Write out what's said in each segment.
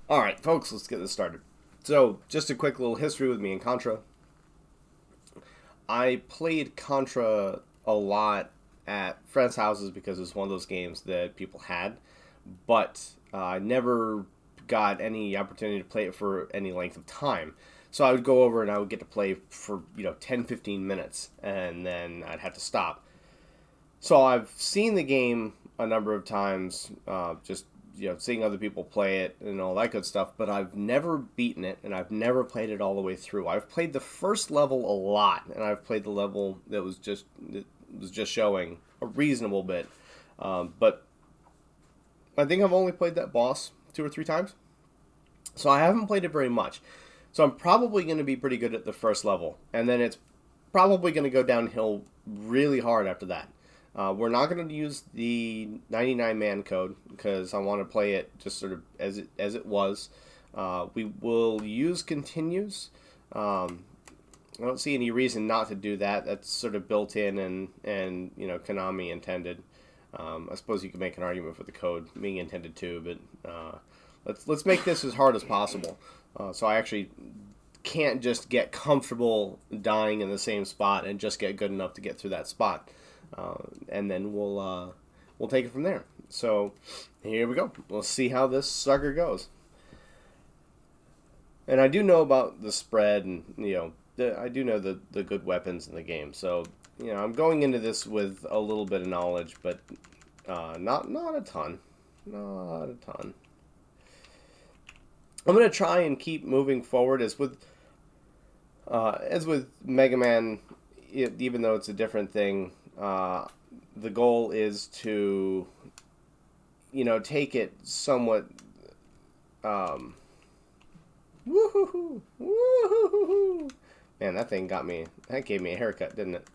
Alright, folks, let's get this started. So, just a quick little history with me and Contra. I played Contra a lot at friends' houses because it was one of those games that people had, but I never got any opportunity to play it for any length of time. So I would go over and I would get to play for, 10, 15 minutes, and then I'd have to stop. So I've seen the game a number of times, just seeing other people play it and all that good stuff. But I've never beaten it, and I've never played it all the way through. I've played the first level a lot, and I've played the level that was just showing a reasonable bit. But I think I've only played that boss 2 or 3 times, so I haven't played it very much. So I'm probably going to be pretty good at the first level, and then it's probably going to go downhill really hard after that. We're not going to use the 99 man code because I want to play it just sort of as it was. We will use continues. I don't see any reason not to do that. That's sort of built in and Konami intended. I suppose you could make an argument for the code being intended too, but let's make this as hard as possible. So I actually can't just get comfortable dying in the same spot and just get good enough to get through that spot. And then we'll take it from there. So here we go. We'll see how this sucker goes. And I do know about the spread, and I do know the good weapons in the game. So I'm going into this with a little bit of knowledge, but not a ton, not a ton. I'm gonna try and keep moving forward as with Mega Man. Even though it's a different thing, the goal is to, take it somewhat. Woohoo! Woohoo! Man, that thing got me. That gave me a haircut, didn't it?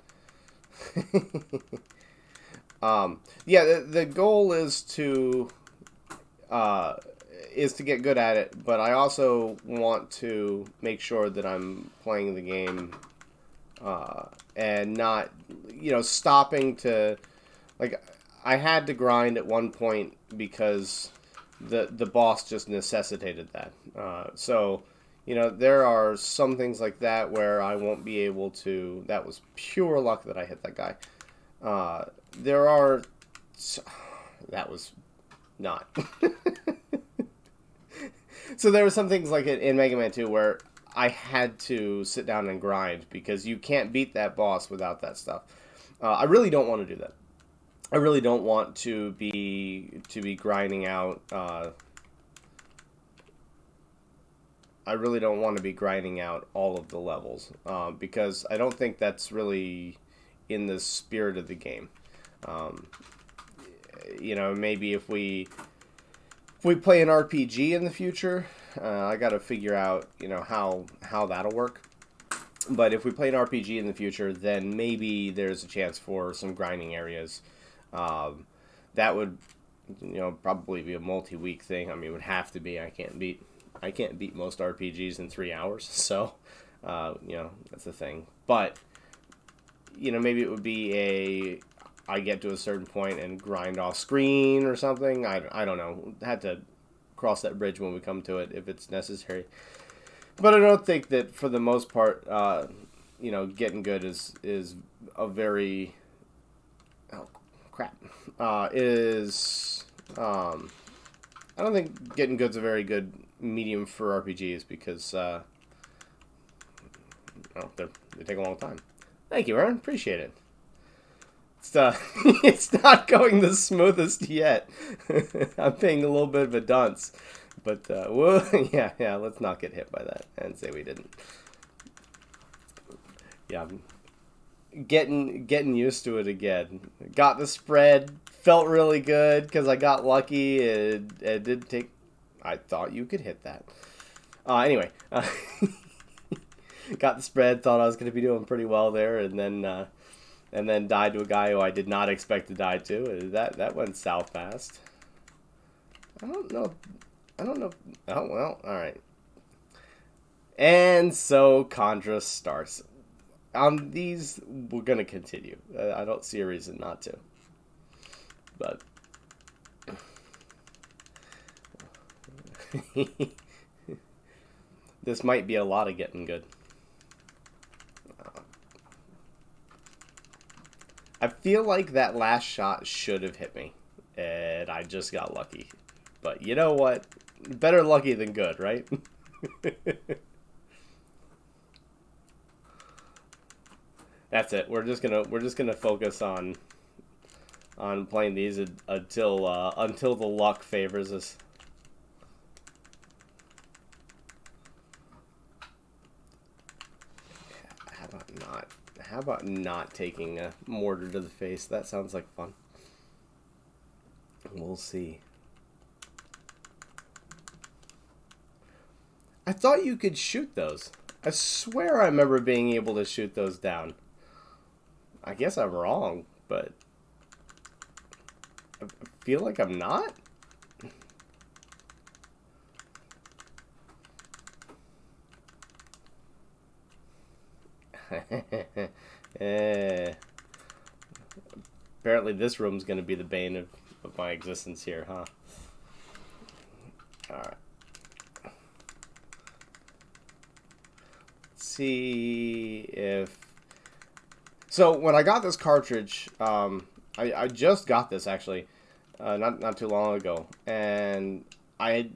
Yeah. The goal is to get good at it, but I also want to make sure that I'm playing the game and not, stopping to, like, I had to grind at one point because the boss just necessitated that. So, there are some things like that where I won't be able to. That was pure luck that I hit that guy. There are. That was not. So there were some things like in Mega Man 2 where I had to sit down and grind because you can't beat that boss without that stuff. I really don't want to do that. I really don't want to be grinding out. I really don't want to be grinding out all of the levels because I don't think that's really in the spirit of the game. Um, Maybe if we play an RPG in the future, I got to figure out how that'll work. But if we play an RPG in the future, then maybe there's a chance for some grinding areas. That would probably be a multi-week thing. I mean, it would have to be. I can't beat most RPGs in 3 hours, so that's the thing. But maybe it would be I get to a certain point and grind off screen or something. I don't know. Had to cross that bridge when we come to it if it's necessary. But I don't think that for the most part, getting good is a very crap is I don't think getting good's a very good medium for RPGs because they take a long time. Thank you, Aaron. Appreciate it. It's not going the smoothest yet. I'm paying a little bit of a dunce. But, yeah, let's not get hit by that and say we didn't. Yeah, I'm getting used to it again. Got the spread, felt really good because I got lucky. It didn't take... I thought you could hit that. Anyway, got the spread, thought I was going to be doing pretty well there, and then died to a guy who I did not expect to die to. That went south fast. I don't know. Oh, well, alright. And so Contra starts. On these, we're going to continue. I don't see a reason not to. But This might be a lot of getting good. I feel like that last shot should have hit me, and I just got lucky. But you know what? Better lucky than good, right? That's it. We're just gonna focus on playing these until the luck favors us. How about not taking a mortar to the face? That sounds like fun. We'll see. I thought you could shoot those. I swear I remember being able to shoot those down. I guess I'm wrong, but I feel like I'm not. Apparently this room's going to be the bane of my existence here, huh? Alright. Let's see if... So, when I got this cartridge, I just got this, actually, not too long ago, and I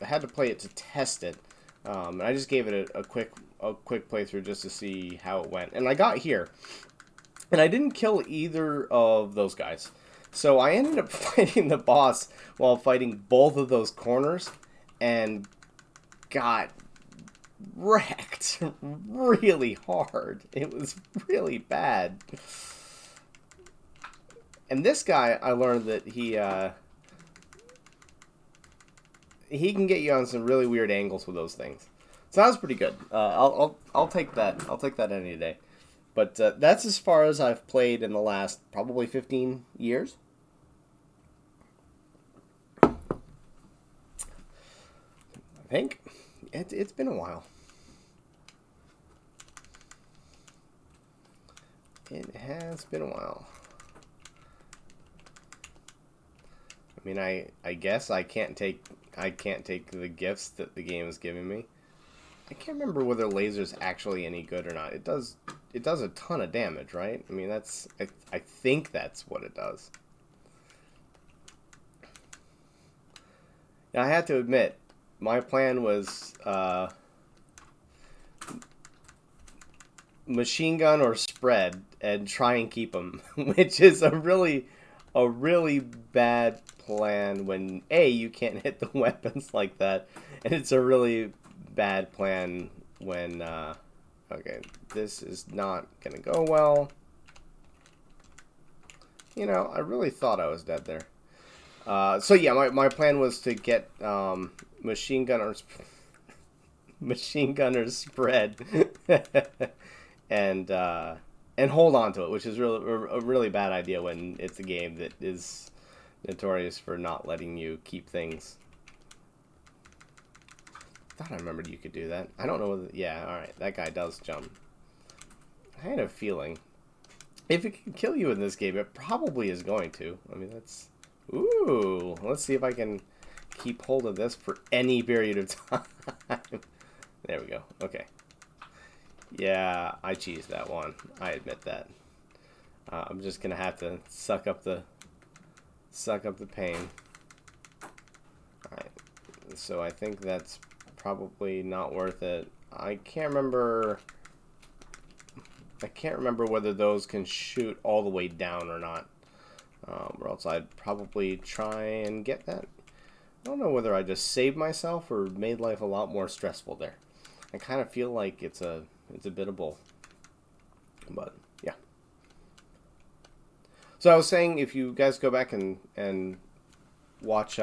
had to play it to test it, and I just gave it a quick playthrough just to see how it went. And I got here, and I didn't kill either of those guys. So I ended up fighting the boss while fighting both of those corners, and got wrecked really hard. It was really bad. And this guy, I learned that he can get you on some really weird angles with those things. So that was pretty good. I'll take that. I'll take that any day. But that's as far as I've played in the last probably 15 years. I think it's been a while. It has been a while. I mean, I guess I can't take the gifts that the game is giving me. I can't remember whether laser's actually any good or not. It does a ton of damage, right? I mean, I think that's what it does. Now, I have to admit, my plan was machine gun or spread and try and keep them, which is a really bad plan when A, you can't hit the weapons like that, and it's a really bad plan when okay, this is not gonna go well. You know, I really thought I was dead there. So yeah, my plan was to get machine gunner spread and hold on to it, which is a really bad idea when it's a game that is notorious for not letting you keep things. I thought I remembered you could do that. I don't know whether... Yeah, alright. That guy does jump. I had a feeling. If it can kill you in this game, it probably is going to. I mean, that's... Ooh! Let's see if I can keep hold of this for any period of time. There we go. Okay. Yeah, I cheesed that one. I admit that. I'm just gonna have to suck up the pain. Alright. So I think that's probably not worth it. I can't remember whether those can shoot all the way down or not. Or else I'd probably try and get that. I don't know whether I just saved myself or made life a lot more stressful there. I kind of feel like it's a bit of both. But yeah. So I was saying, if you guys go back and watch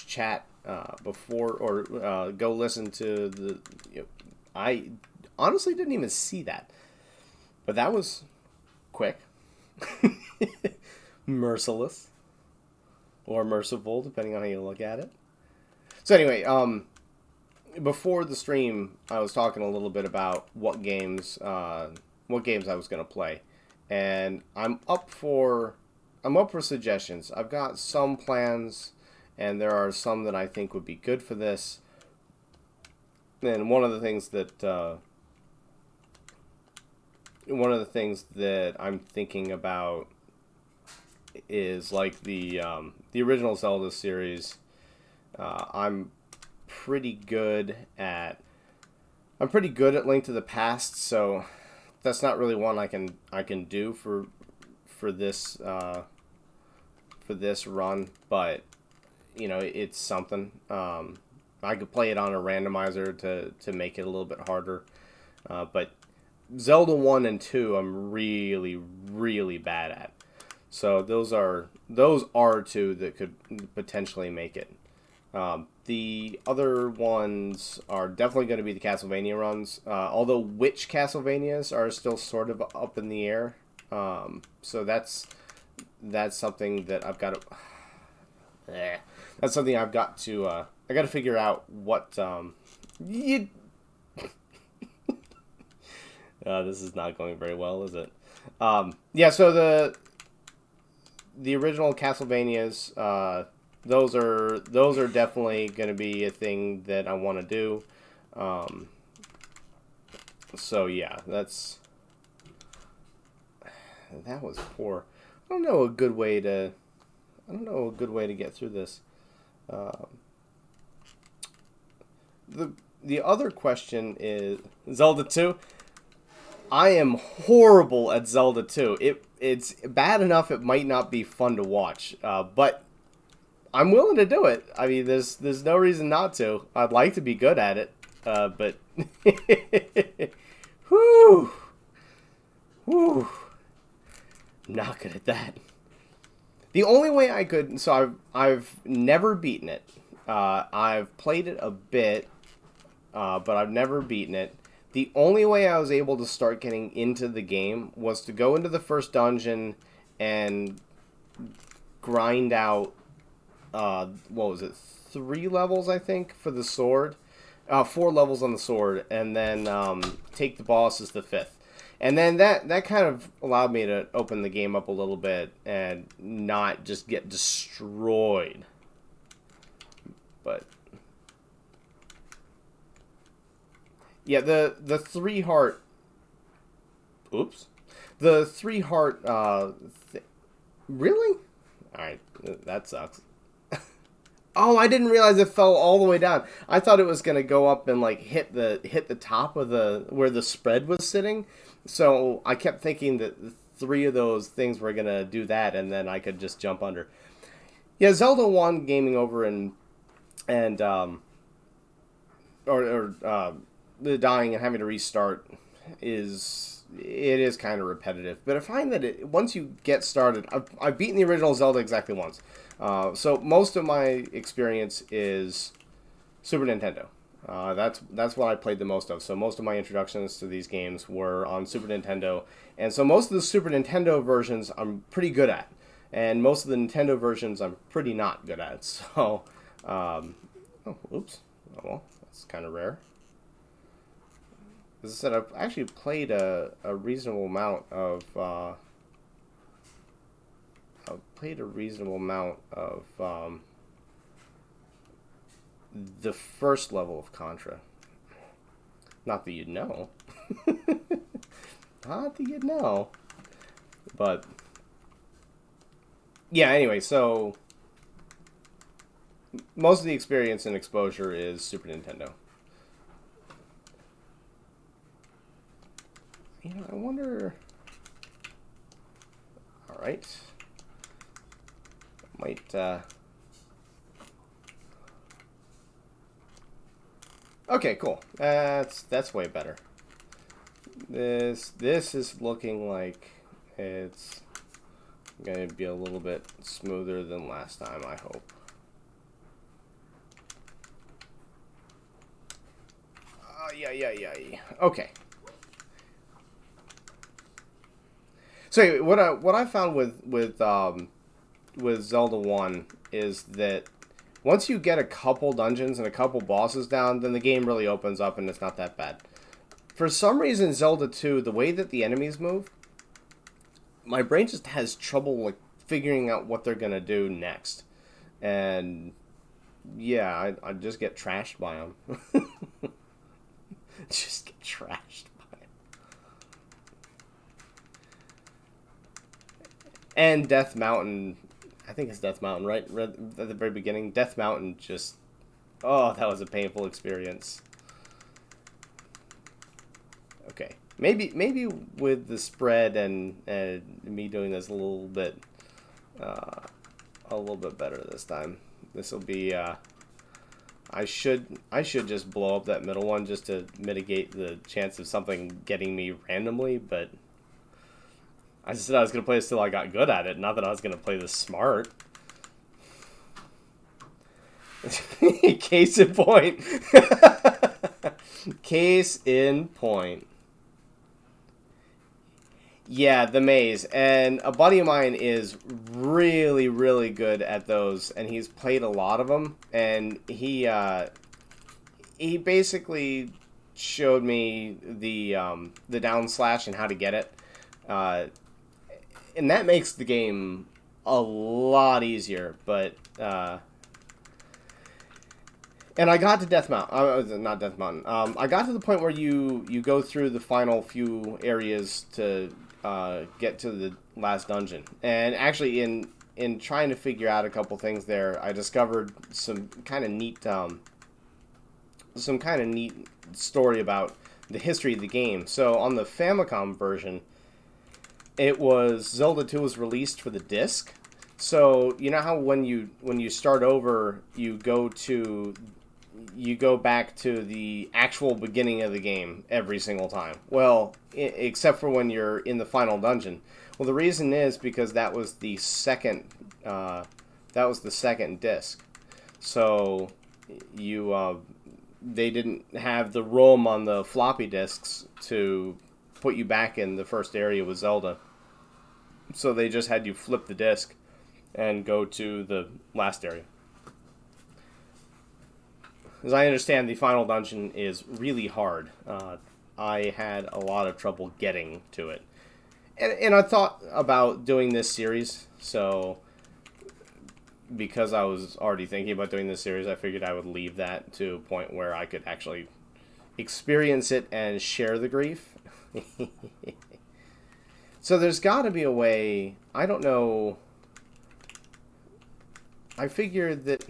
chat before, or go listen to the... I honestly didn't even see that. But that was quick. Merciless. Or merciful, depending on how you look at it. So anyway, before the stream, I was talking a little bit about what games I was going to play. And I'm up for suggestions. I've got some plans, and there are some that I think would be good for this. And one of the things that I'm thinking about is like the original Zelda series. I'm pretty good at Link to the Past, so that's not really one I can do for this run, but you know, it's something. I could play it on a randomizer to make it a little bit harder, but Zelda 1 and 2 I'm really, really bad at. So those are two that could potentially make it. The other ones are definitely going to be the Castlevania runs, although which Castlevanias are still sort of up in the air. So that's something that I've got to... That's something I've got to... I got to figure out what... This is not going very well, is it? Yeah, so the original Castlevanias... Those are definitely going to be a thing that I want to do. So yeah, that was poor. I don't know a good way to get through this. The other question is Zelda 2. I am horrible at Zelda 2. It's bad enough it might not be fun to watch, but I'm willing to do it. I mean, there's no reason not to. I'd like to be good at it, but whew, not good at that. The only way I could, so I've never beaten it. I've played it a bit, but I've never beaten it. The only way I was able to start getting into the game was to go into the first dungeon and grind out. What was it? 3 levels, I think, for the sword. 4 levels on the sword, and then take the boss as the 5th. And then that kind of allowed me to open the game up a little bit and not just get destroyed. But yeah, the 3 heart. Oops, the 3 heart. Really? All right, that sucks. Oh, I didn't realize it fell all the way down. I thought it was gonna go up and like hit the top of where the spread was sitting. So I kept thinking that 3 of those things were gonna do that, and then I could just jump under. Yeah, Zelda 1 gaming over and the dying and having to restart is kind of repetitive. But I find that once you get started, I've beaten the original Zelda exactly once. So most of my experience is Super Nintendo. That's what I played the most of. So most of my introductions to these games were on Super Nintendo. And so most of the Super Nintendo versions I'm pretty good at. And most of the Nintendo versions I'm pretty not good at. So, oops. Oh, well, that's kind of rare. As I said, I've actually played a reasonable amount of... the first level of Contra. Not that you'd know. Not that you'd know. But yeah, anyway, so most of the experience and exposure is Super Nintendo. You know, I wonder... Alright. Might, Okay, cool. That's way better. This is looking like it's going to be a little bit smoother than last time, I hope. Yeah. Okay. So what I found with Zelda 1 is that once you get a couple dungeons and a couple bosses down, then the game really opens up and it's not that bad. For some reason, Zelda 2, the way that the enemies move, my brain just has trouble like figuring out what they're gonna do next. And yeah, I'd just get trashed by them. Just get trashed by them. And Death Mountain, I think it's Death Mountain, right? At the very beginning, Death Mountain just, oh, that was a painful experience. Okay, maybe with the spread and me doing this a little bit better this time. This will be. I should just blow up that middle one just to mitigate the chance of something getting me randomly, but I just said I was gonna play this till I got good at it, not that I was gonna play this smart. Case in point. Case in point. Yeah, the maze. And a buddy of mine is really, really good at those, and he's played a lot of them. And he basically showed me the down slash and how to get it, and that makes the game a lot easier. But and I got to Death Mountain. Not Death Mountain. I got to the point where you go through the final few areas to get to the last dungeon. And actually, in trying to figure out a couple things there, I discovered some kind of neat story about the history of the game. So on the Famicom version, it was Zelda 2 was released for the disc. So you know how when you start over, you go back to the actual beginning of the game every single time. Well, except for when you're in the final dungeon. Well, the reason is because that was the second disc. So they didn't have the ROM on the floppy disks to put you back in the first area with Zelda. So they just had you flip the disc and go to the last area. As I understand, the final dungeon is really hard. I had a lot of trouble getting to it. And I thought about doing this series, so because I was already thinking about doing this series, I figured I would leave that to a point where I could actually experience it and share the grief. So there's got to be a way, I don't know, I figured that,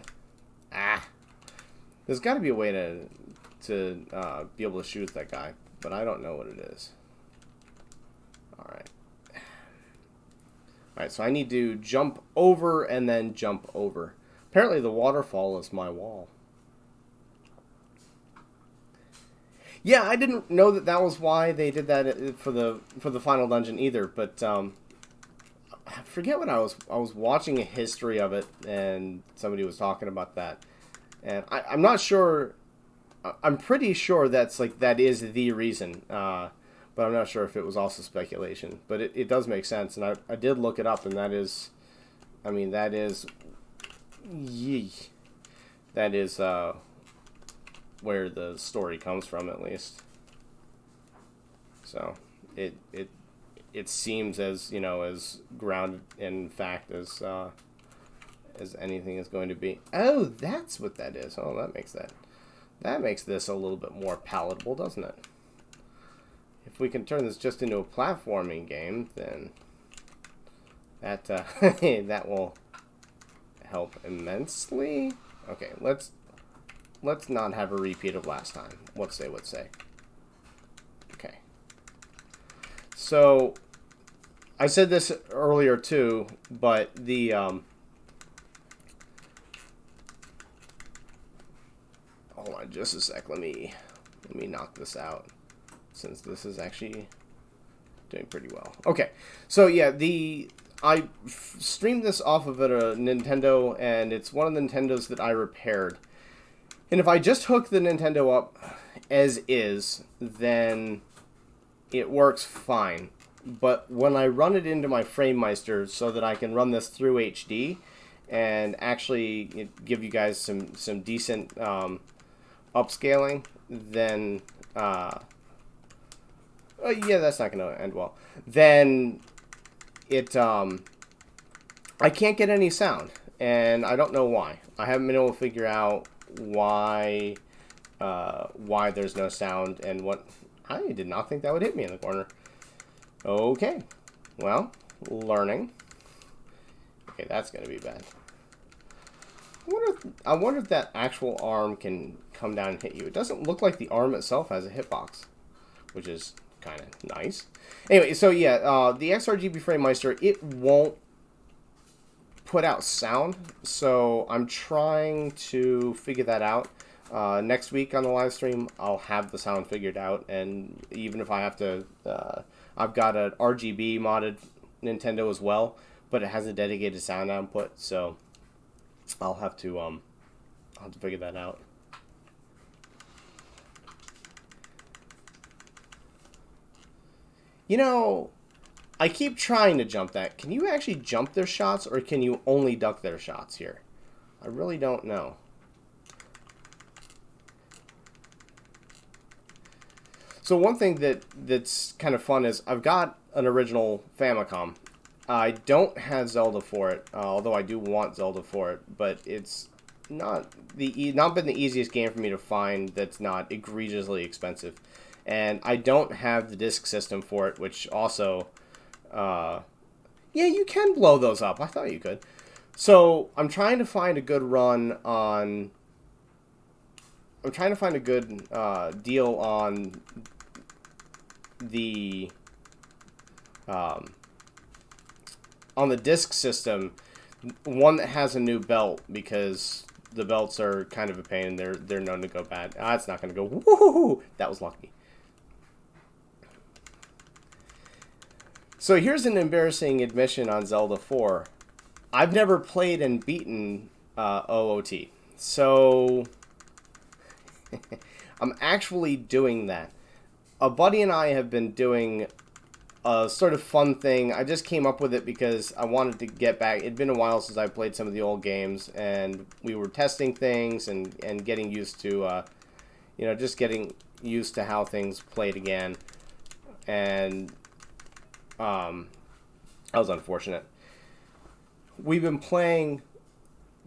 there's got to be a way to be able to shoot that guy, but I don't know what it is. Alright. Alright, so I need to jump over and then jump over. Apparently the waterfall is my wall. Yeah, I didn't know that was why they did that for the final dungeon either, but I forget what I was watching a history of it, and somebody was talking about that. And I'm not sure. I'm pretty sure that is the reason, but I'm not sure if it was also speculation. But it does make sense, and I did look it up, and that is where the story comes from, at least. So it seems as as grounded in fact as anything is going to be. Oh, that's what that is. Oh, that makes this a little bit more palatable, doesn't it? If we can turn this just into a platforming game, then that that will help immensely. Okay, let's not have a repeat of last time. What say? Okay. So I said this earlier too, but the hold on just a sec. Let me knock this out, since this is actually doing pretty well. Okay, so yeah, I streamed this off of a Nintendo, and it's one of the Nintendos that I repaired. And if I just hook the Nintendo up as is, then it works fine. But when I run it into my FrameMeister so that I can run this through HD and actually give you guys some decent upscaling, then yeah, that's not going to end well. Then it I can't get any sound. and I don't know why. I haven't been able to figure out why there's no sound and what. I did not think that would hit me in the corner. Okay, well, learning. Okay, that's gonna be bad. I wonder if that actual arm can come down and hit you. It doesn't look like the arm itself has a hitbox, which is kind of nice. Anyway, so yeah, the XRGB FrameMeister, it won't put out sound, so I'm trying to figure that out. Next week on the live stream, I'll have the sound figured out, and even if I have to, I've got an RGB modded Nintendo as well, but it has a dedicated sound output, so I'll have to figure that out. You know, I keep trying to jump that. Can you actually jump their shots, or can you only duck their shots here? I really don't know. So one thing that's kind of fun is I've got an original Famicom. I don't have Zelda for it, although I do want Zelda for it, but it's not been the easiest game for me to find that's not egregiously expensive. And I don't have the disc system for it, which also, yeah, you can blow those up. I thought you could. So I'm trying to find a good run on, I'm trying to find a good deal on the disc system, one that has a new belt, because the belts are kind of a pain. They're known to go bad. It's not going to go. Woohoo! That was lucky. So here's an embarrassing admission on Zelda 4. I've never played and beaten OOT. So I'm actually doing that. A buddy and I have been doing a sort of fun thing. I just came up with it because I wanted to get back. It'd been a while since I played some of the old games, and we were testing things and getting used to, just getting used to how things played again. And that was unfortunate. We've been playing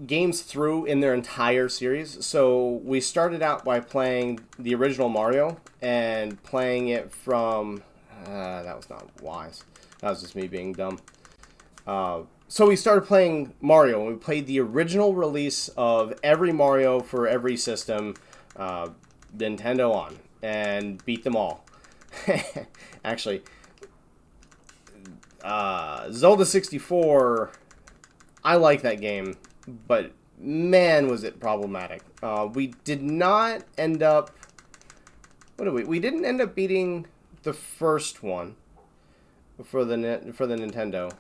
games through in their entire series. So we started out by playing the original Mario and playing it from... that was not wise. That was just me being dumb. So we started playing Mario, and we played the original release of every Mario for every system, Nintendo on, and beat them all. Actually, Zelda 64, I like that game, but man, was it problematic. We did not end up... What did we... We didn't end up beating the first one for the Nintendo,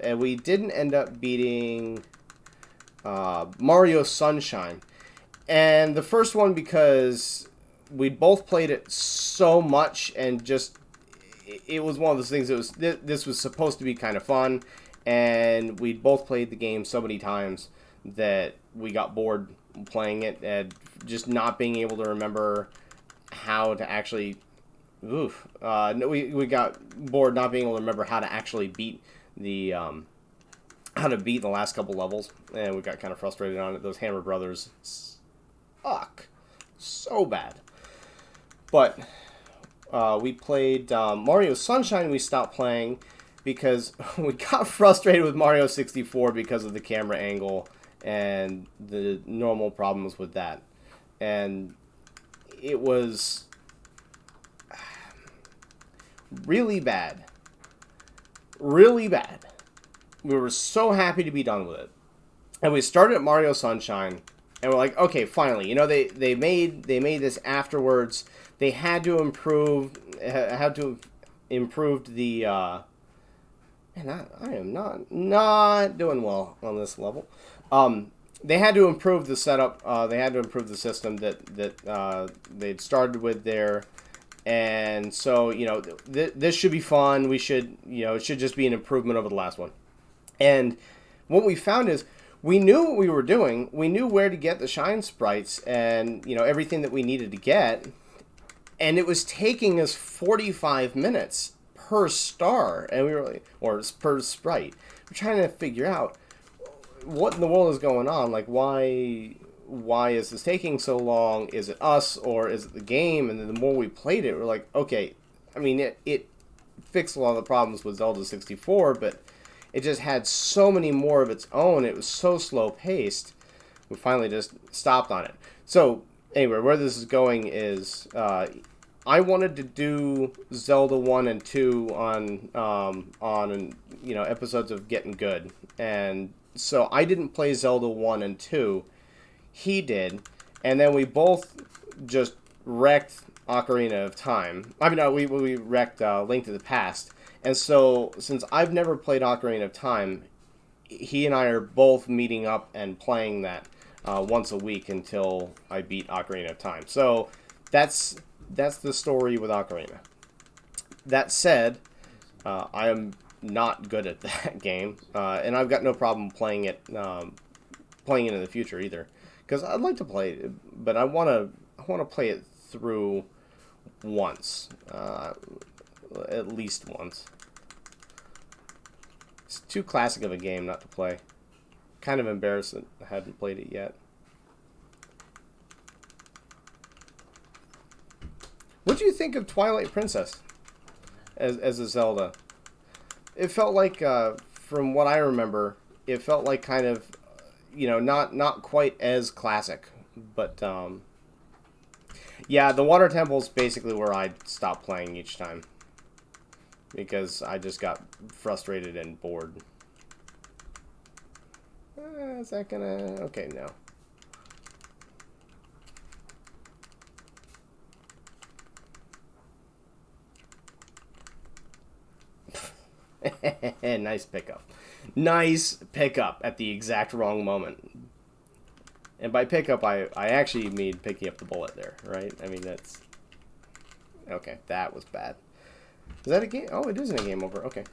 and we didn't end up beating Mario Sunshine. And the first one because we'd both played it so much, and just it was one of those things that was this was supposed to be kind of fun, and we'd both played the game so many times that we got bored playing it and just not being able to remember how to actually... Oof. We got bored not being able to remember how to actually beat the last couple levels, and we got kind of frustrated on it. Those Hammer Brothers suck so bad. But we played Mario Sunshine. We stopped playing because we got frustrated with Mario 64 because of the camera angle and the normal problems with that, and it was really bad. Really bad. We were so happy to be done with it. And we started at Mario Sunshine, and we're like, okay, finally. You know, they made this afterwards. They had to improve the man, I am not doing well on this level. They had to improve the setup. They had to improve the system that they'd started with there. And so, you know, this should be fun. We should, you know, it should just be an improvement over the last one. And what we found is we knew what we were doing. We knew where to get the shine sprites and, you know, everything that we needed to get. And it was taking us 45 minutes per star. And we were like, or per sprite. We're trying to figure out, what in the world is going on? Like, why is this taking so long? Is it us or is it the game? And then the more we played it, we're like, okay. I mean, it fixed a lot of the problems with Zelda 64, but it just had so many more of its own. It was so slow paced. We finally just stopped on it. So anyway, where this is going is I wanted to do Zelda 1 and 2 on episodes of Gittin Good, and so I didn't play Zelda 1 and 2. He did, and then we both just wrecked Ocarina of Time. I mean, no, we wrecked Link to the Past. And so, since I've never played Ocarina of Time, he and I are both meeting up and playing that once a week until I beat Ocarina of Time. So that's the story with Ocarina. That said, I am not good at that game, and I've got no problem playing it in the future either, because I'd like to play it, but I want to play it through once, at least once. It's too classic of a game not to play. Kind of embarrassed that I hadn't played it yet. What do you think of Twilight Princess as a Zelda? It felt like, from what I remember, it felt like kind of, not quite as classic, but yeah, the Water Temple's basically where I stopped playing each time, because I just got frustrated and bored. Is that gonna... Okay, no. Nice pickup. Nice pickup at the exact wrong moment. And by pickup, I actually mean picking up the bullet there, right? I mean, that's... Okay, that was bad. Is that a game? Oh, it isn't a game over. Okay.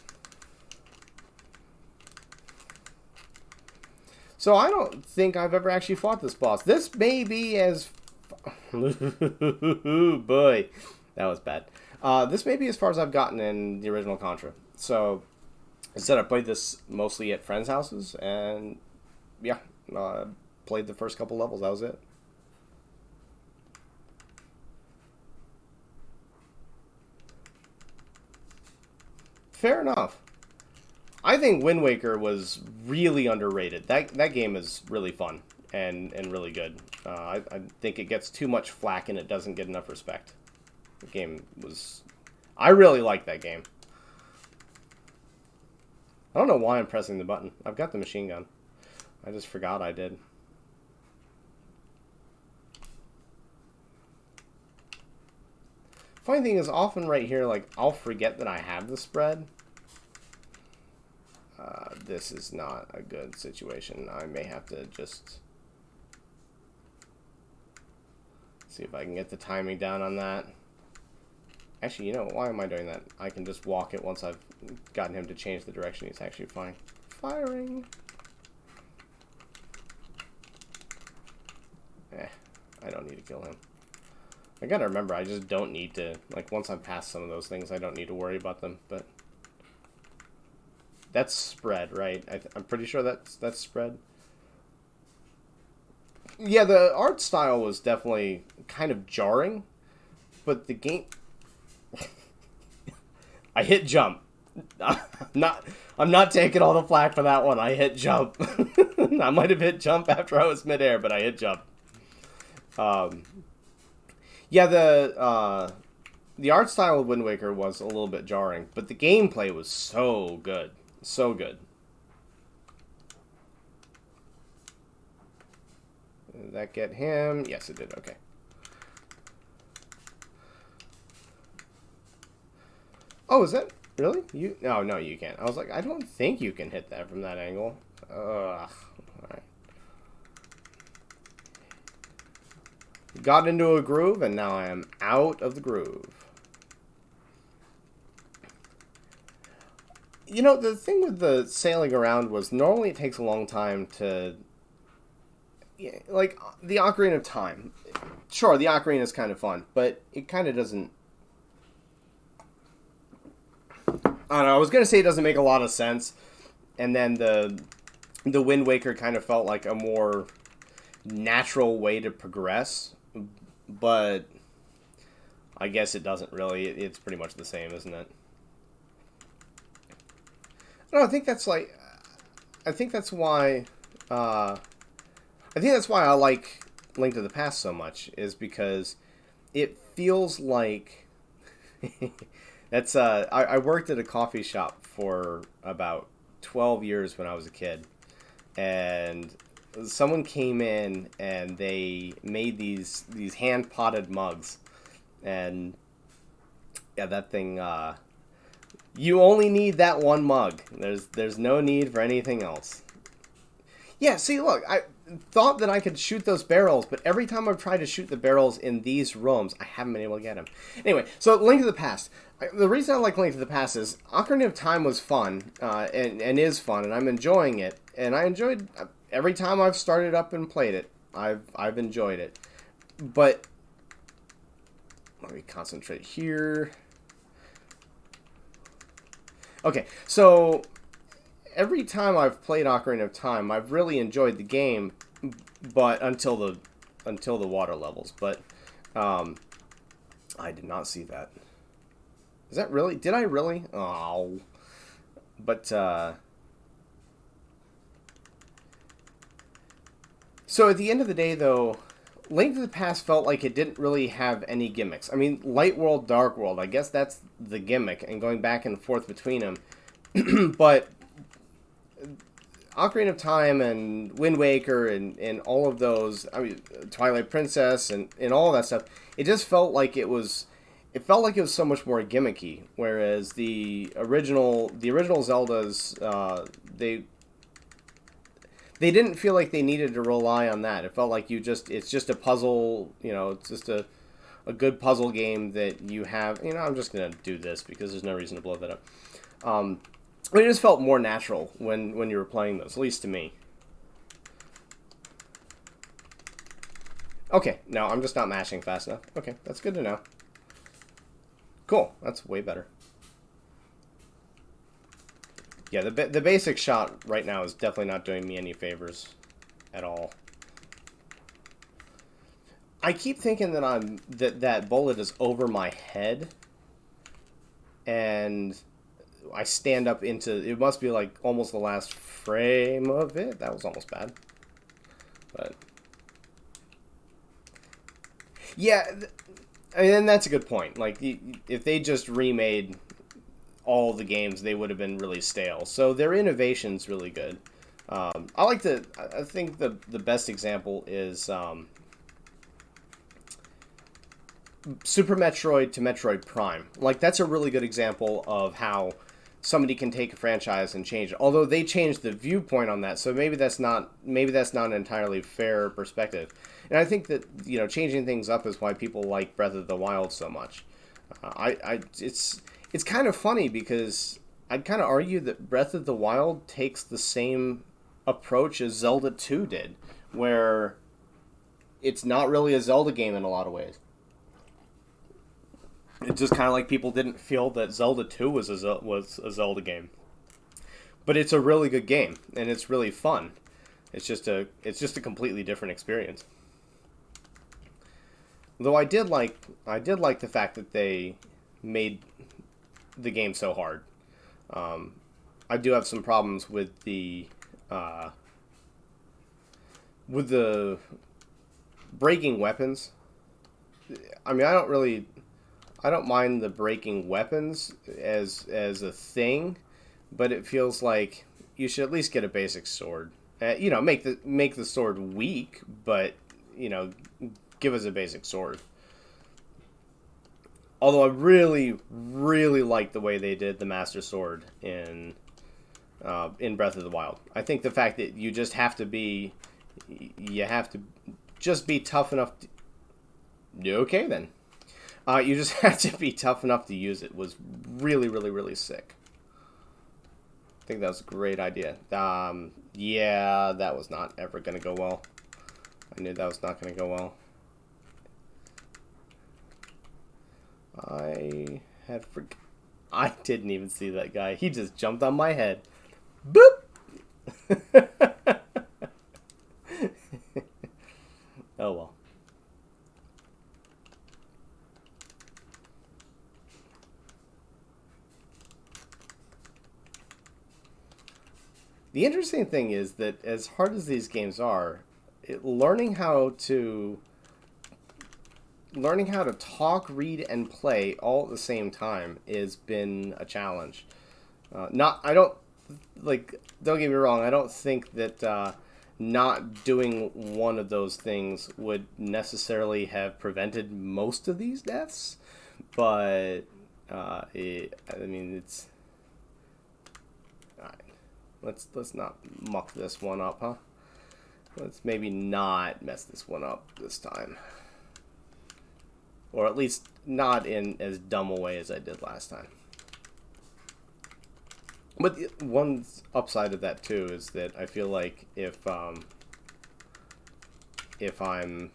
So I don't think I've ever actually fought this boss. This may be as... Boy, that was bad. This may be as far as I've gotten in the original Contra. So, instead I played this mostly at friends' houses, and yeah, played the first couple levels. That was it. Fair enough. I think Wind Waker was really underrated. That game is really fun and really good. I think it gets too much flack and it doesn't get enough respect. The game was... I really like that game. I don't know why I'm pressing the button. I've got the machine gun. I just forgot I did. Funny thing is, often right here, like, I'll forget that I have the spread. This is not a good situation. I may have to just see if I can get the timing down on that. Actually, why am I doing that? I can just walk it once I've gotten him to change the direction. He's actually fine. Firing. I don't need to kill him. I gotta remember, I just don't need to, like, once I'm past some of those things, I don't need to worry about them, but... That's spread, right? I'm pretty sure that's spread. Yeah, the art style was definitely kind of jarring, but the game... I hit jump. I'm not taking all the flack for that one. I hit jump. I might have hit jump after I was midair, but I hit jump. Yeah, the art style of Wind Waker was a little bit jarring, but the gameplay was so good. So good. Did that get him? Yes, it did. Okay. Oh, is that... Really? No, you can't. I was like, I don't think you can hit that from that angle. Ugh. Alright. Got into a groove, and now I am out of the groove. The thing with the sailing around was normally it takes a long time to... Like, the Ocarina of Time. Sure, the Ocarina is kind of fun, but it kind of doesn't... I don't know, I was going to say it doesn't make a lot of sense, and then the the Wind Waker kind of felt like a more natural way to progress, but I guess it doesn't really. It's pretty much the same, isn't it? No, I think that's like, I think that's why, I think that's why I like Link to the Past so much, is because it feels like, that's, I worked at a coffee shop for about 12 years when I was a kid, and someone came in and they made these hand potted mugs, and yeah, that thing. You only need that one mug. There's no need for anything else. Yeah, see, look, I thought that I could shoot those barrels, but every time I've tried to shoot the barrels in these rooms, I haven't been able to get them. Anyway, so Link to the Past. The reason I like Link to the Past is Ocarina of Time was fun, and is fun, and I'm enjoying it. And I enjoyed every time I've started up and played it. I've enjoyed it. But let me concentrate here. Okay, so every time I've played Ocarina of Time, I've really enjoyed the game, but until the water levels. But I did not see that. Is that really? Did I really? Oh, but so at the end of the day, though, Link to the Past felt like it didn't really have any gimmicks. I mean, Light World, Dark World, I guess that's the gimmick, and going back and forth between them. But Ocarina of Time and Wind Waker and all of those, I mean, Twilight Princess and all of that stuff, it just felt like it was so much more gimmicky. Whereas the original Zeldas, they didn't feel like they needed to rely on that. It felt like it's just a puzzle, it's just a good puzzle game that you have. I'm just going to do this because there's no reason to blow that up. But it just felt more natural when you were playing those, at least to me. Okay, no, I'm just not mashing fast enough. Okay, that's good to know. Cool, that's way better. Yeah, the basic shot right now is definitely not doing me any favors at all. I keep thinking that that bullet is over my head, and I stand up into, it must be like almost the last frame of it. That was almost bad. But yeah, and that's a good point. Like, if they just remade all the games, they would have been really stale. So their innovation's really good. I think the best example is Super Metroid to Metroid Prime. Like, that's a really good example of how somebody can take a franchise and change it. Although they changed the viewpoint on that, so maybe that's not an entirely fair perspective. And I think that changing things up is why people like Breath of the Wild so much. It's kind of funny because I'd kind of argue that Breath of the Wild takes the same approach as Zelda 2 did, where it's not really a Zelda game in a lot of ways. It's just kind of like people didn't feel that Zelda 2 was a Zelda game. But it's a really good game, and it's really fun. It's just a completely different experience. Though I did like the fact that they made the game so hard. I do have some problems with the breaking weapons. I mean, I don't mind the breaking weapons as a thing, but it feels like you should at least get a basic sword. Make the sword weak, but give us a basic sword. Although I really, really like the way they did the Master Sword in Breath of the Wild. I think the fact that you have to just be tough enough to... Okay, then. You just have to be tough enough to use it was really, really, really sick. I think that was a great idea. Yeah, that was not ever going to go well. I knew that was not going to go well. I didn't even see that guy. He just jumped on my head. Boop! The interesting thing is that as hard as these games are, learning how to talk, read, and play all at the same time has been a challenge. Not I don't like. Don't get me wrong. I don't think that not doing one of those things would necessarily have prevented most of these deaths, but I mean it's. All right, let's not muck this one up, huh? Let's maybe not mess this one up this time. Or at least not in as dumb a way as I did last time. But one upside of that too is that I feel like if I'm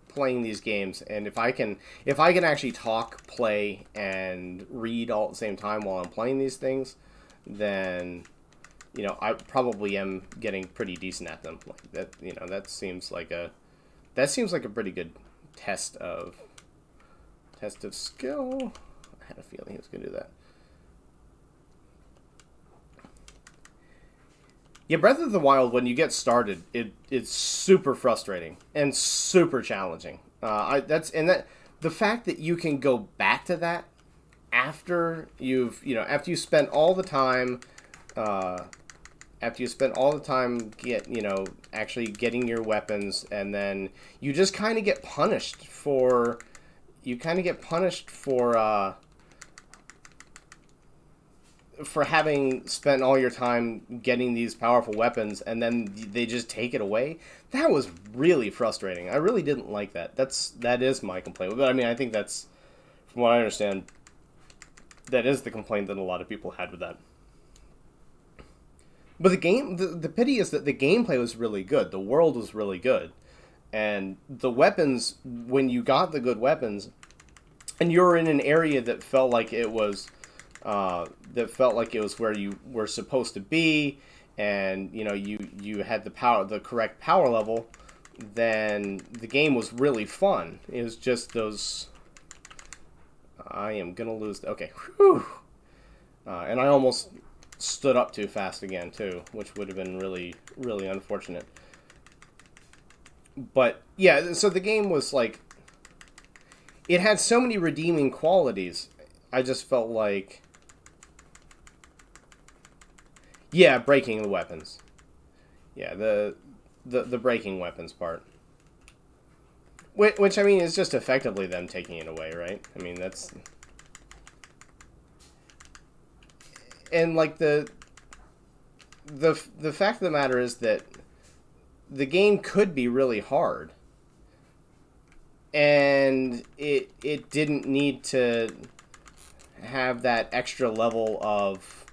playing these games and if I can actually talk, play, and read all at the same time while I'm playing these things, then I probably am getting pretty decent at them. Like that, that seems like a pretty good test of skill. I had a feeling he was going to do that. Yeah, Breath of the Wild, when you get started, it's super frustrating and super challenging. The fact that you can go back to that after after you spent all the time, actually getting your weapons, and then you just kind of get punished for. For having spent all your time getting these powerful weapons and then they just take it away. That was really frustrating. I really didn't like that. That is my complaint. But I mean, I think that's, from what I understand, that is the complaint that a lot of people had with that. But the pity is that the gameplay was really good. The world was really good. And the weapons, when you got the good weapons, and you were in an area that felt like it was where you were supposed to be, and you had the correct power level, then the game was really fun. It was just those. I am gonna lose. Okay, whew. And I almost stood up too fast again too, which would have been really, really unfortunate. But yeah, so the game was like, it had so many redeeming qualities. I just felt like, yeah, breaking the weapons. Yeah, the breaking weapons part. Which I mean is just effectively them taking it away, right? I mean that's, and like the fact of the matter is that the game could be really hard, and it didn't need to have that extra level of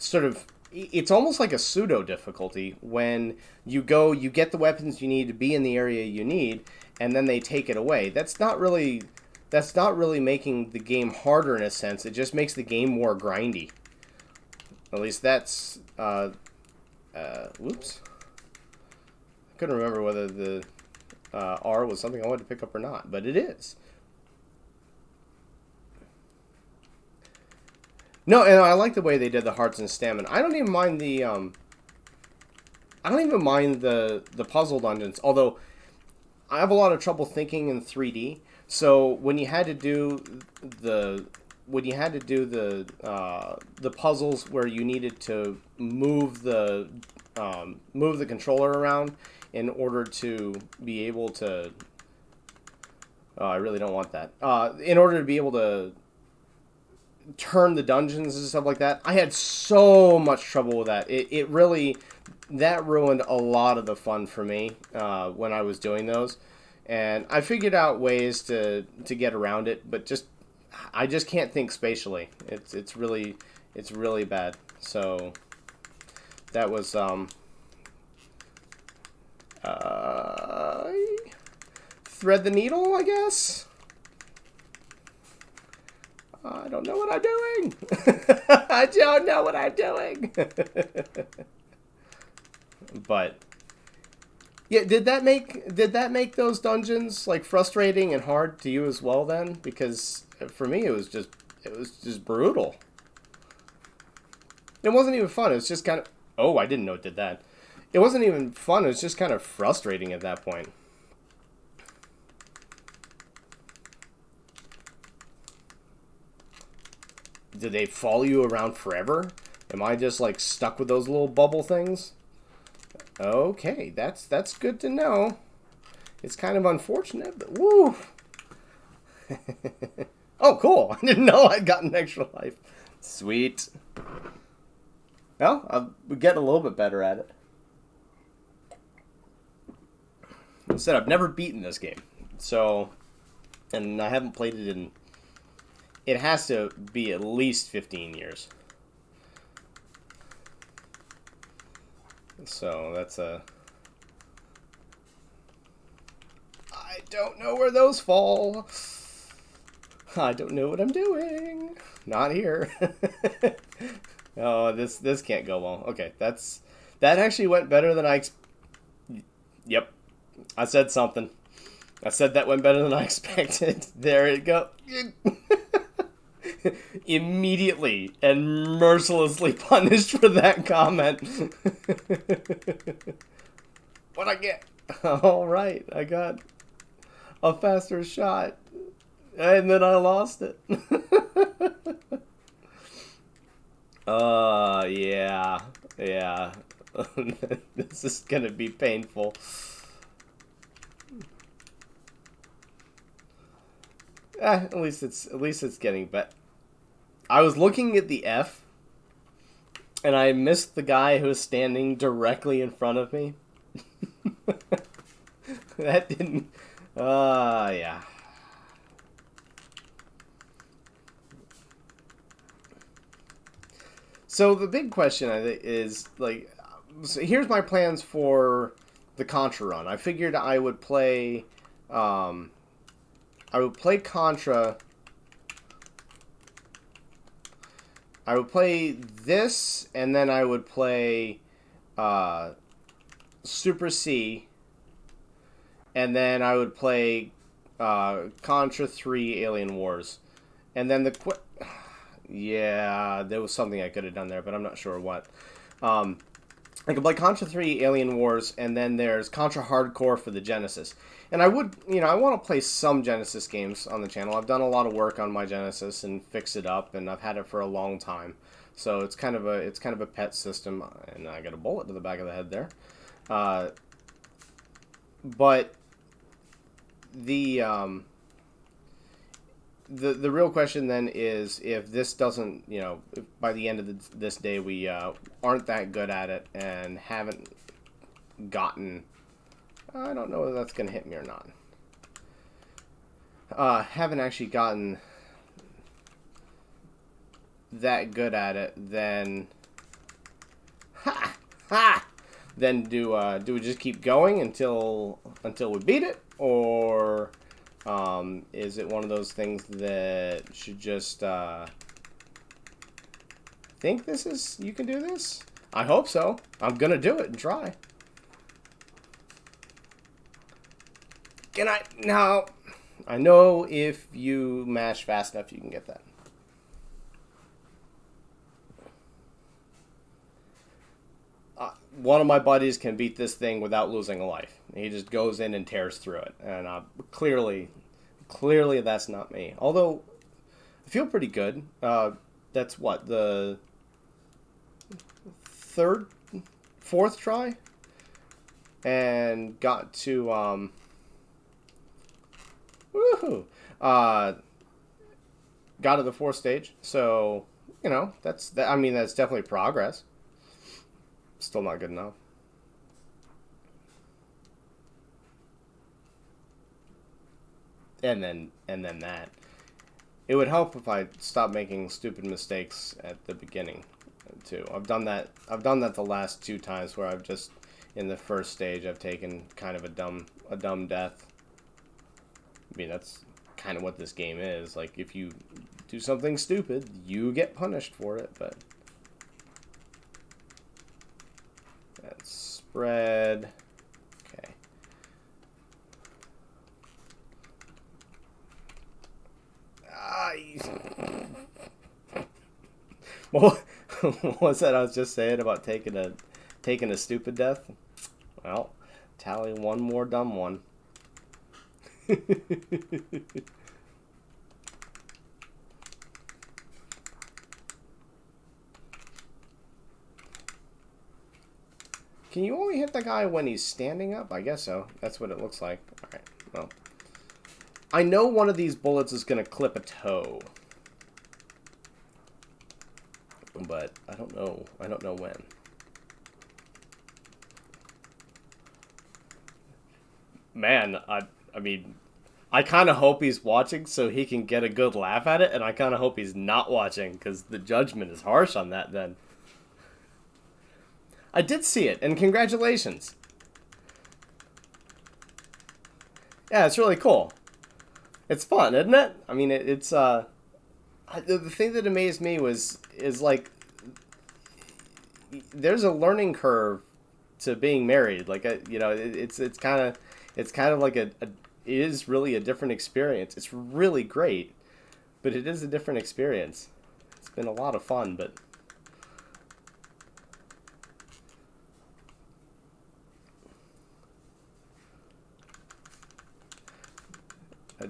sort of. It's almost like a pseudo difficulty when you get the weapons you need to be in the area you need, and then they take it away. That's not really making the game harder in a sense. It just makes the game more grindy. At least that's whoops. I couldn't remember whether the R was something I wanted to pick up or not, but it is. No, and I like the way they did the hearts and stamina. I don't even mind the puzzle dungeons, although I have a lot of trouble thinking in 3D. So when you had to do the puzzles where you needed to move the controller around in order to be able to, I really don't want that. In order to be able to turn the dungeons and stuff like that, I had so much trouble with that. It really, that ruined a lot of the fun for me when I was doing those, and I figured out ways to get around it, but I just can't think spatially. It's really bad. So that was thread the needle, I guess. I don't know what I'm doing. I don't know what I'm doing. But yeah, did that make those dungeons like frustrating and hard to you as well then? Because for me it was just brutal. It wasn't even fun. It was just kind of, Oh, I didn't know it did that. It wasn't even fun. It was just kind of frustrating at that point. Did they follow you around forever? Am I just like stuck with those little bubble things? Okay, that's good to know. It's kind of unfortunate, but woo. Oh, cool. I didn't know I'd gotten extra life. Sweet. Well, I'm getting a little bit better at it. I said I've never beaten this game. So, and I haven't played it in... It has to be at least 15 years. So, that's a... I don't know where those fall. I don't know what I'm doing. Not here. Oh, this can't go well. Okay, that actually went better than Yep, I said something. I said that went better than I expected. There it go. Immediately and mercilessly punished for that comment. What'd I get? All right, I got a faster shot, and then I lost it. Yeah. This is gonna be painful. At least it's getting better. I was looking at the F, and I missed the guy who was standing directly in front of me. That didn't. Yeah. So the big question I think is like, so here's my plans for the Contra run. I figured I would play Contra. I would play this, and then I would play Super C, and then I would play Contra 3 Alien Wars. And then yeah, there was something I could have done there, but I'm not sure what. I could play Contra 3 Alien Wars, and then there's Contra Hardcore for the Genesis. And I would, I want to play some Genesis games on the channel. I've done a lot of work on my Genesis and fixed it up, and I've had it for a long time. So it's kind of a pet system, and I got a bullet to the back of the head there. But the real question then is, if this doesn't, if by the end of this day we aren't that good at it and haven't gotten, I don't know whether that's going to hit me or not. Haven't actually gotten that good at it, then then do we just keep going until we beat it, or is it one of those things that should just think you can do this? I hope so. I'm gonna do it and try. Can I? No. I know if you mash fast enough, you can get that. One of my buddies can beat this thing without losing a life. He just goes in and tears through it. And clearly that's not me. Although, I feel pretty good. That's what, the fourth try? And got to, woohoo! Got to the fourth stage. So, that's definitely progress. Still not good enough. And then that. It would help if I stopped making stupid mistakes at the beginning, too. I've done that the last two times where I've just, in the first stage, I've taken kind of a dumb death. I mean, that's kind of what this game is. Like, if you do something stupid, you get punished for it, but that's spread. Okay. Well, What was that I was just saying about taking a stupid death? Well, tally one more dumb one. Can you only hit the guy when he's standing up? I guess so. That's what it looks like. Alright, well. I know one of these bullets is going to clip a toe. But I don't know. I don't know when. Man, I mean, I kind of hope he's watching so he can get a good laugh at it, and I kind of hope he's not watching, because the judgment is harsh on that then. I did see it, and congratulations. Yeah, it's really cool. It's fun, isn't it? I mean, the thing that amazed me is like, there's a learning curve to being married. Like, it's kind of like it is really a different experience. It's really great, but it is a different experience. It's been a lot of fun, but.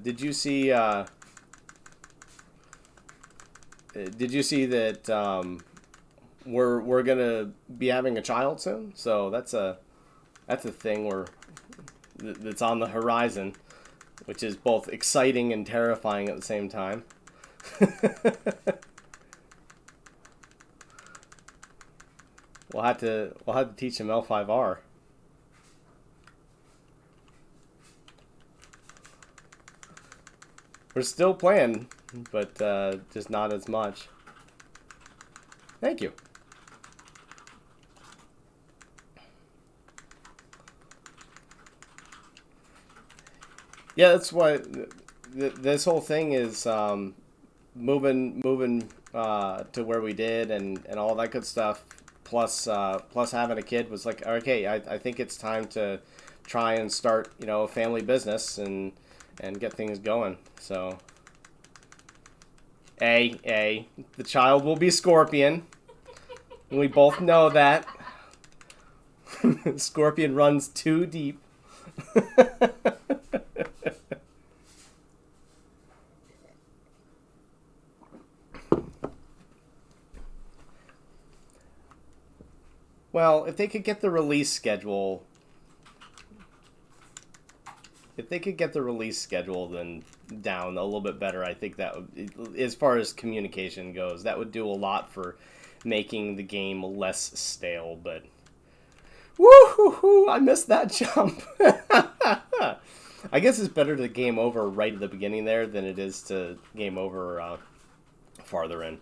Did you see that we're gonna be having a child soon? So that's a thing that's on the horizon, which is both exciting and terrifying at the same time. We'll have to teach him L5R. We're still playing, but just not as much. Thank you. Yeah, that's what this whole thing is, moving to where we did and all that good stuff. Plus having a kid was like, okay, I think it's time to try and start, a family business and get things going. So, the child will be Scorpion. We both know that. Scorpion runs too deep. Well, if they could get the release schedule... If they could get the release schedule then down a little bit better, I think that would, as far as communication goes, that would do a lot for making the game less stale. But woo-hoo-hoo, I missed that jump. I guess it's better to game over right at the beginning there than it is to game over farther in.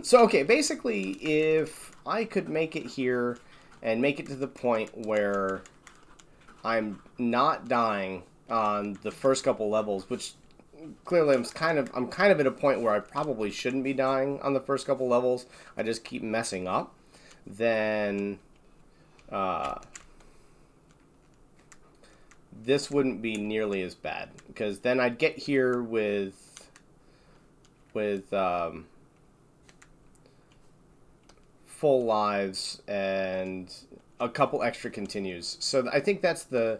So, okay, basically, if I could make it here and make it to the point where I'm not dying on the first couple levels, which clearly I'm kind of at a point where I probably shouldn't be dying on the first couple levels. I just keep messing up. Then this wouldn't be nearly as bad, because then I'd get here with full lives and a couple extra continues. So I think that's the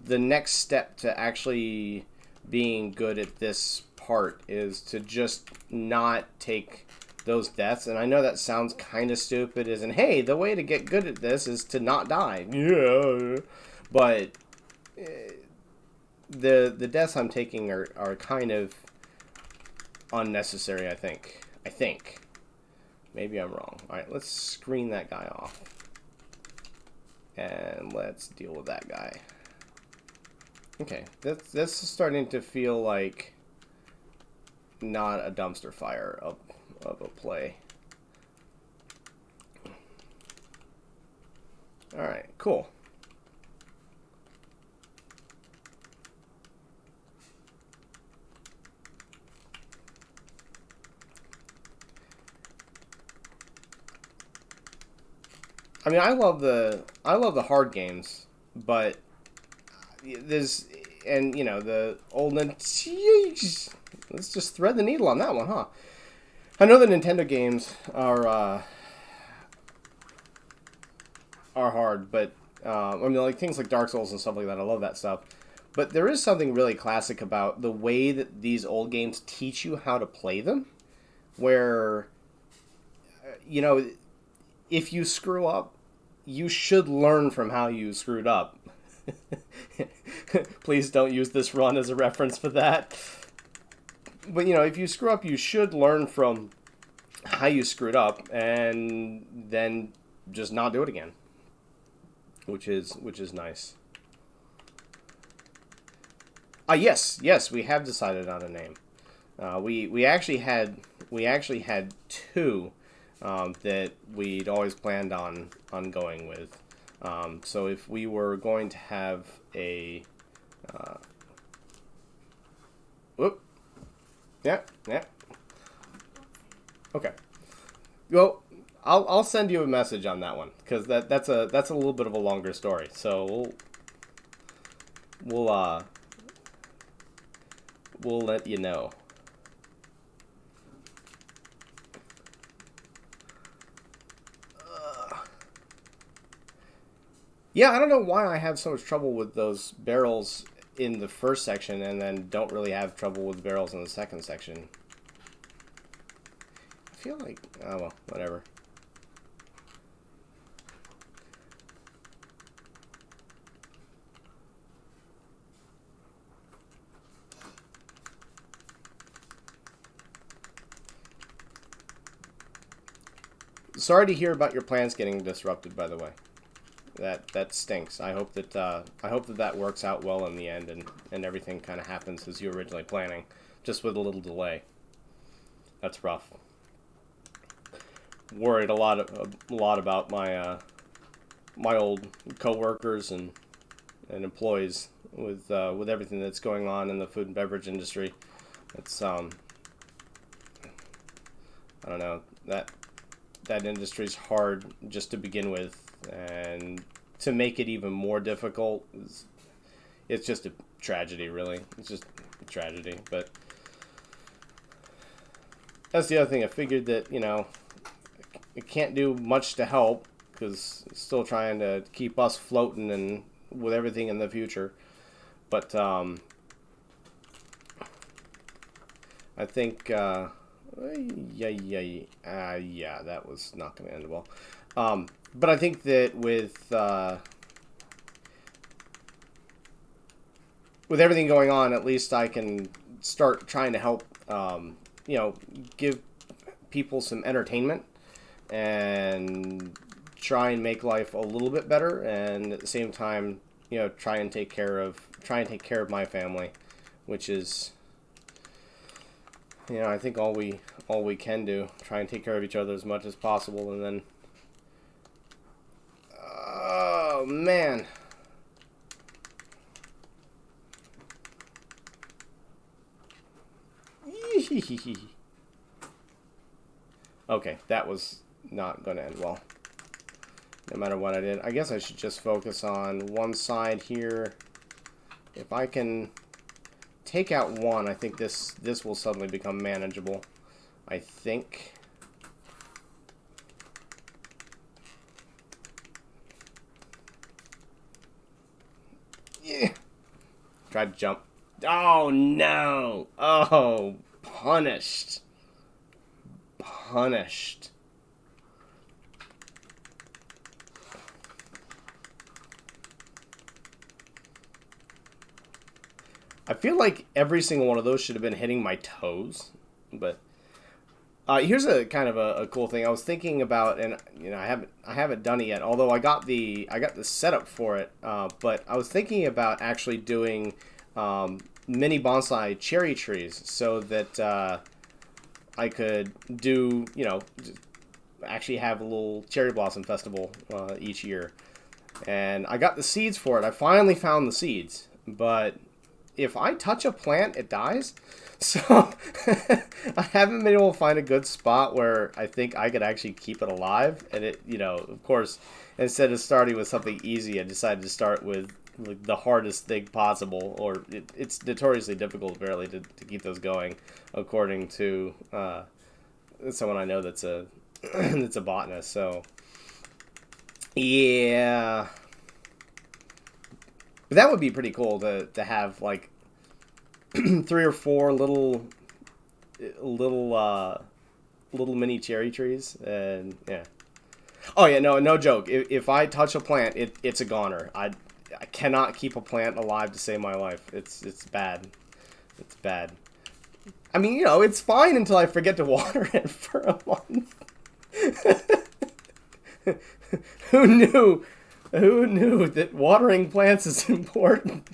next step to actually being good at this part, is to just not take those deaths. And I know that sounds kind of stupid, as in, hey, the way to get good at this is to not die. Yeah. But the deaths I'm taking are kind of unnecessary, I think. Maybe I'm wrong. Alright, let's screen that guy off. And let's deal with that guy. Okay, this is starting to feel like not a dumpster fire of a play. Alright, cool. I mean, I love the hard games, but there's, and the old, let's just thread the needle on that one, huh? I know the Nintendo games are hard, but I mean, like things like Dark Souls and stuff like that. I love that stuff. But there is something really classic about the way that these old games teach you how to play them, where you know, if you screw up, you should learn from how you screwed up. Please don't use this run as a reference for that. But you know, if you screw up, you should learn from how you screwed up and then just not do it again, which is nice. Yes, we have decided on a name. We actually had two that we'd always planned on going with. So if we were going to have a, whoop, yeah, okay. Well, I'll send you a message on that one because that's a little bit of a longer story. So we'll let you know. Yeah, I don't know why I have so much trouble with those barrels in the first section and then don't really have trouble with barrels in the second section. I feel like, oh well, whatever. Sorry to hear about your plans getting disrupted, by the way. That stinks. I hope that works out well in the end and everything kind of happens as you were originally planning, just with a little delay. That's rough. Worried a lot about my old coworkers and employees with everything that's going on in the food and beverage industry. It's I don't know, that industry's hard just to begin with, and to make it even more difficult it's just a tragedy, really. It's just a tragedy. But that's the other thing. I figured that, you know, it can't do much to help because it's still trying to keep us floating and with everything in the future. But I think yeah, that was not going to end well. But I think that with everything going on, at least I can start trying to help, you know, give people some entertainment and try and make life a little bit better, and at the same time, you know, try and take care of my family, which is, you know, I think all we can do. Try and take care of each other as much as possible, and then, oh man. Okay, that was not going to end well. No matter what I did. I guess I should just focus on one side here. If I can take out one, I think this will suddenly become manageable. I think. Yeah. Tried to jump. Oh no! Oh, punished. Punished. I feel like every single one of those should have been hitting my toes, but here's a kind of a cool thing I was thinking about, and you know, I haven't done it yet. Although I got the setup for it, but I was thinking about actually doing mini bonsai cherry trees so that I could do, you know, actually have a little cherry blossom festival each year. And I got the seeds for it. I finally found the seeds, but if I touch a plant, it dies. So I haven't been able to find a good spot where I think I could actually keep it alive. And it, you know, of course, instead of starting with something easy, I decided to start with like the hardest thing possible, or it's notoriously difficult, apparently, to keep those going, according to someone I know that's a that's a botanist. So yeah, but that would be pretty cool to have like 3 or 4 little little mini cherry trees, and yeah. Oh yeah, no joke. If I touch a plant, it's a goner. I cannot keep a plant alive to save my life. It's bad. It's bad. I mean, you know, it's fine until I forget to water it for a month. Who knew? Who knew that watering plants is important?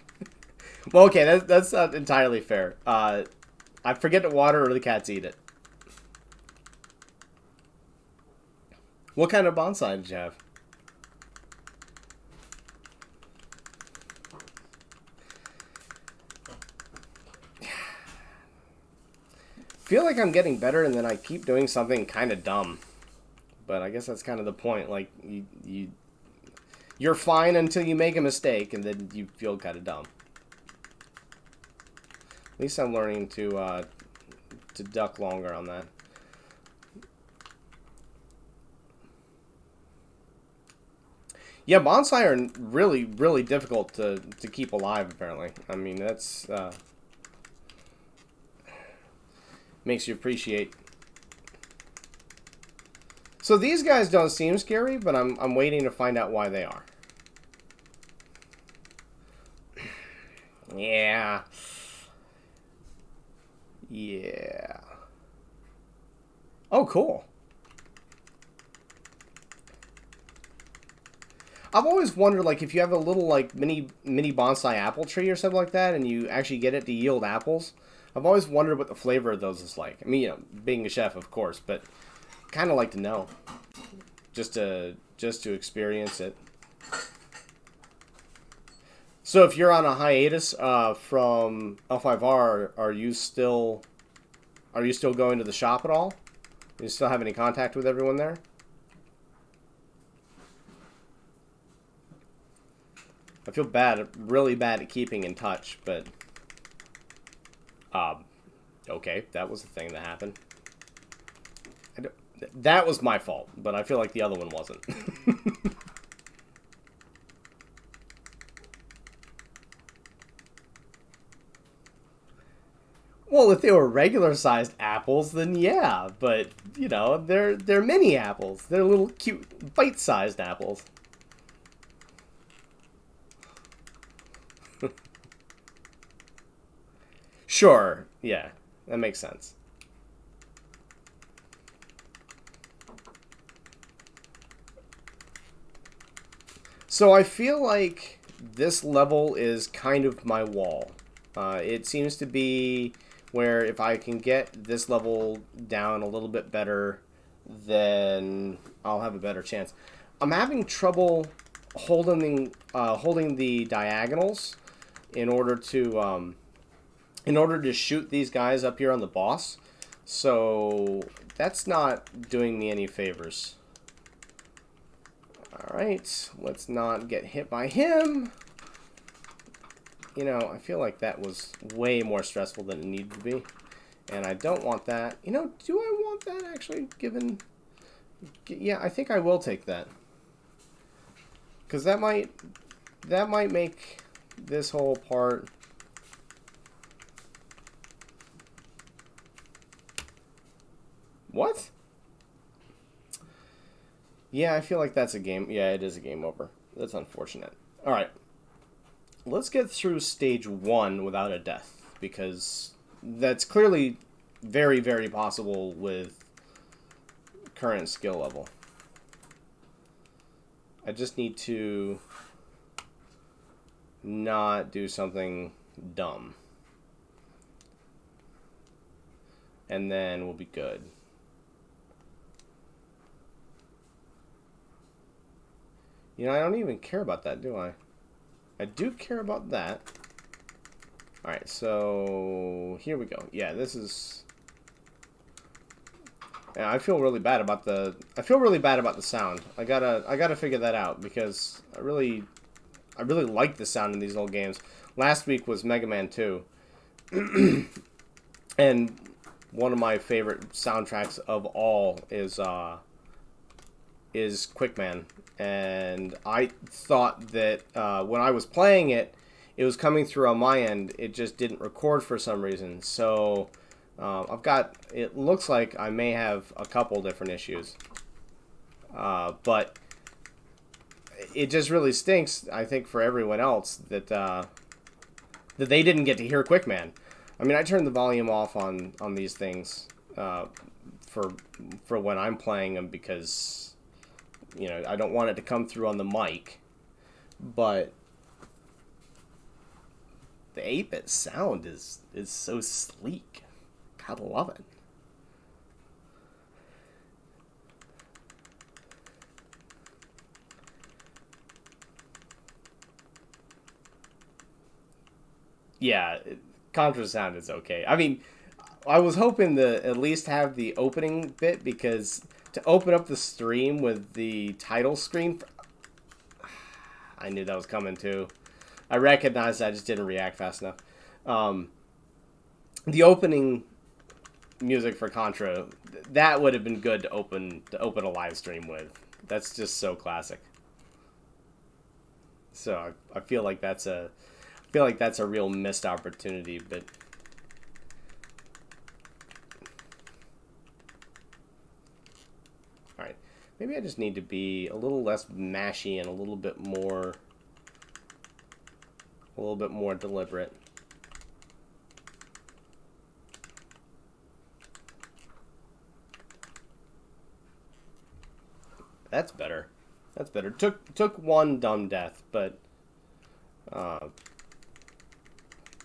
Well, okay, that's not entirely fair. I forget to water or the cats eat it. What kind of bonsai did you have? Feel like I'm getting better, and then I keep doing something kind of dumb. But I guess that's kind of the point. Like you're fine until you make a mistake, and then you feel kind of dumb. At least I'm learning to duck longer on that. Yeah, bonsai are really, really difficult to keep alive, apparently. I mean, that's makes you appreciate. So these guys don't seem scary, but I'm waiting to find out why they are. Yeah. Yeah. Oh, cool. I've always wondered, like, if you have a little, like, mini bonsai apple tree or something like that, and you actually get it to yield apples. I've always wondered what the flavor of those is like. I mean, you know, being a chef, of course, but kind of like to know, just to experience it. So, if you're on a hiatus from L5R, are you still going to the shop at all? Do you still have any contact with everyone there? I feel bad, really bad at keeping in touch, but okay, that was the thing that happened. That was my fault, but I feel like the other one wasn't. Well, if they were regular-sized apples, then yeah, but you know, they're mini apples. They're little cute bite-sized apples. Sure, yeah, that makes sense. So I feel like this level is kind of my wall. It seems to be where if I can get this level down a little bit better, then I'll have a better chance. I'm having trouble holding the diagonals in order to shoot these guys up here on the boss. So that's not doing me any favors. Alright, let's not get hit by him. You know, I feel like that was way more stressful than it needed to be. And I don't want that. You know, do I want that actually, given... Yeah, I think I will take that. Because that might make this whole part... What? Yeah, I feel like that's a game. Yeah, it is a game over. That's unfortunate. Alright. Let's get through stage 1 without a death, because that's clearly very, very possible with current skill level. I just need to not do something dumb. And then we'll be good. You know, I don't even care about that, do I? I do care about that. Alright, so here we go. Yeah, this is... Yeah, I feel really bad about the... sound. I gotta figure that out, because I really like the sound in these old games. Last week was Mega Man 2. And one of my favorite soundtracks of all is Quickman, and I thought that when I was playing it, it was coming through on my end. It just didn't record for some reason. So I've got. It looks like I may have a couple different issues, but it just really stinks. I think for everyone else that that they didn't get to hear Quickman. I mean, I turned the volume off on these things for when I'm playing them because I don't want it to come through on the mic, but the 8-bit sound is so sleek. Gotta love it. Yeah, Contra sound is okay. I mean, I was hoping to at least have the opening bit because to open up the stream with the title screen, I knew that was coming too. I recognized I just didn't react fast enough. The opening music for Contra, that would have been good to open a live stream with. That's just so classic. So I feel like that's a real missed opportunity, but all right, maybe I just need to be a little less mashy and a little bit more deliberate. That's better. That's better. Took one dumb death, but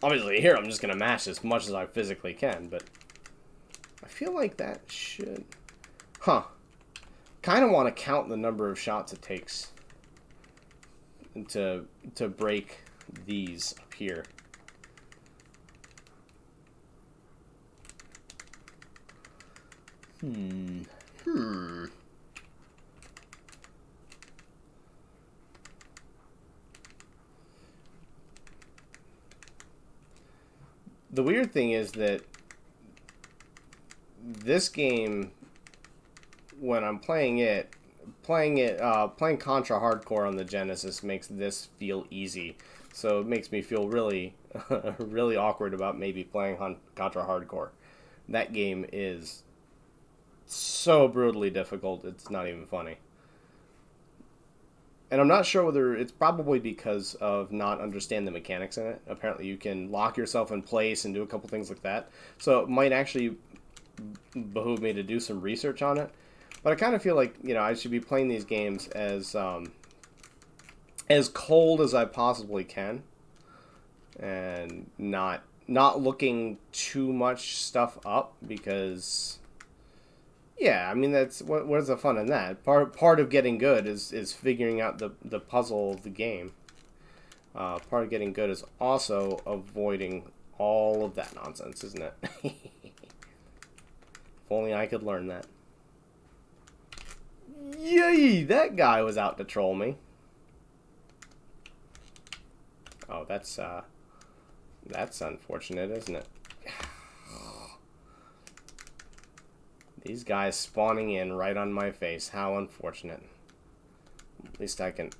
obviously here I'm just gonna mash as much as I physically can. But I feel like that should, kind of want to count the number of shots it takes to break these up here. The weird thing is that this game, when I'm playing Contra Hardcore on the Genesis makes this feel easy. So it makes me feel really, really awkward about maybe playing Contra Hardcore. That game is so brutally difficult, it's not even funny. And I'm not sure whether it's probably because of not understanding the mechanics in it. Apparently you can lock yourself in place and do a couple things like that. So it might actually behoove me to do some research on it. But I kind of feel like, I should be playing these games as cold as I possibly can. And not looking too much stuff up because... Yeah, I mean, that's what's the fun in that? Part of getting good is figuring out the puzzle of the game. Part of getting good is also avoiding all of that nonsense, isn't it? If only I could learn that. Yay! That guy was out to troll me. Oh, that's unfortunate, isn't it? These guys spawning in right on my face. How unfortunate. At least I can...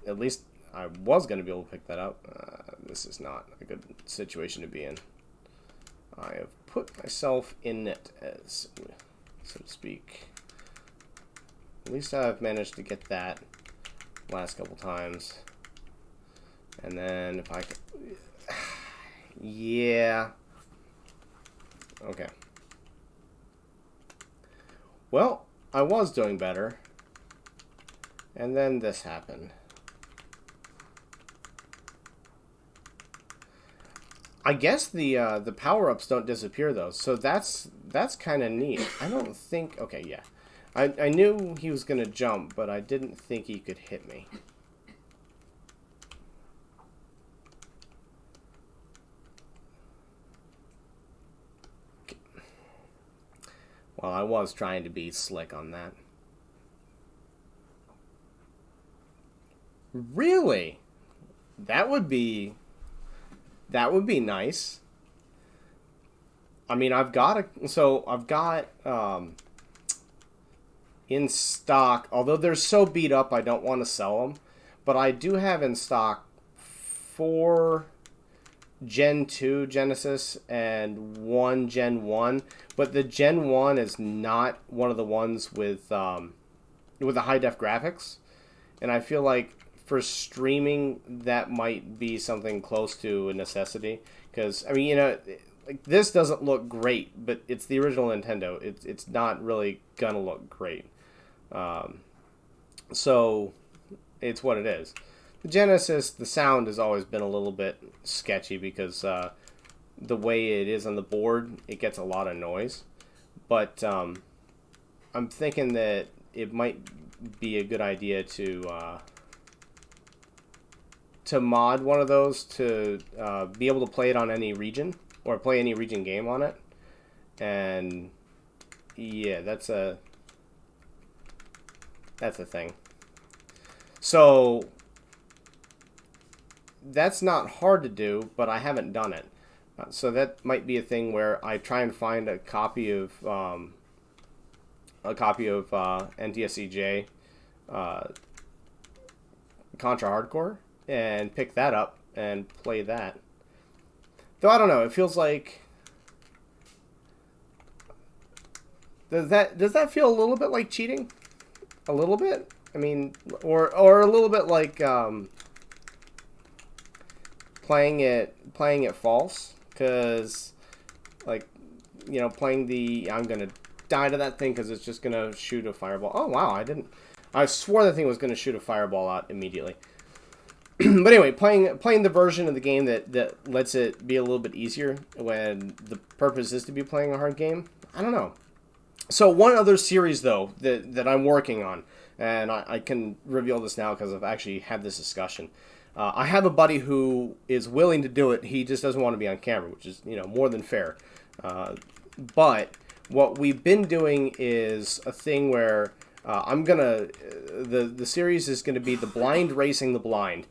At least I was going to be able to pick that up. This is not a good situation to be in. I have put myself in it, as so to speak. At least I've managed to get that last couple times. And then if I can... Yeah. Okay. Well, I was doing better, and then this happened. I guess the power-ups don't disappear though, so that's kind of neat. I don't think... Okay, yeah. I knew he was going to jump, but I didn't think he could hit me. Well, I was trying to be slick on that. Really? That would be nice. I mean, I've got in stock, although they're so beat up, I don't want to sell them. But I do have in stock 4 Gen 2 Genesis and 1 Gen 1. But the Gen 1 is not one of the ones with the high def graphics. And I feel like for streaming, that might be something close to a necessity. Because, I mean, you know, like, this doesn't look great, but it's the original Nintendo. It's not really going to look great. So it's what it is. The Genesis, the sound has always been a little bit sketchy because the way it is on the board, it gets a lot of noise. But I'm thinking that it might be a good idea to mod one of those to be able to play it on any region or play any region game on it. And yeah, that's a thing. So that's not hard to do, but I haven't done it. So that might be a thing where I try and find a copy of NTSCJ Contra Hardcore and pick that up and play that. Though I don't know, it feels like does that feel a little bit like cheating? A little bit? I mean, or a little bit like playing it false, because like, you know, playing the I'm gonna die to that thing because it's just gonna shoot a fireball. Oh wow, I swore that thing was gonna shoot a fireball out immediately. But anyway, playing the version of the game that lets it be a little bit easier when the purpose is to be playing a hard game. I don't know. So one other series though that I'm working on, and I can reveal this now because I've actually had this discussion. I have a buddy who is willing to do it. He just doesn't want to be on camera, which is, you know, more than fair. But what we've been doing is a thing where the series is gonna be The Blind Racing the Blind,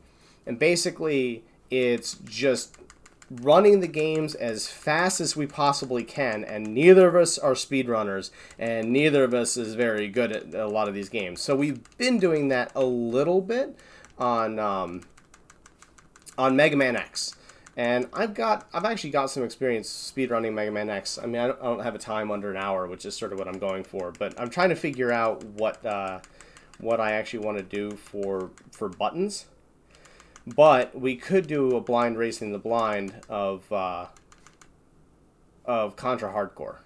and basically it's just running the games as fast as we possibly can, and neither of us are speedrunners, and neither of us is very good at a lot of these games. So we've been doing that a little bit on Mega Man X, and I've actually got some experience speedrunning Mega Man X. I mean, I don't have a time under an hour, which is sort of what I'm going for, but I'm trying to figure out what I actually want to do for buttons. But we could do a blind racing the blind of Contra Hardcore.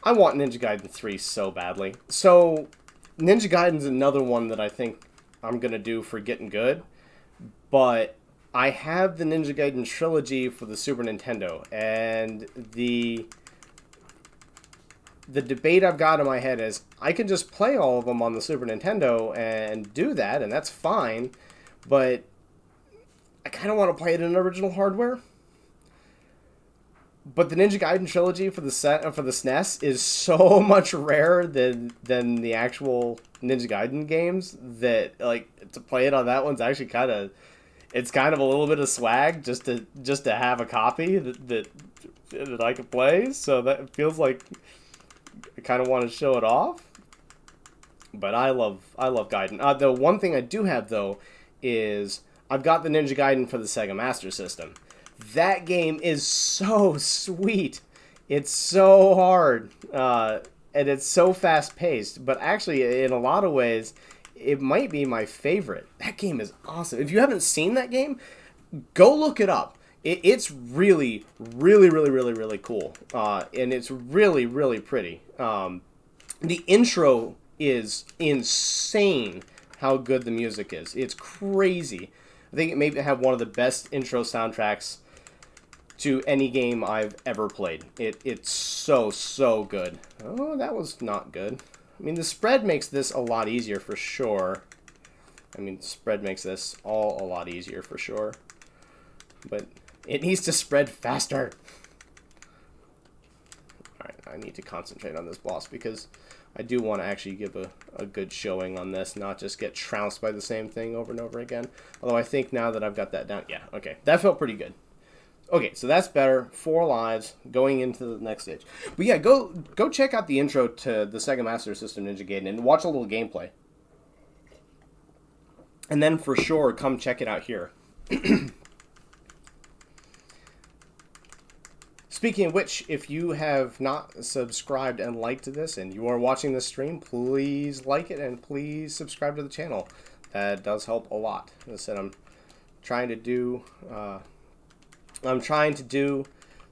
I want Ninja Gaiden 3 so badly. So Ninja Gaiden's another one that I think I'm going to do for Gittin Good. But I have the Ninja Gaiden trilogy for the Super Nintendo, and the debate I've got in my head is I can just play all of them on the Super Nintendo and do that, and that's fine, but I kind of want to play it in original hardware. But the Ninja Gaiden trilogy for the SNES is so much rarer than the actual Ninja Gaiden games that, like, to play it on that one's actually kind of a little bit of swag just to have a copy that I can play. So that feels like I kind of want to show it off. But I love Gaiden. The one thing I do have though is I've got the Ninja Gaiden for the Sega Master System. That game is so sweet. It's so hard, and it's so fast paced. But actually, in a lot of ways, it might be my favorite. That game is awesome. If you haven't seen that game, go look it up. It's really, really, really, really, really cool, and it's really, really pretty. The intro is insane. How good the music is. It's crazy. I think it may have one of the best intro soundtracks to any game I've ever played. It's so good. Oh, that was not good. I mean, the spread makes this a lot easier for sure. I mean, the spread makes this all a lot easier for sure. But it needs to spread faster. Alright, I need to concentrate on this boss because I do want to actually give a good showing on this, not just get trounced by the same thing over and over again. Although I think now that I've got that down, yeah, okay, that felt pretty good. Okay, so that's better. 4 lives going into the next stage. But yeah, go check out the intro to the Sega Master System Ninja Gaiden and watch a little gameplay. And then for sure, come check it out here. Speaking of which, if you have not subscribed and liked this and you are watching this stream, please like it and please subscribe to the channel. That does help a lot. As I said, I'm trying to do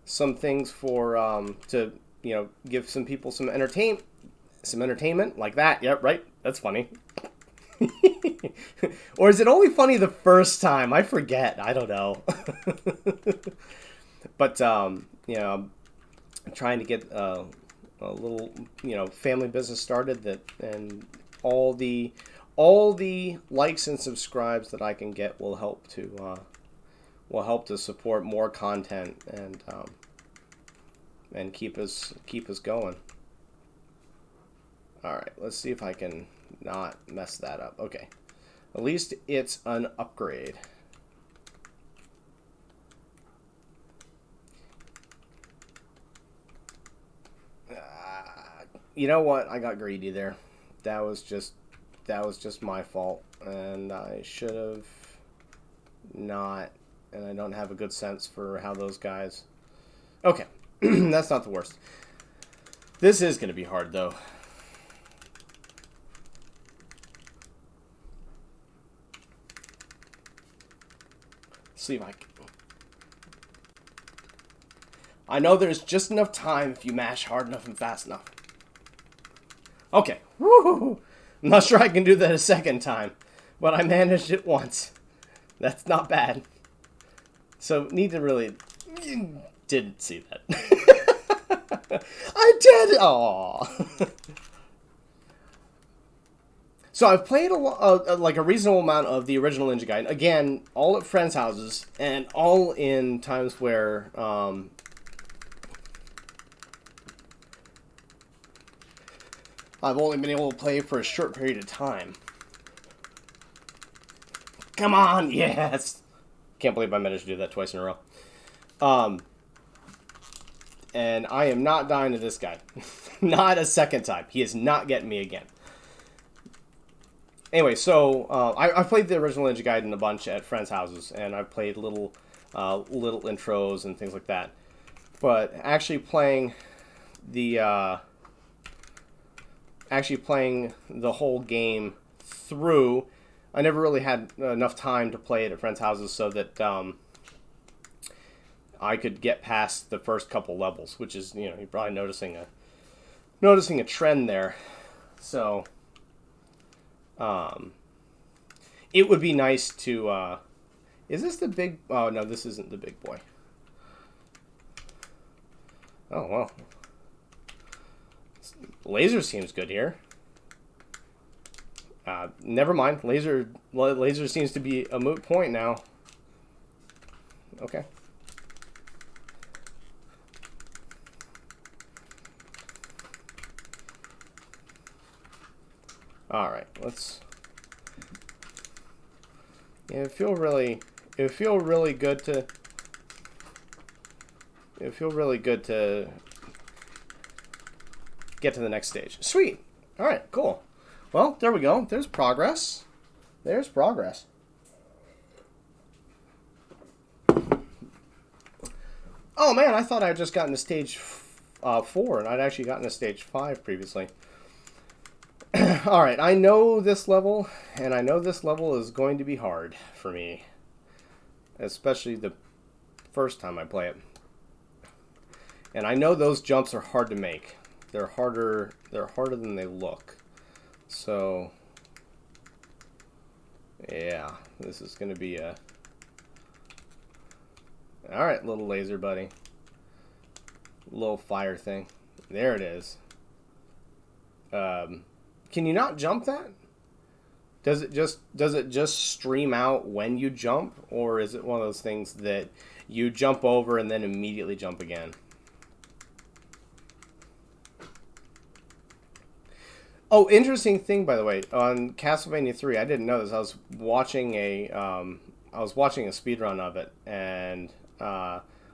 some things for to give some people some entertainment like that. Yep, right. That's funny. Or is it only funny the first time? I forget. I don't know. But I'm trying to get a little family business started and all the likes and subscribes that I can get will help to support more content and keep us going. All right, let's see if I can not mess that up. Okay, at least it's an upgrade. You know what? I got greedy there. That was just my fault, and I should have not. And I don't have a good sense for how those guys. Okay, that's not the worst. This is going to be hard though. See if I can. I know there's just enough time if you mash hard enough and fast enough. Okay. Woo! I'm not sure I can do that a second time, but I managed it once. That's not bad. So, need to really... Didn't see that. I did! Aww. So I've played like a reasonable amount of the original Ninja Gaiden. Again, all at friends' houses, and all in times where I've only been able to play for a short period of time. Come on, yes! Can't believe I managed to do that twice in a row. And I am not dying to this guy. Not a second time. He is not getting me again. Anyway, so I played the original Ninja Gaiden a bunch at friends' houses, and I've played little intros and things like that. But actually playing the whole game through, I never really had enough time to play it at friends' houses so that I could get past the first couple levels, which is, you're probably noticing a trend there. So it would be nice to is this the big... Oh, no, this isn't the big boy. Oh, well. Laser seems good here. Never mind. Laser seems to be a moot point now. Okay. All right, let's... Yeah, it feel really good to... It feel really good to get to the next stage. Sweet. All right, cool. Well, there we go. There's progress. There's progress. Oh man, I thought I'd just gotten to stage 4, and I'd actually gotten to stage 5 previously. Alright, I know this level, and I know this level is going to be hard for me. Especially the first time I play it. And I know those jumps are hard to make. They're harder than they look. So, yeah, this is going to be a... Alright, little laser buddy. Little fire thing. There it is. Can you not jump that? Does it just stream out when you jump, or is it one of those things that you jump over and then immediately jump again? Oh, interesting thing, by the way, on Castlevania 3, I didn't know this. I was watching a speed run of it, and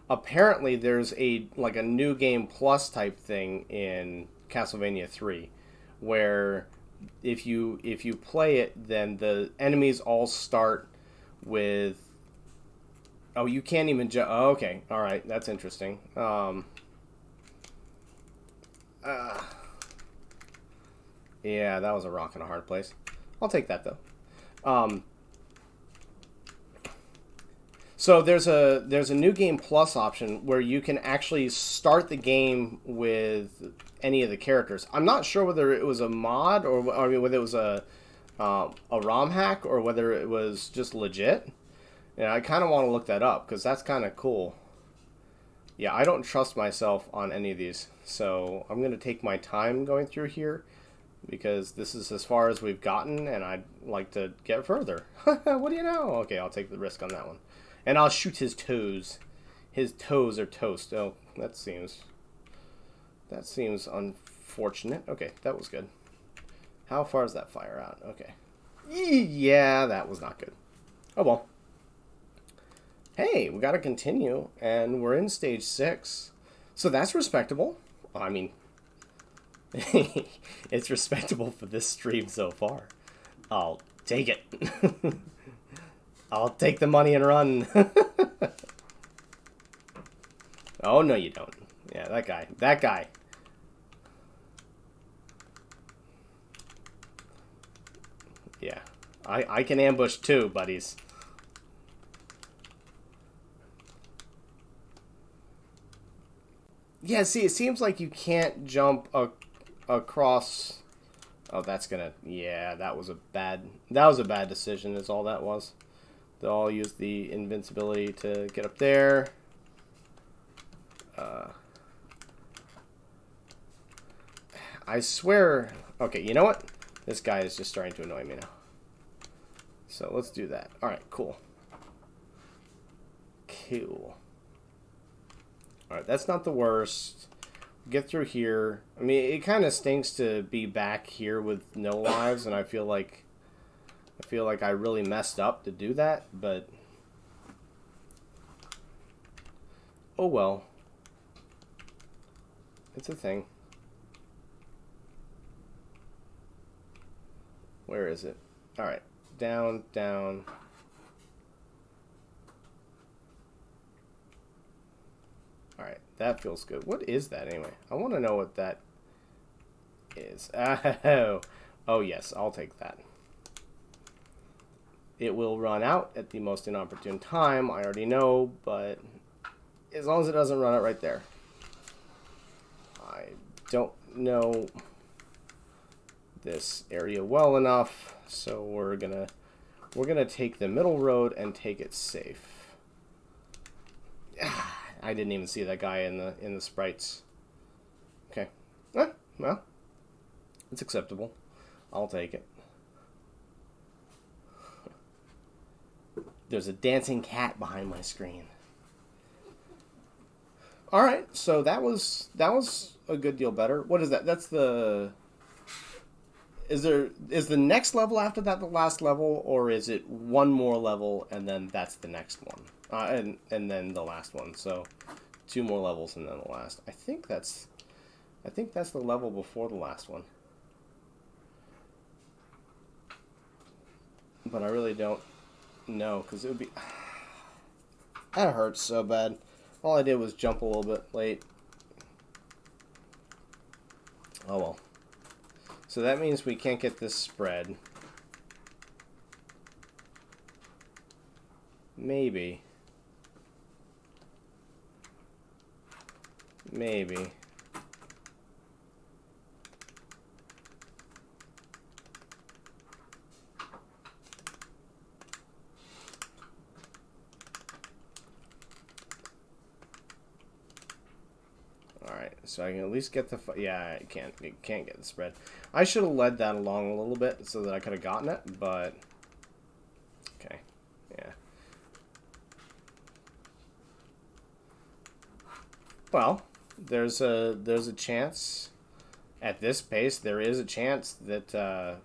apparently there's a new game plus type thing in Castlevania 3, where if you play it, then the enemies all start with. Oh, you can't even jump. Oh, okay, all right, that's interesting. Uh, yeah, that was a rock and a hard place. I'll take that though. Um, So there's a new game plus option where you can actually start the game with any of the characters. I'm not sure whether it was a mod or I mean whether it was a ROM hack or whether it was just legit. And I kind of want to look that up because that's kind of cool. Yeah, I don't trust myself on any of these, so I'm gonna take my time going through here because this is as far as we've gotten, and I'd like to get further. What do you know? Okay, I'll take the risk on that one. And I'll shoot his toes. His toes are toast. Oh, that seems unfortunate. Okay, that was good. How far is that fire out? Okay. Yeah, that was not good. Oh well. Hey, we got to continue, and we're in stage 6. So that's respectable. I mean, it's respectable for this stream so far. I'll take it. I'll take the money and run. Oh, no, you don't. Yeah, that guy. That guy. Yeah. I can ambush too, buddies. Yeah, see, it seems like you can't jump across. Oh, that's gonna. Yeah, that was a bad decision. Is all that was. They'll all use the invincibility to get up there. I swear. Okay, you know what? This guy is just starting to annoy me now. So let's do that. All right, cool. Cool. Alright, that's not the worst. Get through here. I mean, it kind of stinks to be back here with no lives, and I feel like I really messed up to do that, but oh well. It's a thing. Where is it? Alright. Down, down. Alright, that feels good. What is that anyway? I want to know what that is. Oh, yes, I'll take that. It will run out at the most inopportune time, I already know, but as long as it doesn't run out right there. I don't know this area well enough, so we're gonna take the middle road and take it safe. I didn't even see that guy in the sprites. Okay. Well, it's acceptable. I'll take it. There's a dancing cat behind my screen. All right, so that was a good deal better. What is that? That's the. Is the next level after that the last level, or is it one more level and then that's the next one, and then the last one? So 2 more levels and then the last. I think that's the level before the last one. But I really don't know because it would be. That hurts so bad. All I did was jump a little bit late. Oh well. So that means we can't get this spread. Maybe. Maybe. Alright, so I can at least get the... Yeah, I can't get the spread. I should have led that along a little bit so that I could have gotten it, but... Okay, yeah. Well, there's a chance at this pace, there is a chance that the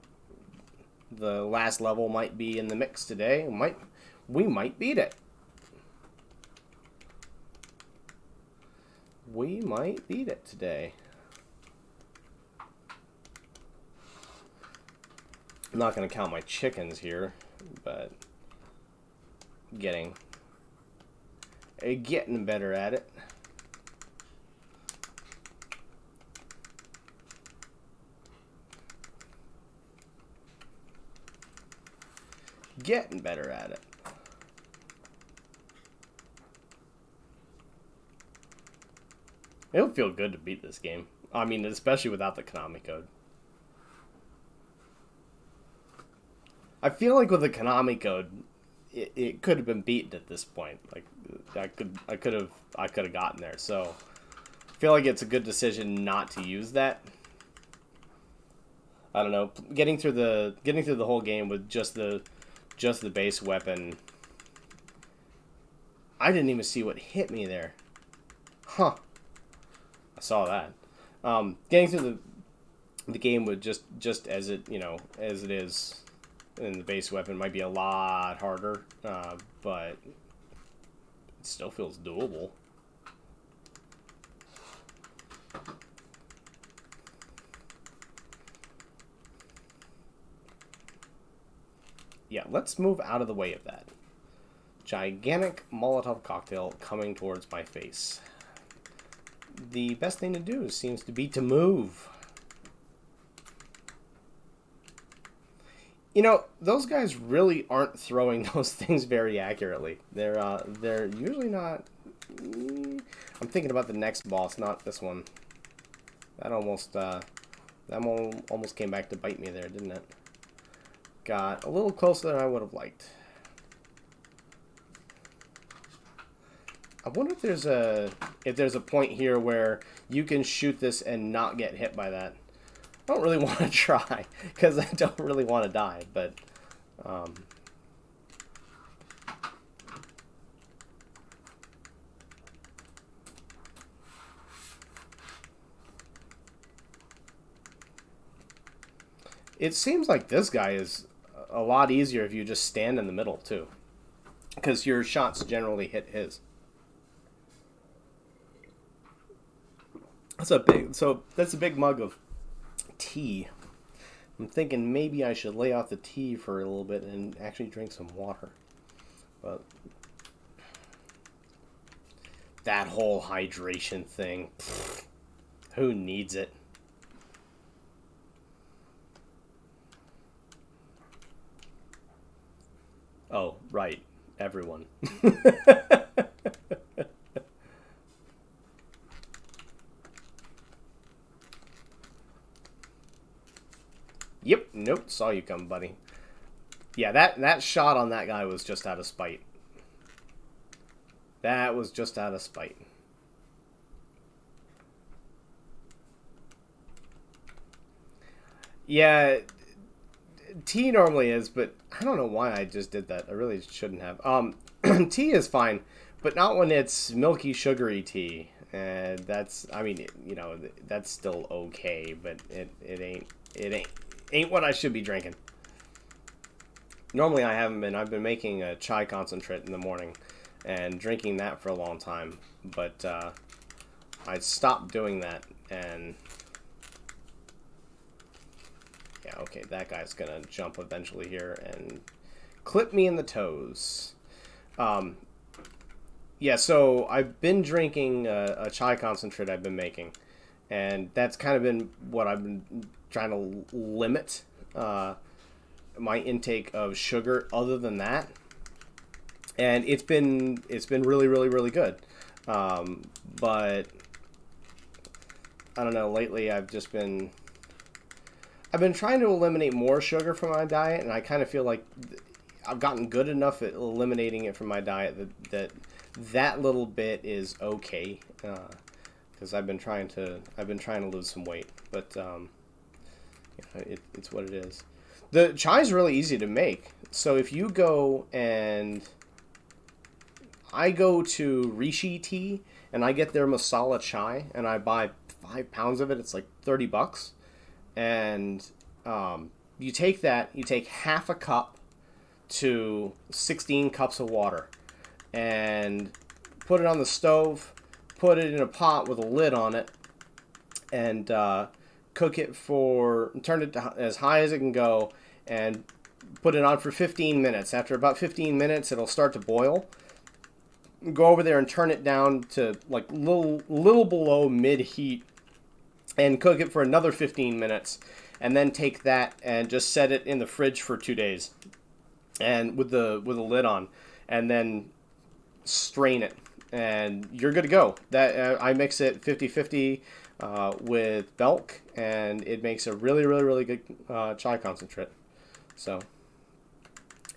last level might be in the mix today. We might beat it. We might beat it today. I'm not going to count my chickens here, but getting better at it. Getting better at it. It'll feel good to beat this game. I mean, especially without the Konami code. I feel like with the Konami code, it could have been beaten at this point. Like I could have gotten there. So I feel like it's a good decision not to use that. I don't know. Getting through the whole game with just the base weapon. I didn't even see what hit me there. Huh. I saw that. Getting through the game with just as it as it is in the base weapon might be a lot harder, but it still feels doable. Yeah, let's move out of the way of that. Gigantic Molotov cocktail coming towards my face. The best thing to do seems to be to move. You know, those guys really aren't throwing those things very accurately. They're usually not. I'm thinking about the next boss, not this one. That almost came back to bite me there, didn't it? Got a little closer than I would have liked. I wonder if there's a point here where you can shoot this and not get hit by that. I don't really want to try because I don't really want to die, but it seems like this guy is a lot easier if you just stand in the middle too, because your shots generally hit his. That's a big mug of tea. I'm thinking maybe I should lay off the tea for a little bit and actually drink some water. But that whole hydration thing, who needs it? Oh, right. Everyone. Yep, nope, saw you come, buddy. Yeah, that shot on that guy was just out of spite. That was just out of spite. Yeah, tea normally is, but I don't know why I just did that. I really shouldn't have. Tea is fine, but not when it's milky, sugary tea. And that's, I mean, that's still okay, but it ain't what I should be drinking. Normally I haven't been. I've been making a chai concentrate in the morning and drinking that for a long time, but I stopped doing that, and yeah, okay, that guy's gonna jump eventually here and clip me in the toes. Yeah, so I've been drinking a chai concentrate I've been making, and that's kind of been what I've been trying to limit my intake of sugar other than that. And it's been really, really, really good. But I don't know, lately I've been trying to eliminate more sugar from my diet, and I kind of feel like I've gotten good enough at eliminating it from my diet that little bit is okay, because I've been trying to lose some weight, but it's what it is. The chai is really easy to make. So if you go and I go to Rishi Tea and I get their masala chai and I buy 5 pounds of it. It's like $30, and you take that. You take half a cup to 16 cups of water, and put it on the stove. Put it in a pot with a lid on it, and cook it for. Turn it to as high as it can go, and put it on for 15 minutes. After about 15 minutes, it'll start to boil. Go over there and turn it down to like little below mid heat, and cook it for another 15 minutes, and then take that and just set it in the fridge for 2 days, and with a lid on, and then strain it, and you're good to go. That I mix it 50-50 with milk, and it makes a really good chai concentrate. So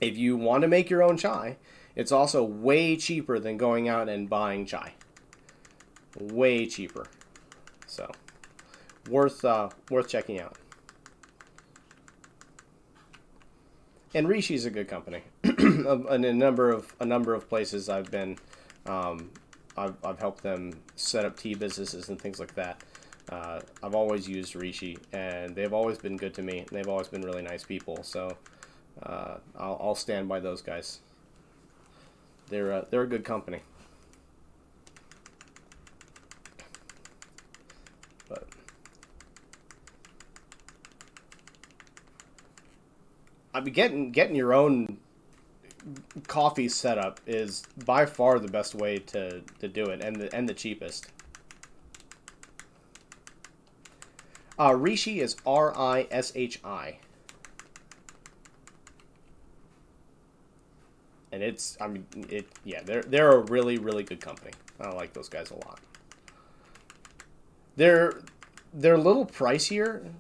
if you want to make your own chai, it's also way cheaper than going out and buying chai. Way cheaper. So worth checking out. And Rishi's a good company. In a number of places I've been, I've helped them set up tea businesses and things like that. I've always used Rishi, and they've always been good to me. And they've always been really nice people. So I'll stand by those guys. They're a good company. But I mean, getting your own coffee setup is by far the best way to do it, and the cheapest. Rishi is Rishi. And it's, I mean, they're a really good company. I like those guys a lot. They're a little pricier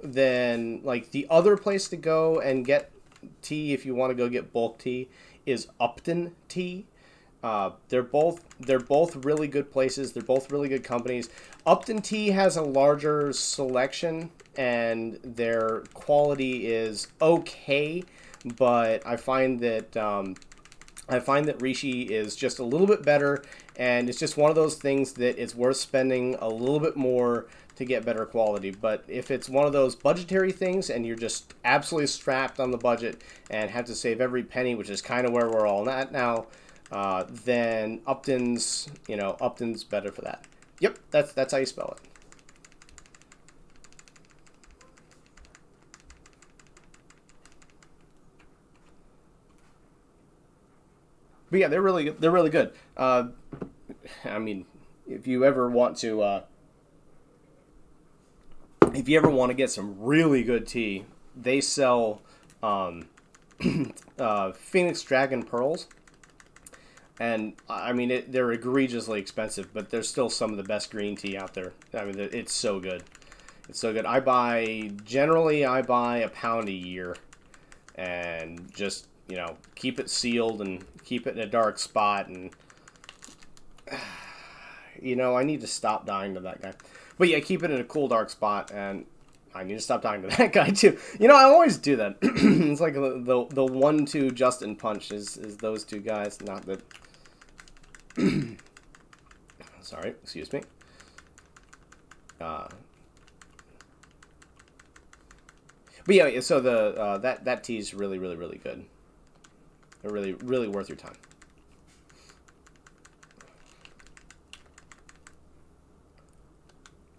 than, like, the other place to go and get tea if you want to go get bulk tea is Upton Tea. They're both really good places. They're both really good companies. Upton Tea has a larger selection, and their quality is okay, but I find that Rishi is just a little bit better, and it's just one of those things that it's worth spending a little bit more to get better quality. But if it's one of those budgetary things and you're just absolutely strapped on the budget and have to save every penny, which is kind of where we're all at now, then Upton's better for that. Yep, that's how you spell it. But yeah, they're really good. I mean, if you ever want to get some really good tea, they sell Phoenix Dragon pearls, and I mean they're egregiously expensive, but they're still some of the best green tea out there. I mean, it's so good. It's so good. I buy a pound a year, and just, keep it sealed and keep it in a dark spot, and I need to stop dying to that guy. But yeah, keep it in a cool dark spot, and I need to stop dying to that guy too. I always do that. It's like the 1-2 Justin punch is those two guys. Not that. Sorry, excuse me. But yeah, so that tea is really good. They're really worth your time.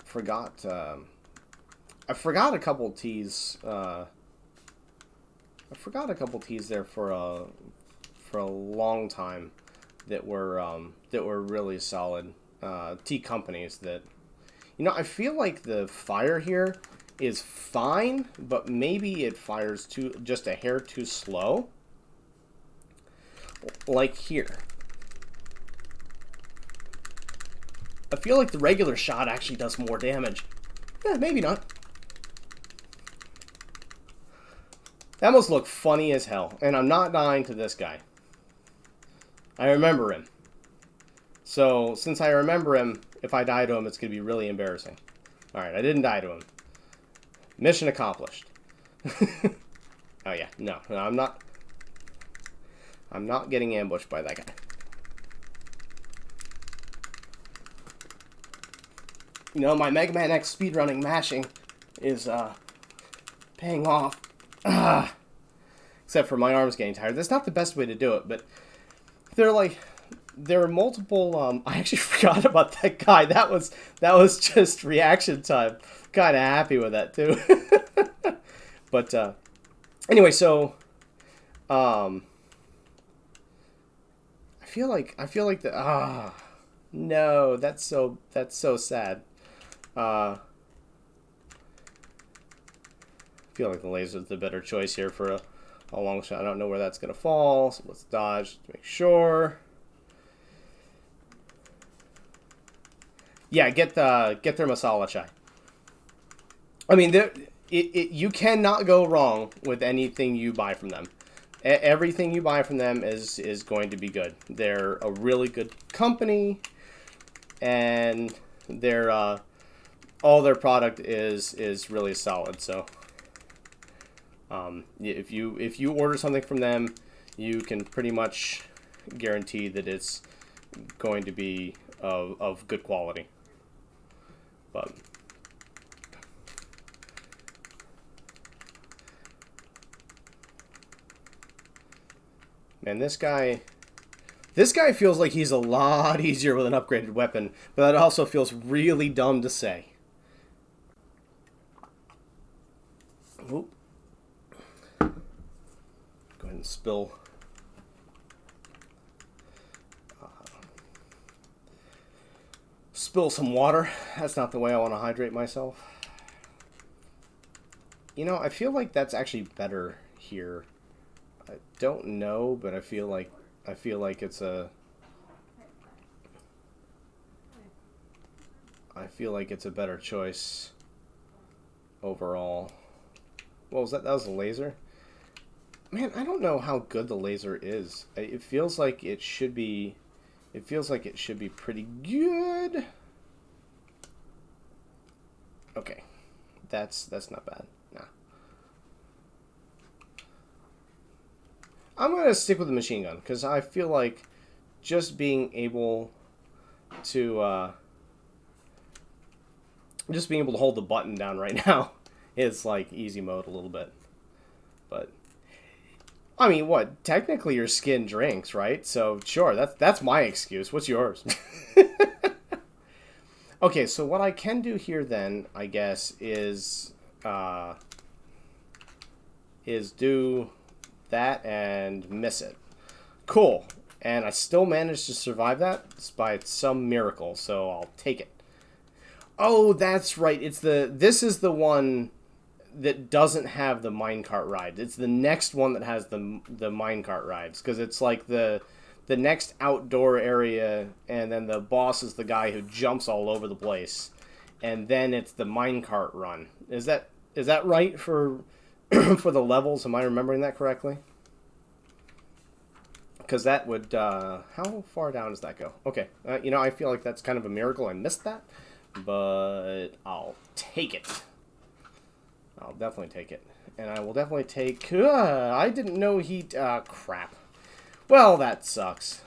I forgot a couple teas. I forgot a couple teas there for a long time that were really solid tea companies that, I feel like the fire here is fine, but maybe it fires just a hair too slow. Like here. I feel like the regular shot actually does more damage. Yeah, maybe not. That must look funny as hell, and I'm not dying to this guy. I remember him. So, since I remember him, if I die to him, it's going to be really embarrassing. Alright, I didn't die to him. Mission accomplished. Oh yeah, no, I'm not getting ambushed by that guy. You know, my Mega Man X speedrunning mashing is paying off. Except for my arms getting tired. That's not the best way to do it, but there are multiple. I actually forgot about that guy. That was just reaction time. Kind of happy with that too. But anyway, so I feel like the no, that's so sad. I feel like the laser is the better choice here for a long shot. I don't know where that's gonna fall, so let's dodge to make sure. Yeah, get their masala chai. I mean, you cannot go wrong with anything you buy from them. Everything you buy from them is going to be good. They're a really good company, and their all their product is really solid. So, if you order something from them, you can pretty much guarantee that it's going to be of good quality. But man, this guy feels like he's a lot easier with an upgraded weapon, but that also feels really dumb to say. Oop. Go ahead and spill. Spill some water. That's not the way I want to hydrate myself. You know, I feel like that's actually better here. I don't know, but I feel like it's a better choice overall. What was that? That was a laser? Man, I don't know how good the laser is. It feels like it should be pretty good. Okay. That's not bad. Nah. I'm going to stick with the machine gun because I feel like just being able to hold the button down right now is like easy mode a little bit. But I mean, what? Technically your skin drinks, right? So sure, that's my excuse. What's yours? Okay, so what I can do here then, I guess, is do that and miss it. Cool. And I still managed to survive that by some miracle, so I'll take it. Oh, that's right. This is the one that doesn't have the minecart ride. It's the next one that has the minecart rides, because it's like the next outdoor area, and then the boss is the guy who jumps all over the place, and then it's the minecart run. Is that right for for the levels? Am I remembering that correctly? Because that would how far down does that go? Okay, you know, I feel like that's kind of a miracle I missed that, but I'll take it. I'll definitely take it, and I will definitely take. I didn't know he. Crap. Well, that sucks.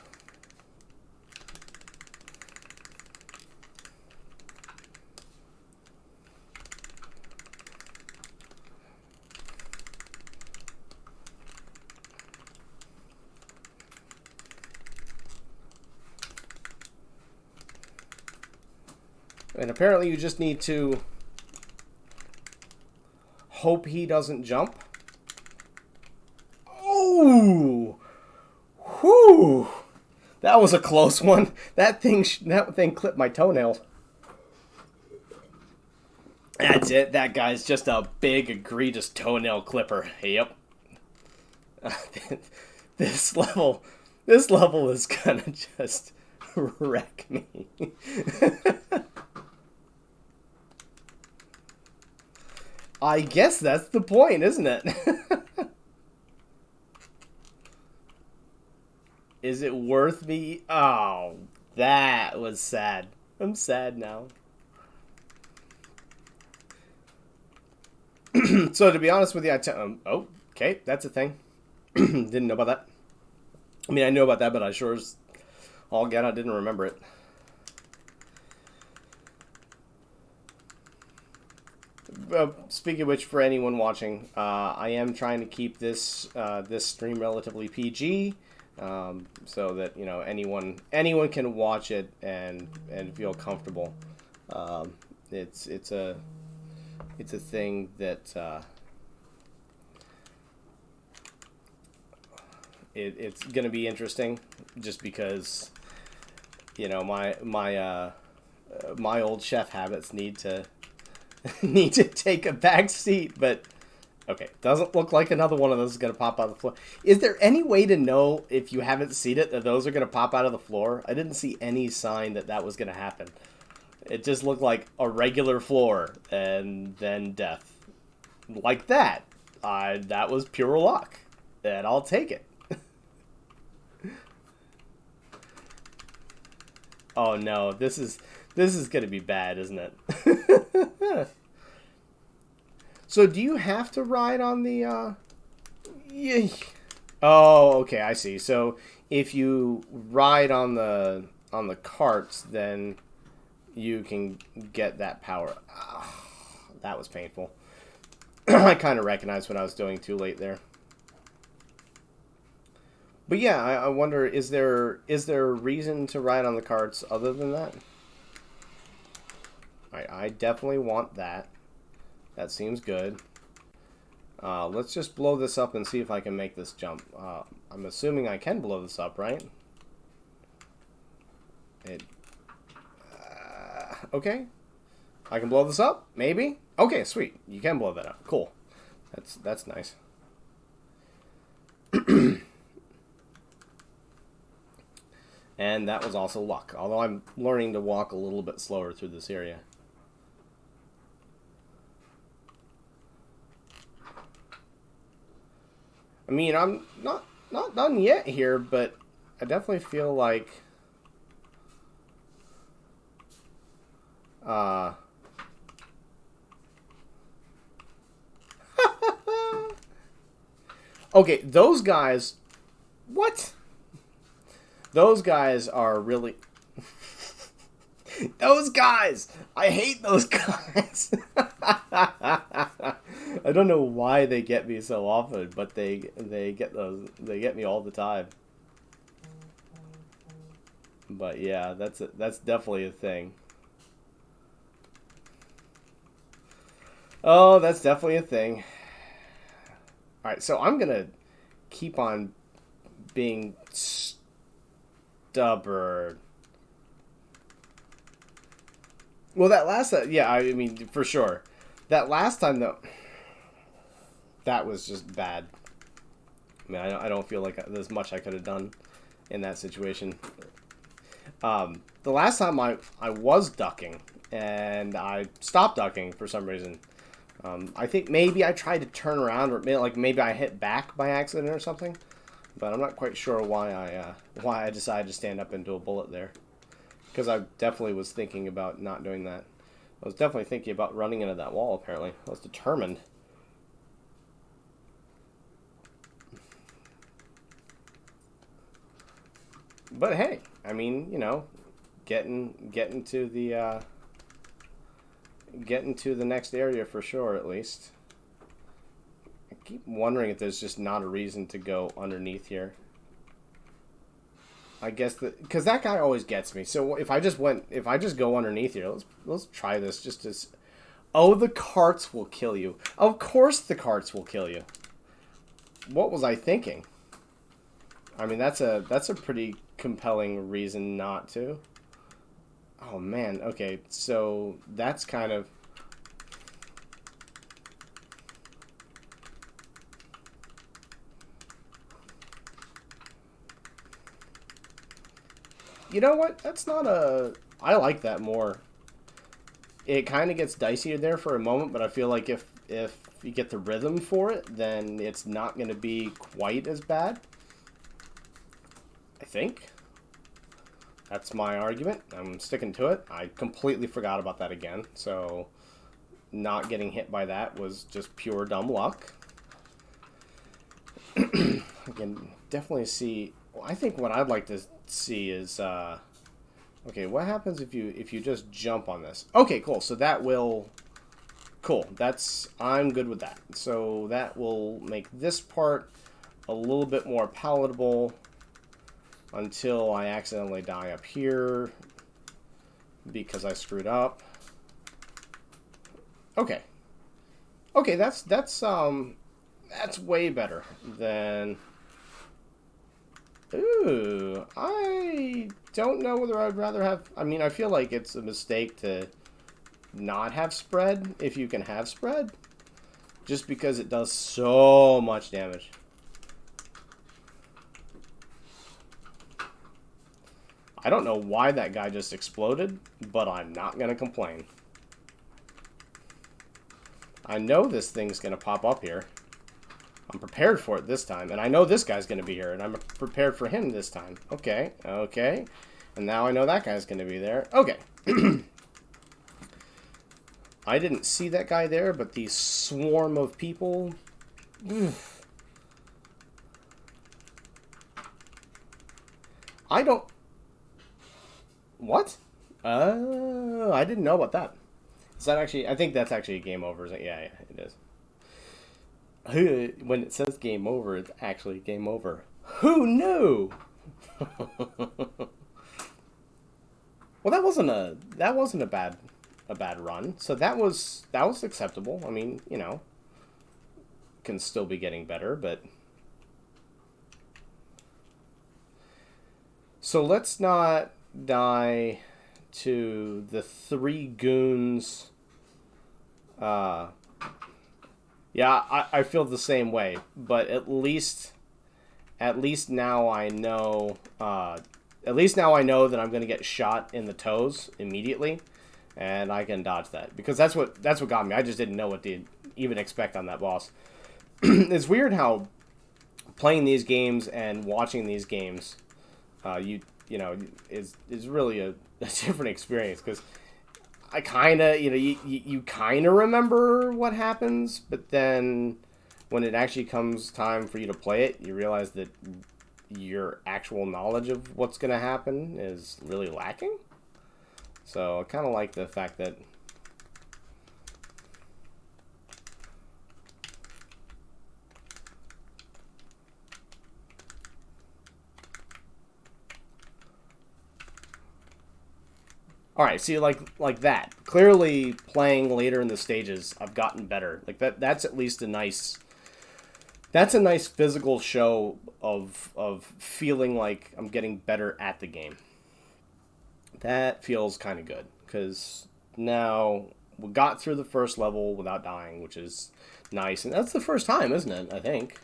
And apparently you just need to hope he doesn't jump. Oh! Whew! That was a close one. That thing clipped my toenails. That's it. That guy's just a big, egregious toenail clipper. Yep. This level is gonna just wreck me. I guess that's the point, isn't it? Is it worth me? Oh, that was sad. I'm sad now. So to be honest with you, oh, okay, that's a thing. Didn't know about that. I mean, I knew about that, but I sure as all get I didn't remember it. Speaking of which, for anyone watching, I am trying to keep this stream relatively PG, so that anyone can watch it and feel comfortable. It's a thing that it's gonna be interesting, just because my old chef habits need to need to take a back seat. But okay, doesn't look like another one of those is gonna pop out of the floor. Is there any way to know, if you haven't seen it, that those are gonna pop out of the floor? I didn't see any sign that was gonna happen. It just looked like a regular floor and then death. Like that. That was pure luck. And I'll take it. Oh no, this is gonna be bad, isn't it? So do you have to ride on the yeah. Oh, okay, I see. So if you ride on the carts, then you can get that power. Oh, that was painful. I kind of recognized what I was doing too late there. But yeah, I wonder, is there a reason to ride on the carts other than that? I definitely want that. That seems good. Let's just blow this up and see if I can make this jump. I'm assuming I can blow this up, right? Okay. I can blow this up? Maybe? Okay, sweet. You can blow that up. Cool. That's nice. And that was also luck. Although I'm learning to walk a little bit slower through this area. I mean, I'm not done yet here, but I definitely feel like okay, those guys, what? Those guys are really those guys! I hate those guys! I don't know why they get me so often, but they get me all the time. But yeah, that's definitely a thing. Oh, that's definitely a thing. Alright, so I'm gonna keep on being stubborn. Well, that last yeah, I mean, for sure. That last time, though, that was just bad. I mean, I don't feel like there's much I could have done in that situation. The last time I was ducking, and I stopped ducking for some reason. I think maybe I tried to turn around, or maybe I hit back by accident or something. But I'm not quite sure why I decided to stand up into a bullet there. Because I definitely was thinking about not doing that. I was definitely thinking about running into that wall, apparently. I was determined. But hey, I mean, getting to the next area for sure, at least. I keep wondering if there's just not a reason to go underneath here. I guess because that guy always gets me. So if I just go underneath here, let's try this just as. Oh, the carts will kill you. Of course, the carts will kill you. What was I thinking? I mean, that's a pretty compelling reason not to. Oh man. Okay, so that's kind of. You know what? That's not a... I like that more. It kind of gets dicier there for a moment, but I feel like if you get the rhythm for it, then it's not going to be quite as bad. I think. That's my argument. I'm sticking to it. I completely forgot about that again, so not getting hit by that was just pure dumb luck. I can definitely see... Well, I think what I'd like to see is... okay, what happens if you just jump on this? Okay, cool. So that will Cool. I'm good with that. So that will make this part a little bit more palatable until I accidentally die up here because I screwed up. Okay. Okay, that's way better than... Ooh, I don't know whether I'd rather have... I mean, I feel like it's a mistake to not have spread if you can have spread, just because it does so much damage. I don't know why that guy just exploded, but I'm not going to complain. I know this thing's going to pop up here. I'm prepared for it this time. And I know this guy's going to be here. And I'm prepared for him this time. Okay. Okay. And now I know that guy's going to be there. Okay. I didn't see that guy there, but the swarm of people... I don't... What? I didn't know about that. Is that actually... I think that's actually a game over. Yeah, it is. When it says game over, it's actually game over. Who knew? Well, that wasn't a bad run. So that was acceptable. I mean, you know, can still be getting better, but so let's not die to the 3 goons. Yeah, I feel the same way, but at least now I know. At least now I know that I'm going to get shot in the toes immediately, and I can dodge that because that's what got me. I just didn't know what to even expect on that boss. It's weird how playing these games and watching these games, you know, is really a different experience because. I kind of, you know, you kind of remember what happens, but then when it actually comes time for you to play it, you realize that your actual knowledge of what's going to happen is really lacking. So I kind of like the fact that... Alright, see, like that. Clearly, playing later in the stages, I've gotten better. Like, that's at least a nice... That's a nice physical show of feeling like I'm getting better at the game. That feels kind of good, because now we got through the first level without dying, which is nice. And that's the first time, isn't it, I think?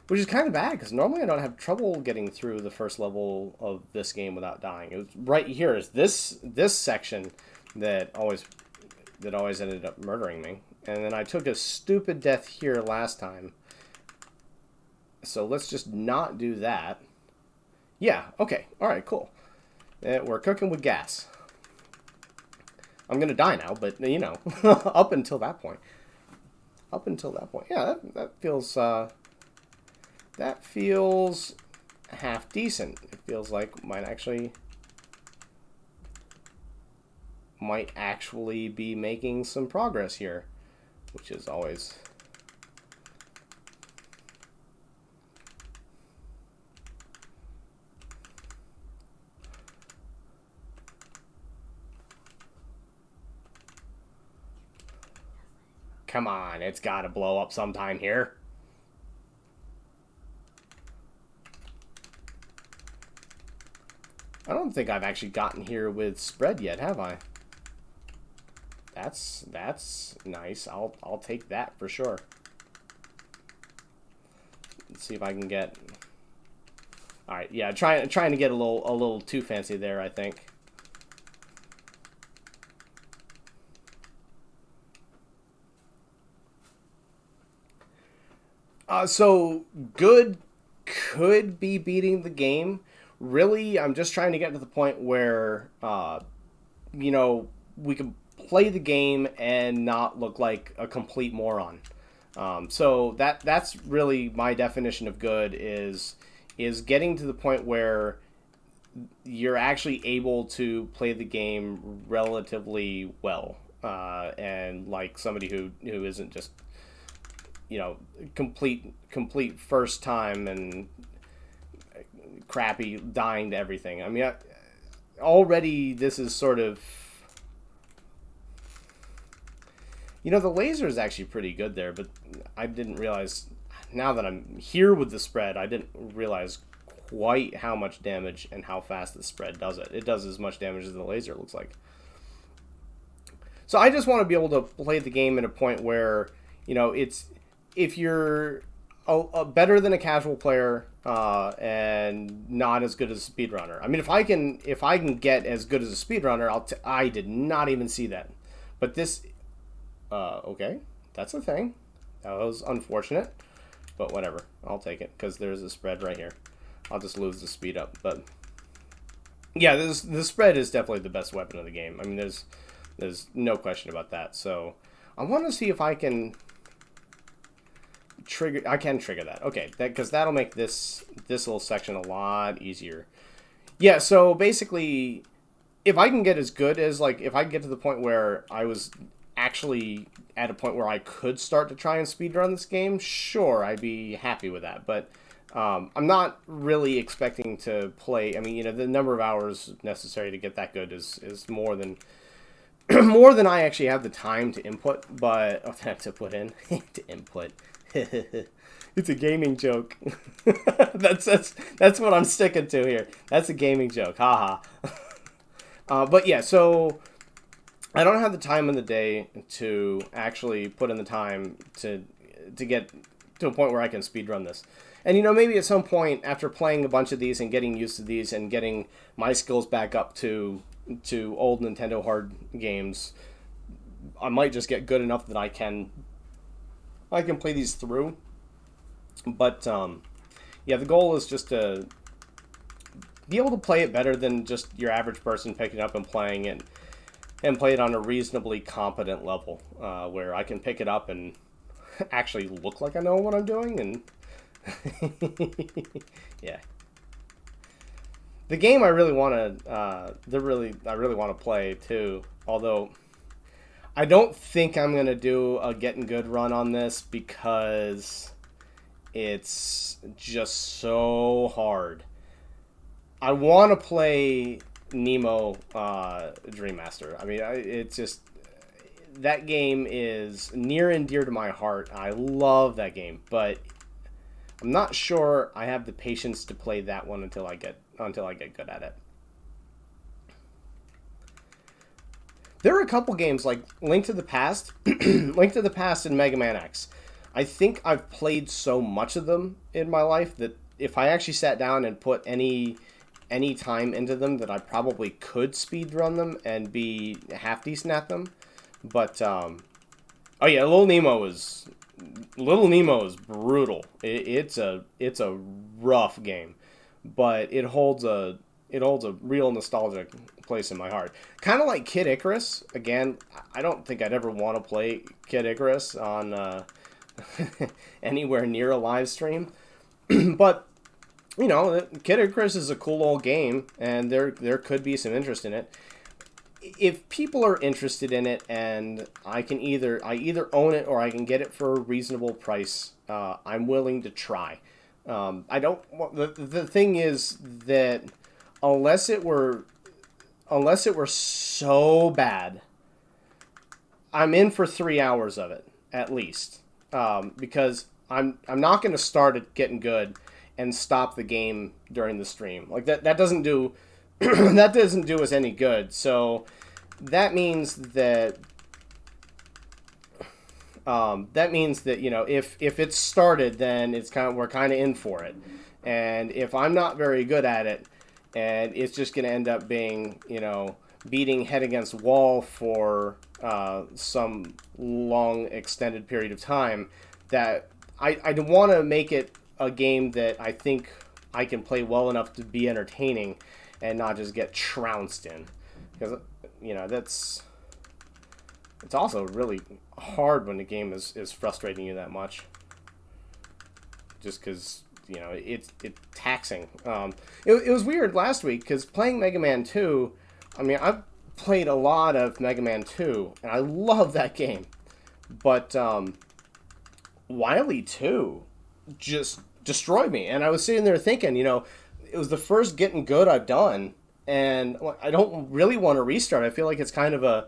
Which is kind of bad, because normally I don't have trouble getting through the first level of this game without dying. It was right here is this section that always ended up murdering me. And then I took a stupid death here last time. So let's just not do that. Yeah, okay. Alright, cool. We're cooking with gas. I'm going to die now, but, you know, up until that point. Yeah, that feels... That feels half decent. It feels like might actually be making some progress here, which is always... Come on, it's got to blow up sometime here. I don't think I've actually gotten here with spread yet, have I? That's nice. I'll take that for sure. Let's see if I can get... Alright, yeah, trying to get a little too fancy there, I think. So Good could be beating the game. Really, I'm just trying to get to the point where, you know, we can play the game and not look like a complete moron. So that's really my definition of good is getting to the point where you're actually able to play the game relatively well. and like somebody who isn't just, complete first time and crappy, dying to everything. I mean, already this is sort of, the laser is actually pretty good there, but I didn't realize, now that I'm here with the spread, I didn't realize quite how much damage and how fast the spread does it. It does as much damage as the laser, it looks like. So I just want to be able to play the game at a point where, if you're better than a casual player and not as good as a speedrunner. I mean, if I can get as good as a speedrunner, I did not even see that. But this, okay, that's a thing. That was unfortunate, but whatever. I'll take it because there's a spread right here. I'll just lose the speed up, but yeah, the spread is definitely the best weapon of the game. I mean, there's no question about that. So I want to see if I can trigger. I can trigger that. Okay, because that'll make this little section a lot easier. Yeah. So basically, if I can get as good as, like, if I get to the point where I was actually at a point where I could start to try and speedrun this game, sure, I'd be happy with that. But I'm not really expecting to play. I mean, the number of hours necessary to get that good is more than more than I actually have the time to input. But to put in to input. It's a gaming joke. that's what I'm sticking to here. That's a gaming joke. Haha. But yeah, so I don't have the time in the day to actually put in the time to get to a point where I can speedrun this. And maybe at some point after playing a bunch of these and getting used to these and getting my skills back up to old Nintendo hard games, I might just get good enough that I can play these through. But yeah, the goal is just to be able to play it better than just your average person picking up and playing it, and play it on a reasonably competent level, where I can pick it up and actually look like I know what I'm doing. And yeah, the game I really want to I really want to play too. Although I don't think I'm gonna do a Gittin Good run on this because it's just so hard. I want to play Nemo Dream Master. I mean, it's just, that game is near and dear to my heart. I love that game, but I'm not sure I have the patience to play that one until I get good at it. There are a couple games like Link to the Past, Link to the Past and Mega Man X. I think I've played so much of them in my life that if I actually sat down and put any time into them, that I probably could speedrun them and be half decent at them. But oh yeah, Little Nemo is brutal. It's a rough game, but it holds a real nostalgic place in my heart. Kind of like Kid Icarus. Again, I don't think I'd ever want to play Kid Icarus on anywhere near a live stream, but Kid Icarus is a cool old game, and there could be some interest in it. If people are interested in it, and I either own it or I can get it for a reasonable price, I'm willing to try. I don't. The thing is that unless it were so bad, I'm in for 3 hours of it at least, because I'm not going to start it getting good and stop the game during the stream. Like that doesn't do that doesn't do us any good. So that means that if it's started, then we're kind of in for it. And if I'm not very good at it, and it's just going to end up being beating head against wall for some long extended period of time, that I want to make it a game that I think I can play well enough to be entertaining and not just get trounced in. Because, it's also really hard when the game is frustrating you that much. Just because, it's taxing. It was weird last week because playing Mega Man 2, I mean, I've played a lot of Mega Man 2, and I love that game. But Wily 2 just destroyed me. And I was sitting there thinking, it was the first Gittin Good I've done, and I don't really want to restart. I feel like it's I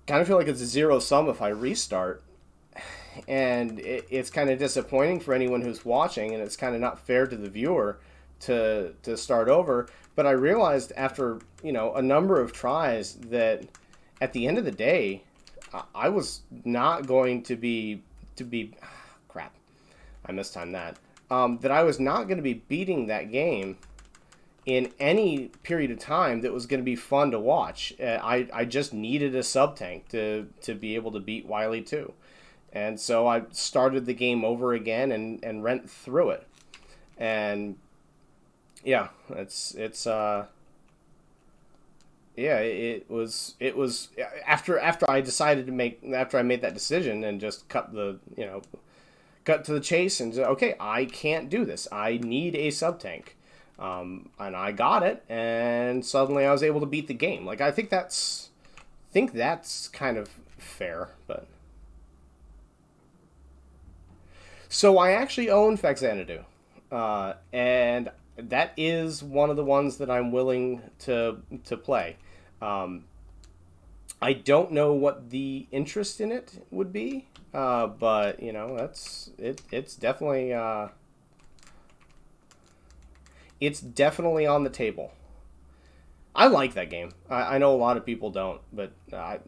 kind of feel like it's a zero sum if I restart. And it's kind of disappointing for anyone who's watching, and it's kind of not fair to the viewer to start over. But I realized after a number of tries that at the end of the day, I was not going to be crap. I mistimed that. That I was not going to be beating that game in any period of time that was going to be fun to watch. I just needed a sub tank to be able to beat Wily 2. And so I started the game over again and went through it. And yeah, it was after I made that decision and just cut to the chase and said, okay, I can't do this. I need a sub tank. And I got it, and suddenly I was able to beat the game. Like, I think that's kind of fair, but so I actually own Faxanadu, and that is one of the ones that I'm willing to play. I don't know what the interest in it would be, but that's it. It's definitely on the table. I like that game. I know a lot of people don't, but I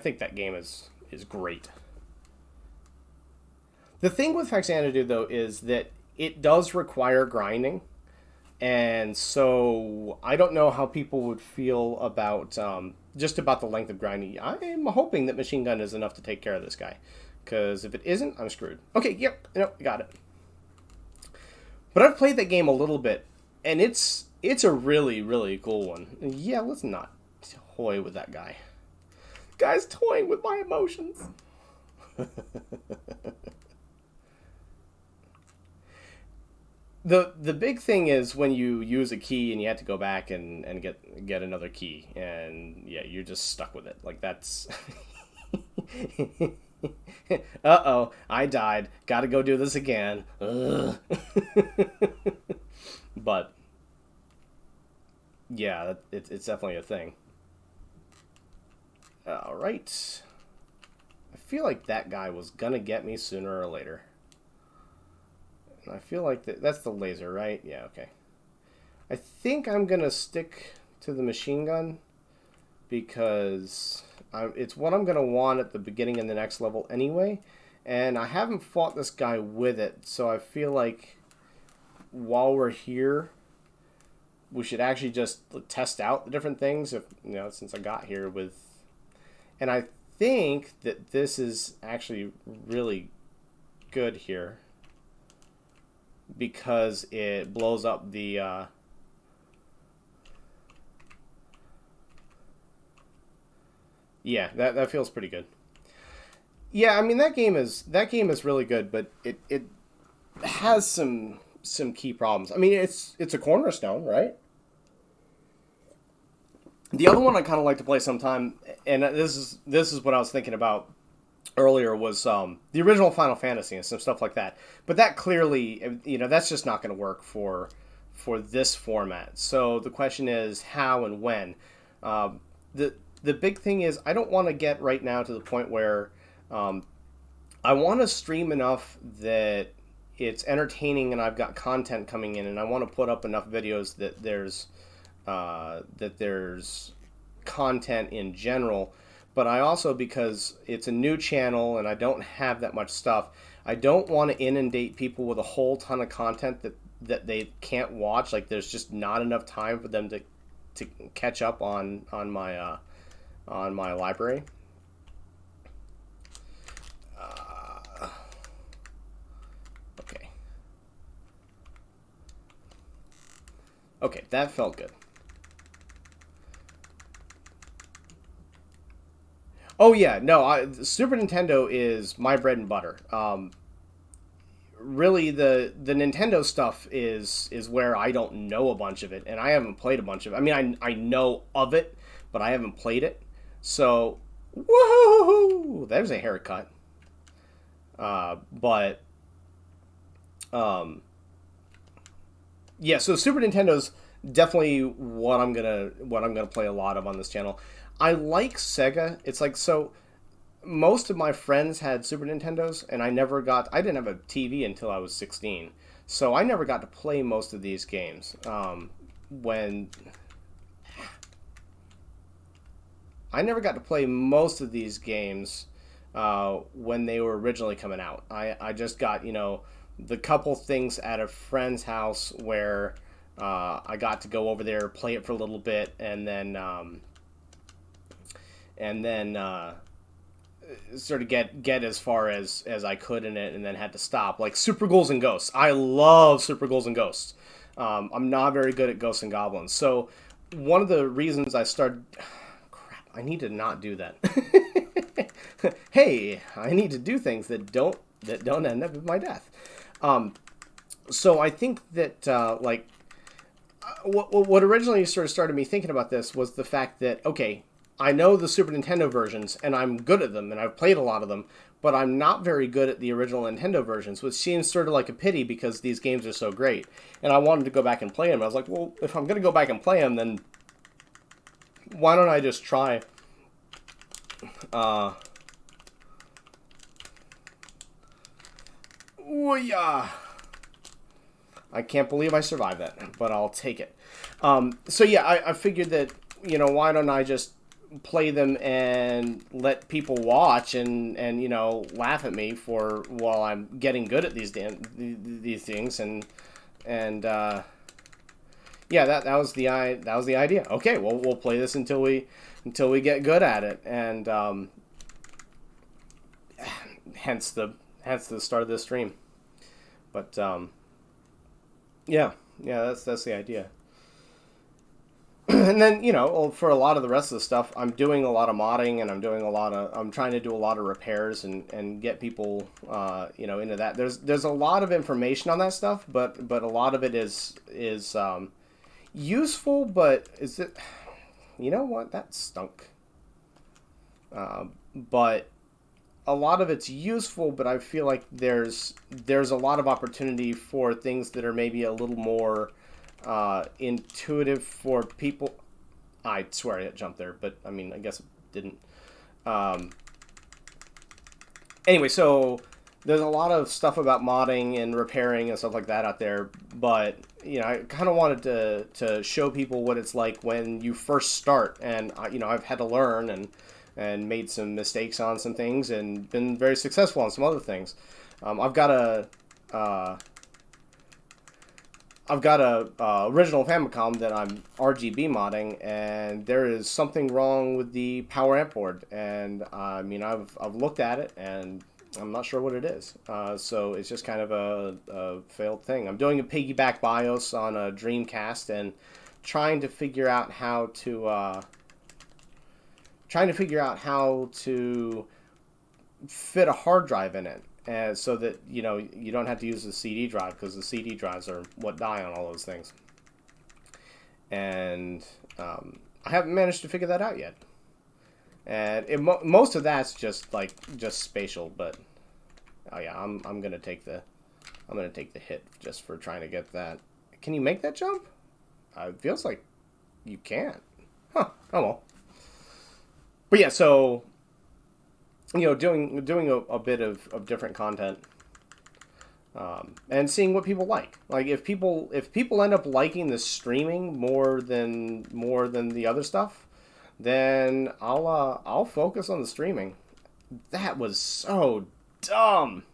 think that game is great. The thing with Faxanadu, though, is that it does require grinding, and so I don't know how people would feel about just about the length of grinding. I'm hoping that Machine Gun is enough to take care of this guy, because if it isn't, I'm screwed. Okay, yep, got it. But I've played that game a little bit, and it's a really, really cool one. Yeah, let's not toy with that guy. Guy's toying with my emotions. The big thing is when you use a key and you have to go back and get another key, and yeah, you're just stuck with it. Like, that's uh-oh, I died. Gotta go do this again. But yeah, it's definitely a thing. Alright. I feel like that guy was gonna get me sooner or later. I feel like that's the laser, right? Yeah, okay. I think I'm going to stick to the machine gun because it's what I'm going to want at the beginning of the next level anyway. And I haven't fought this guy with it, so I feel like while we're here, we should actually just test out the different things, since I got here with... And I think that this is actually really good here, because it blows up the yeah, that feels pretty good. Yeah, I mean, that game is really good, but it has some key problems. I mean, it's a cornerstone, right? The other one I kind of like to play sometime, and this is what I was thinking about earlier, was the original Final Fantasy and some stuff like that. But that clearly, that's just not going to work for this format. So the question is how and when. The big thing is I don't want to get right now to the point where I want to stream enough that it's entertaining and I've got content coming in, and I want to put up enough videos that there's content in general. But I also, because it's a new channel and I don't have that much stuff, I don't want to inundate people with a whole ton of content that they can't watch. Like, there's just not enough time for them to catch up on my library. Okay. Okay, that felt good. Oh yeah, no, Super Nintendo is my bread and butter. really the Nintendo stuff is where I don't know a bunch of it, and I haven't played a bunch of it. I mean, I know of it, but I haven't played it. So, woohoo! There's a haircut. But yeah, so Super Nintendo's definitely what I'm gonna play a lot of on this channel. I like Sega. It's like so. Most of my friends had Super Nintendos, and I didn't have a TV until I was 16, so I never got to play most of these games. When I never got to play most of these games when they were originally coming out. I just got, the couple things at a friend's house where I got to go over there, play it for a little bit, and then sort of get as far as I could in it, and then had to stop. Like Super Ghouls and Ghosts. I love Super Ghouls and Ghosts. I'm not very good at Ghosts and Goblins. So one of the reasons I started... Crap, I need to not do that. Hey, I need to do things that don't end up with my death. So I think that what originally sort of started me thinking about this was the fact that, okay, I know the Super Nintendo versions, and I'm good at them, and I've played a lot of them, but I'm not very good at the original Nintendo versions, which seems sort of like a pity because these games are so great. And I wanted to go back and play them. I was like, well, if I'm going to go back and play them, then why don't I just try... Ooh-yah! I can't believe I survived that, but I'll take it. So yeah, I figured that, why don't I just play them and let people watch and laugh at me for while I'm getting good at these things and yeah, that was the idea. Okay, well, we'll play this until we get good at it, and hence the start of this stream. But yeah, that's the idea. And then, for a lot of the rest of the stuff, I'm doing a lot of modding, and I'm trying to do a lot of repairs and get people, into that. There's a lot of information on that stuff, but a lot of it is useful, but is it, what? That stunk. But a lot of it's useful, but I feel like there's a lot of opportunity for things that are maybe a little more intuitive for people. I swear I jumped there, but I mean, I guess it didn't. Anyway, so there's a lot of stuff about modding and repairing and stuff like that out there, but I kind of wanted to show people what it's like when you first start, and I've had to learn and made some mistakes on some things and been very successful on some other things. I've got a original Famicom that I'm RGB modding, and there is something wrong with the power amp board. And I mean, I've looked at it, and I'm not sure what it is. So it's just kind of a failed thing. I'm doing a piggyback BIOS on a Dreamcast and trying to figure out how to fit a hard drive in it. And so that, you don't have to use the CD drive, because the CD drives are what die on all those things. And I haven't managed to figure that out yet. And most of that's just spatial, but oh yeah, I'm gonna take the hit just for trying to get that. Can you make that jump? It feels like you can't. Huh. Oh well. But yeah, so doing a bit of different content, and seeing what people like. Like if people end up liking the streaming more than the other stuff, then I'll focus on the streaming. That was so dumb.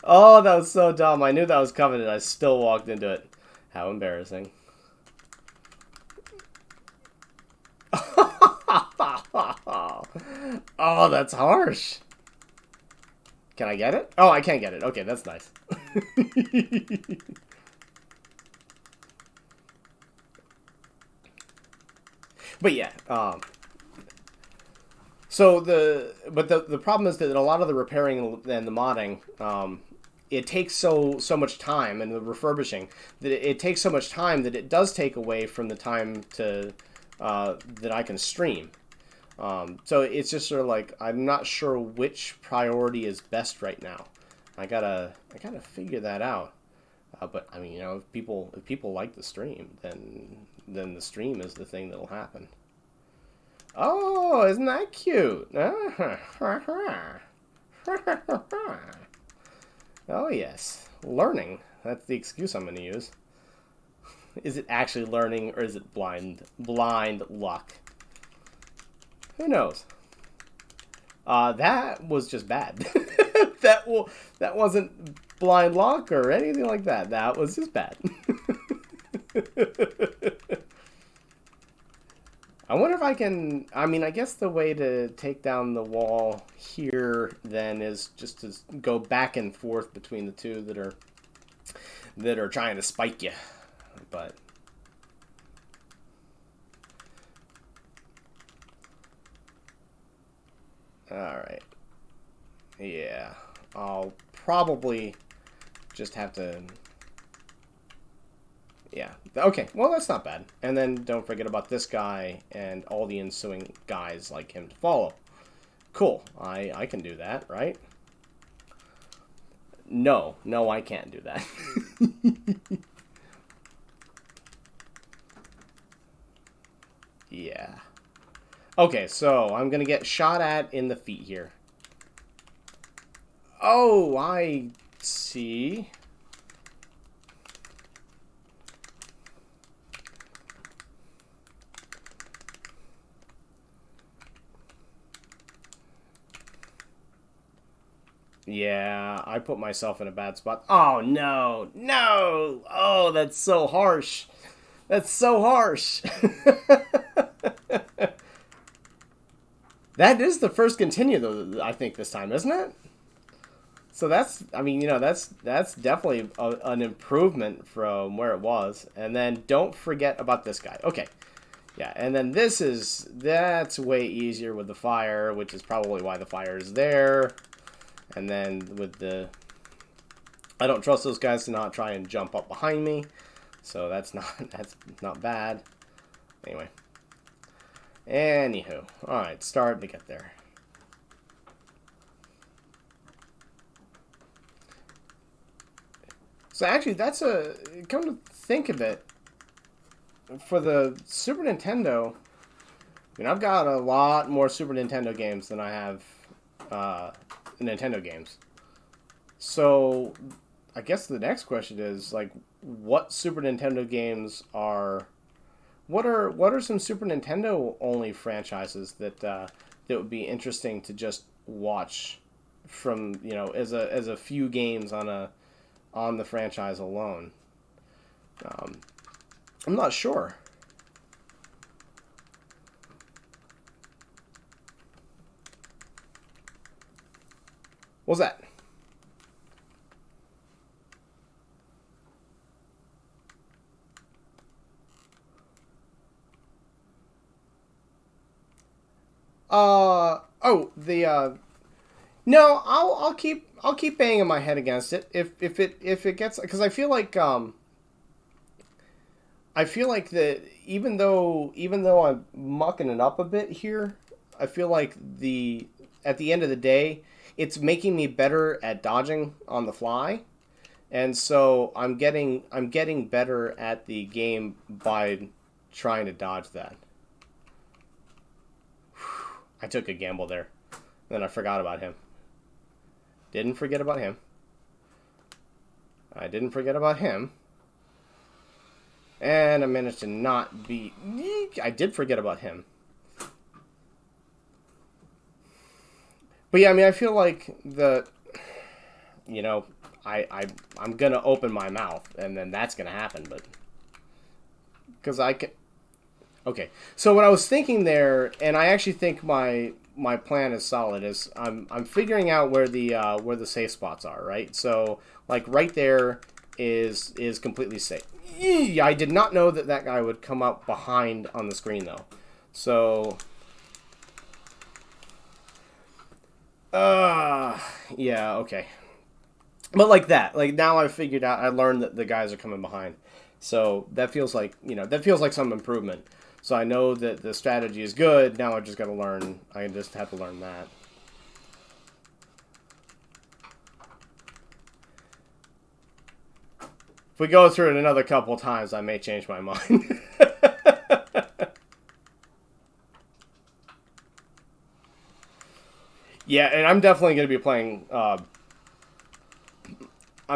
Oh, that was so dumb. I knew that was coming, and I still walked into it. How embarrassing. Oh, that's harsh. Can I get it? Oh, I can't get it. Okay, that's nice. But yeah, So the problem is that a lot of the repairing and the modding, it takes so much time, and the refurbishing, that it takes so much time that it does take away from the time to that I can stream. So it's just sort of like, I'm not sure which priority is best right now. I gotta figure that out. But I mean, if people like the stream, then the stream is the thing that'll happen. Oh, isn't that cute? Oh yes, learning. That's the excuse I'm going to use. Is it actually learning, or is it blind luck? Who knows? That was just bad. that wasn't blind luck or anything like that. That was just bad. I wonder if I can... I mean, I guess the way to take down the wall here, then, is just to go back and forth between the two that are trying to spike you. But... alright. Yeah. I'll probably just have to... yeah. Okay, well, that's not bad. And then don't forget about this guy and all the ensuing guys like him to follow. Cool. I can do that, right? No, I can't do that. Yeah. Okay, so I'm going to get shot at in the feet here. Oh, I see. Yeah, I put myself in a bad spot. Oh, no. No. Oh, that's so harsh. That's so harsh. That is the first continue, though, I think, this time, isn't it? So that's, I mean, that's definitely an improvement from where it was. And then don't forget about this guy. Okay. Yeah, and then that's way easier with the fire, which is probably why the fire is there. And then with the... I don't trust those guys to not try and jump up behind me. So that's not bad. Anyway. Anywho. Alright, starting to get there. So actually, that's a... come to think of it, for the Super Nintendo, I mean, I've got a lot more Super Nintendo games than I have Nintendo games. So, I guess the next question is, like, what Super Nintendo games are... What are some Super Nintendo only franchises that would be interesting to just watch from, as a few games on the franchise alone? I'm not sure. What's that? No, I'll keep banging my head against it if it gets, because I feel like that even though I'm mucking it up a bit here, I feel like at the end of the day, it's making me better at dodging on the fly. And so I'm getting better at the game by trying to dodge that. I took a gamble there. Then I forgot about him. Didn't forget about him. I didn't forget about him. And I managed to not be... I did forget about him. But yeah, I mean, I feel like I'm going to open my mouth, and then that's going to happen, but... because I can... Okay, so what I was thinking there, and I actually think my plan is solid, is I'm figuring out where the safe spots are, right? So, like, right there is completely safe. I did not know that guy would come up behind on the screen, though. So... Uh, yeah, okay. But like that, like now I figured out, I learned that the guys are coming behind. So that feels like, that feels like some improvement. So I know that the strategy is good. Now I just got to learn. I just have to learn that. If we go through it another couple times, I may change my mind. Yeah, and I'm definitely going to be playing. I'm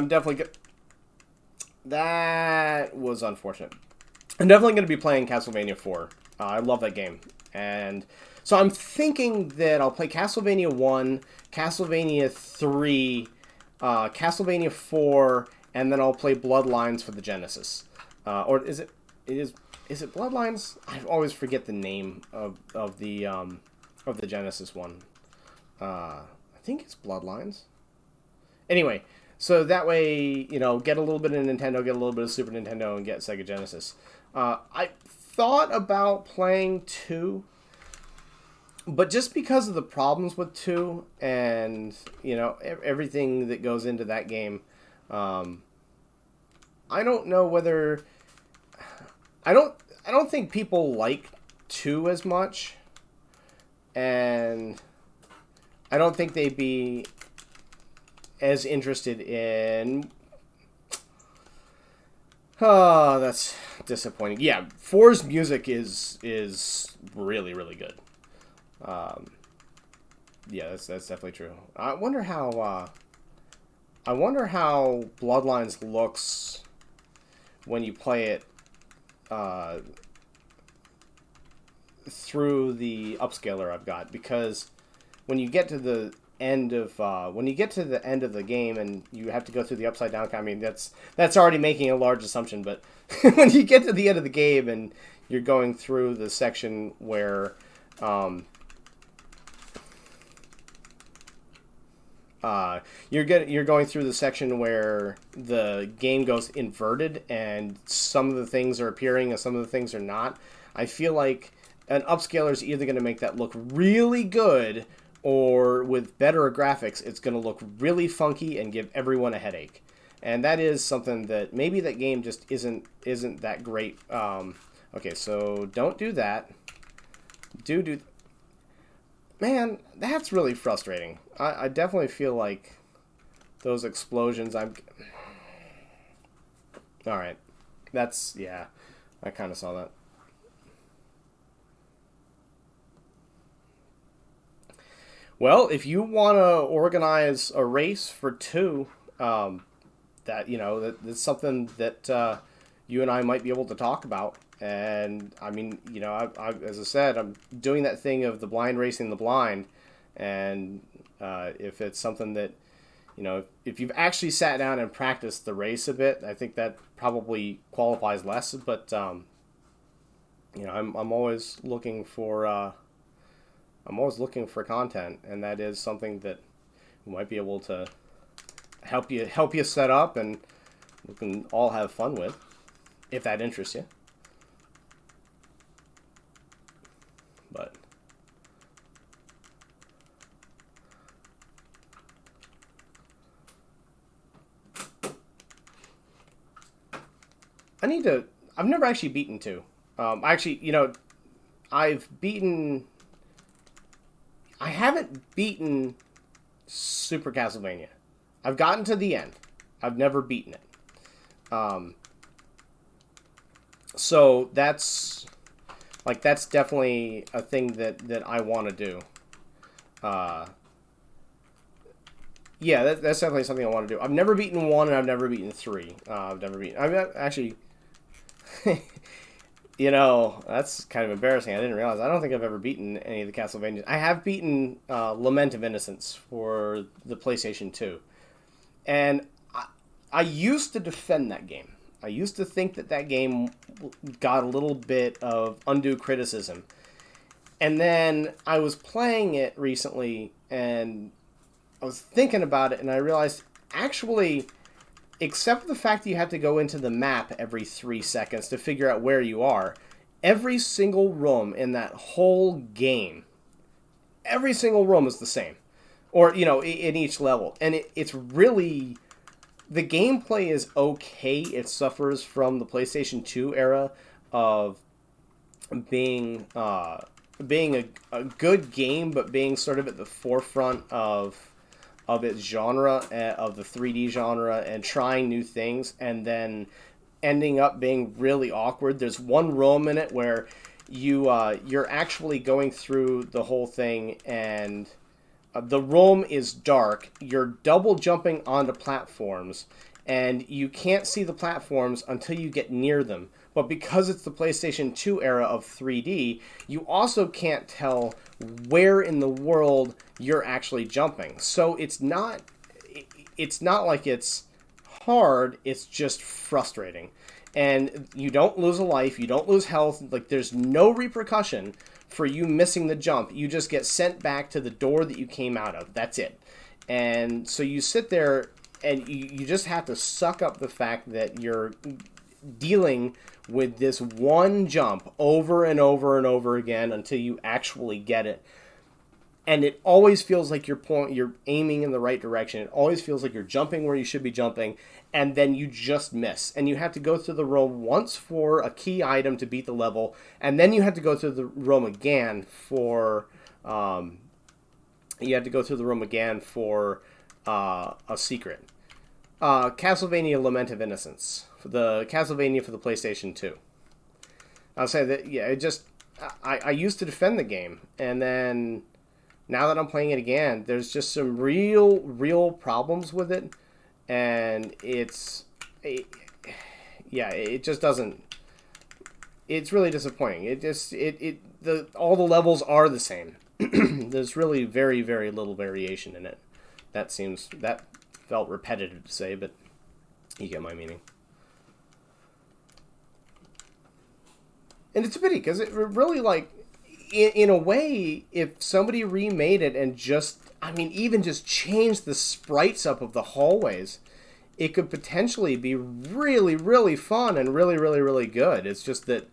definitely. That was unfortunate. I'm definitely going to be playing Castlevania 4. I love that game. And so I'm thinking that I'll play Castlevania 1, Castlevania 3, Castlevania 4, and then I'll play Bloodlines for the Genesis. Or is it? Is it Bloodlines? I always forget the name of the Genesis one. I think it's Bloodlines. Anyway, so that way, get a little bit of Nintendo, get a little bit of Super Nintendo, and get Sega Genesis. I thought about playing 2, but just because of the problems with 2 and, everything that goes into that game, I don't know whether... I don't think people like 2 as much, and I don't think they'd be as interested in... Oh, that's disappointing. Yeah, 4's music is really, really good. Yeah, that's definitely true. I wonder how Bloodlines looks when you play it through the upscaler I've got, because when you get to the end of the game and you have to go through the upside down, I mean that's already making a large assumption, but when you get to the end of the game and you're going through the section where you're going through the section where the game goes inverted and some of the things are appearing and some of the things are not. I feel like an upscaler is either going to make that look really good, or with better graphics, it's going to look really funky and give everyone a headache. And that is something that maybe that game just isn't that great. Okay, so don't do that. Do. Man, that's really frustrating. I definitely feel like those explosions. All right. That's, yeah. I kind of saw that. Well, if you want to organize a race for 2, that's something that you and I might be able to talk about. And I mean, as I said, I'm doing that thing of the blind racing the blind, and if it's something that, if you've actually sat down and practiced the race a bit, I think that probably qualifies less. But I'm always looking for content, and that is something that we might be able to help you set up, and we can all have fun with, if that interests you. But I've never actually beaten 2. I haven't beaten Super Castlevania. I've gotten to the end. I've never beaten it. So that's definitely a thing that I want to do. Yeah, that's definitely something I want to do. I've never beaten 1, and I've never beaten 3. I've actually... that's kind of embarrassing. I didn't realize. I don't think I've ever beaten any of the Castlevanias. I have beaten Lament of Innocence for the PlayStation 2. And I used to defend that game. I used to think that game got a little bit of undue criticism. And then I was playing it recently, and I was thinking about it, and I realized, actually, except for the fact that you have to go into the map every 3 seconds to figure out where you are, every single room in that whole game, every single room is the same. or in each level, and it's really, the gameplay is okay. It suffers from the PlayStation 2 era of being a good game, but being sort of at the forefront of its genre, of the 3D genre, and trying new things, and then ending up being really awkward. There's one room in it where you're actually going through the whole thing, and the room is dark. You're double jumping onto platforms, and you can't see the platforms until you get near them. But because it's the PlayStation 2 era of 3D, you also can't tell where in the world you're actually jumping. So it's not like it's hard, it's just frustrating. And you don't lose a life, you don't lose health, like there's no repercussion for you missing the jump. You just get sent back to the door that you came out of. That's it. And so you sit there and you just have to suck up the fact that you're dealing with this one jump over and over and over again until you actually get it. And it always feels like you're aiming in the right direction. It always feels like you're jumping where you should be jumping, and then you just miss. And you have to go through the room once for a key item to beat the level, and then you have to go through the room again for a secret. Castlevania Lament of Innocence, the Castlevania for the PlayStation 2. I'll say that, yeah, I used to defend the game, and then now that I'm playing it again, there's just some real problems with it, and it just doesn't. It's really disappointing. All the levels are the same. There's really very, very little variation in it. That felt repetitive to say, but you get my meaning. And it's a pity, because it really, like, in a way, if somebody remade it and even just changed the sprites up of the hallways, it could potentially be really, really fun and really, really, really good. It's just that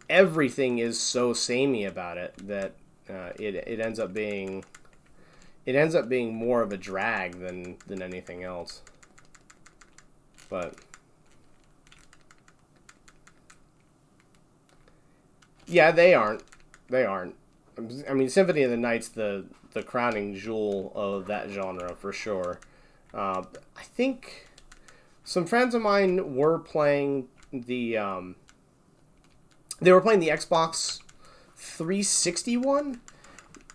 everything is so samey about it that it ends up being more of a drag than anything else. But yeah, they aren't. I mean, Symphony of the Night's the crowning jewel of that genre for sure. I think some friends of mine were playing the Xbox 360 one,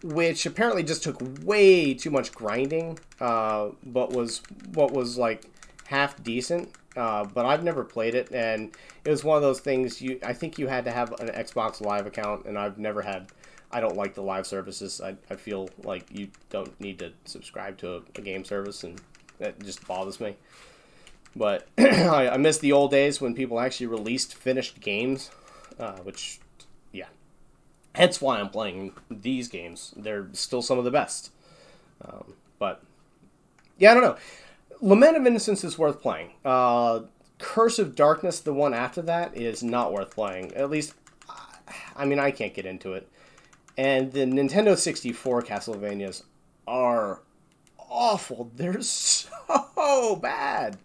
which apparently just took way too much grinding, but was like half decent. But I've never played it, and it was one of those things. I think you had to have an Xbox Live account, and I've never had. I don't like the live services. I feel like you don't need to subscribe to a game service, and that just bothers me. But I miss the old days when people actually released finished games, which, yeah. Hence why I'm playing these games. They're still some of the best. But, yeah, I don't know. Lament of Innocence is worth playing. Curse of Darkness, the one after that, is not worth playing. At least, I mean, I can't get into it. And the Nintendo 64 Castlevanias are awful. They're so bad.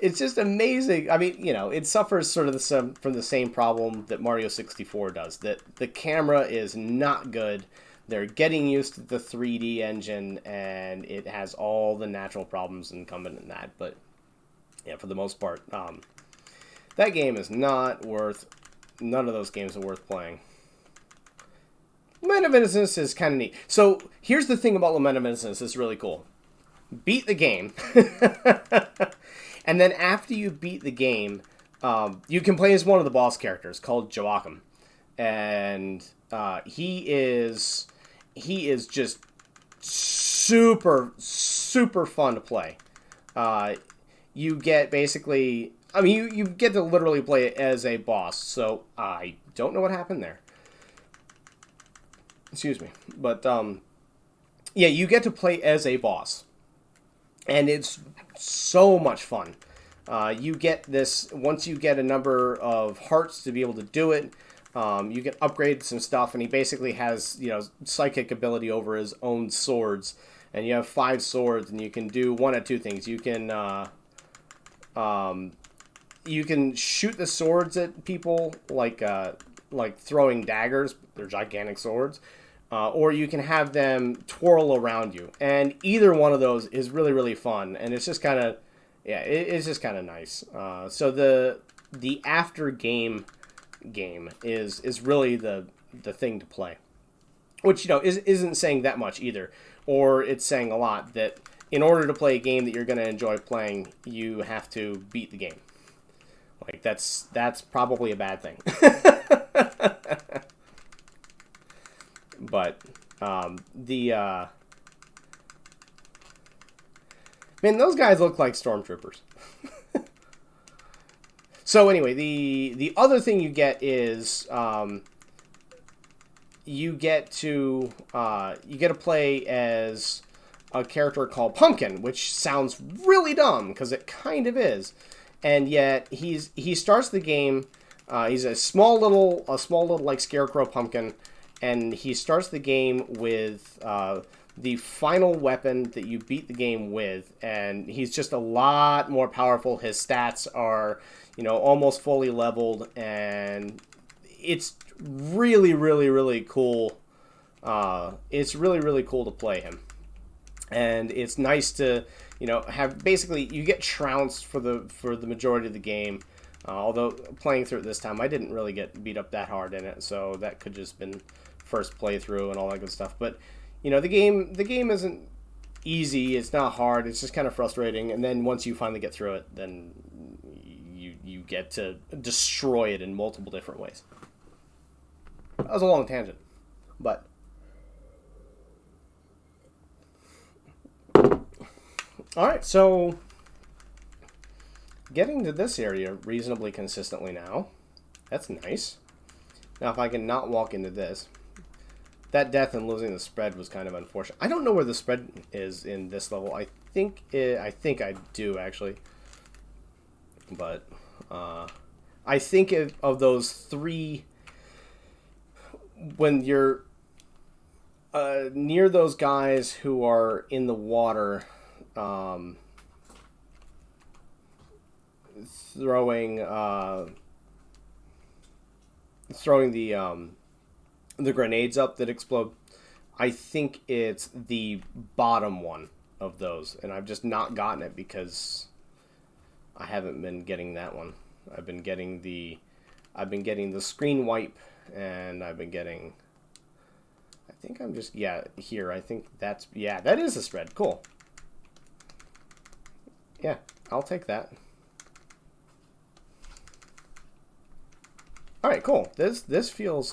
It's just amazing. I mean, it suffers sort of from the same problem that Mario 64 does. That the camera is not good. They're getting used to the 3D engine, and it has all the natural problems incumbent in that. But, yeah, for the most part, that game is not worth... None of those games are worth playing. Lament of Innocence is kind of neat. So, here's the thing about Lament of Innocence. It's really cool. Beat the game. And then after you beat the game, you can play as one of the boss characters called Joachim. And he is just super, super fun to play. You get basically... I mean, you get to literally play it as a boss. So, I don't know what happened there. Excuse me. But, yeah, you get to play as a boss. And it's so much fun. You get this... Once you get a number of hearts to be able to do it, you can upgrade some stuff, and he basically has, psychic ability over his own swords. and you have 5 swords, and you can do one of two things. You can shoot the swords at people like throwing daggers. They're gigantic swords. Or you can have them twirl around you. And either one of those is really, really fun. And it's just kind of, yeah, it's just kind of nice. So the after game is really the thing to play. Which, isn't saying that much either. Or it's saying a lot that in order to play a game that you're going to enjoy playing, you have to beat the game. Like, that's probably a bad thing. But, man, those guys look like stormtroopers. So anyway, the other thing you get is, you get to play as a character called Pumpkin, which sounds really dumb, because it kind of is. And yet, he starts the game, he's a small little like scarecrow pumpkin, and he starts the game with the final weapon that you beat the game with, and he's just a lot more powerful. His stats are, almost fully leveled, and it's really, really, really cool. It's really, really cool to play him. And it's nice to, have basically, you get trounced for the majority of the game. Although playing through it this time, I didn't really get beat up that hard in it, so that could just been first playthrough and all that good stuff. But the game isn't easy. It's not hard. It's just kind of frustrating. And then once you finally get through it, then you get to destroy it in multiple different ways. That was a long tangent, but. Alright, so getting to this area reasonably consistently now. That's nice. Now if I can not walk into this. That death and losing the spread was kind of unfortunate. I don't know where the spread is in this level. I think I do, actually. But I think of those 3, when you're near those guys who are in the water, throwing the grenades up that explode. I think it's the bottom one of those, and I've just not gotten it because I haven't been getting that one. I've been getting the screen wipe, and I've been getting. I think I'm just here. I think that is a spread. Cool. Yeah, I'll take that. All right, cool. This feels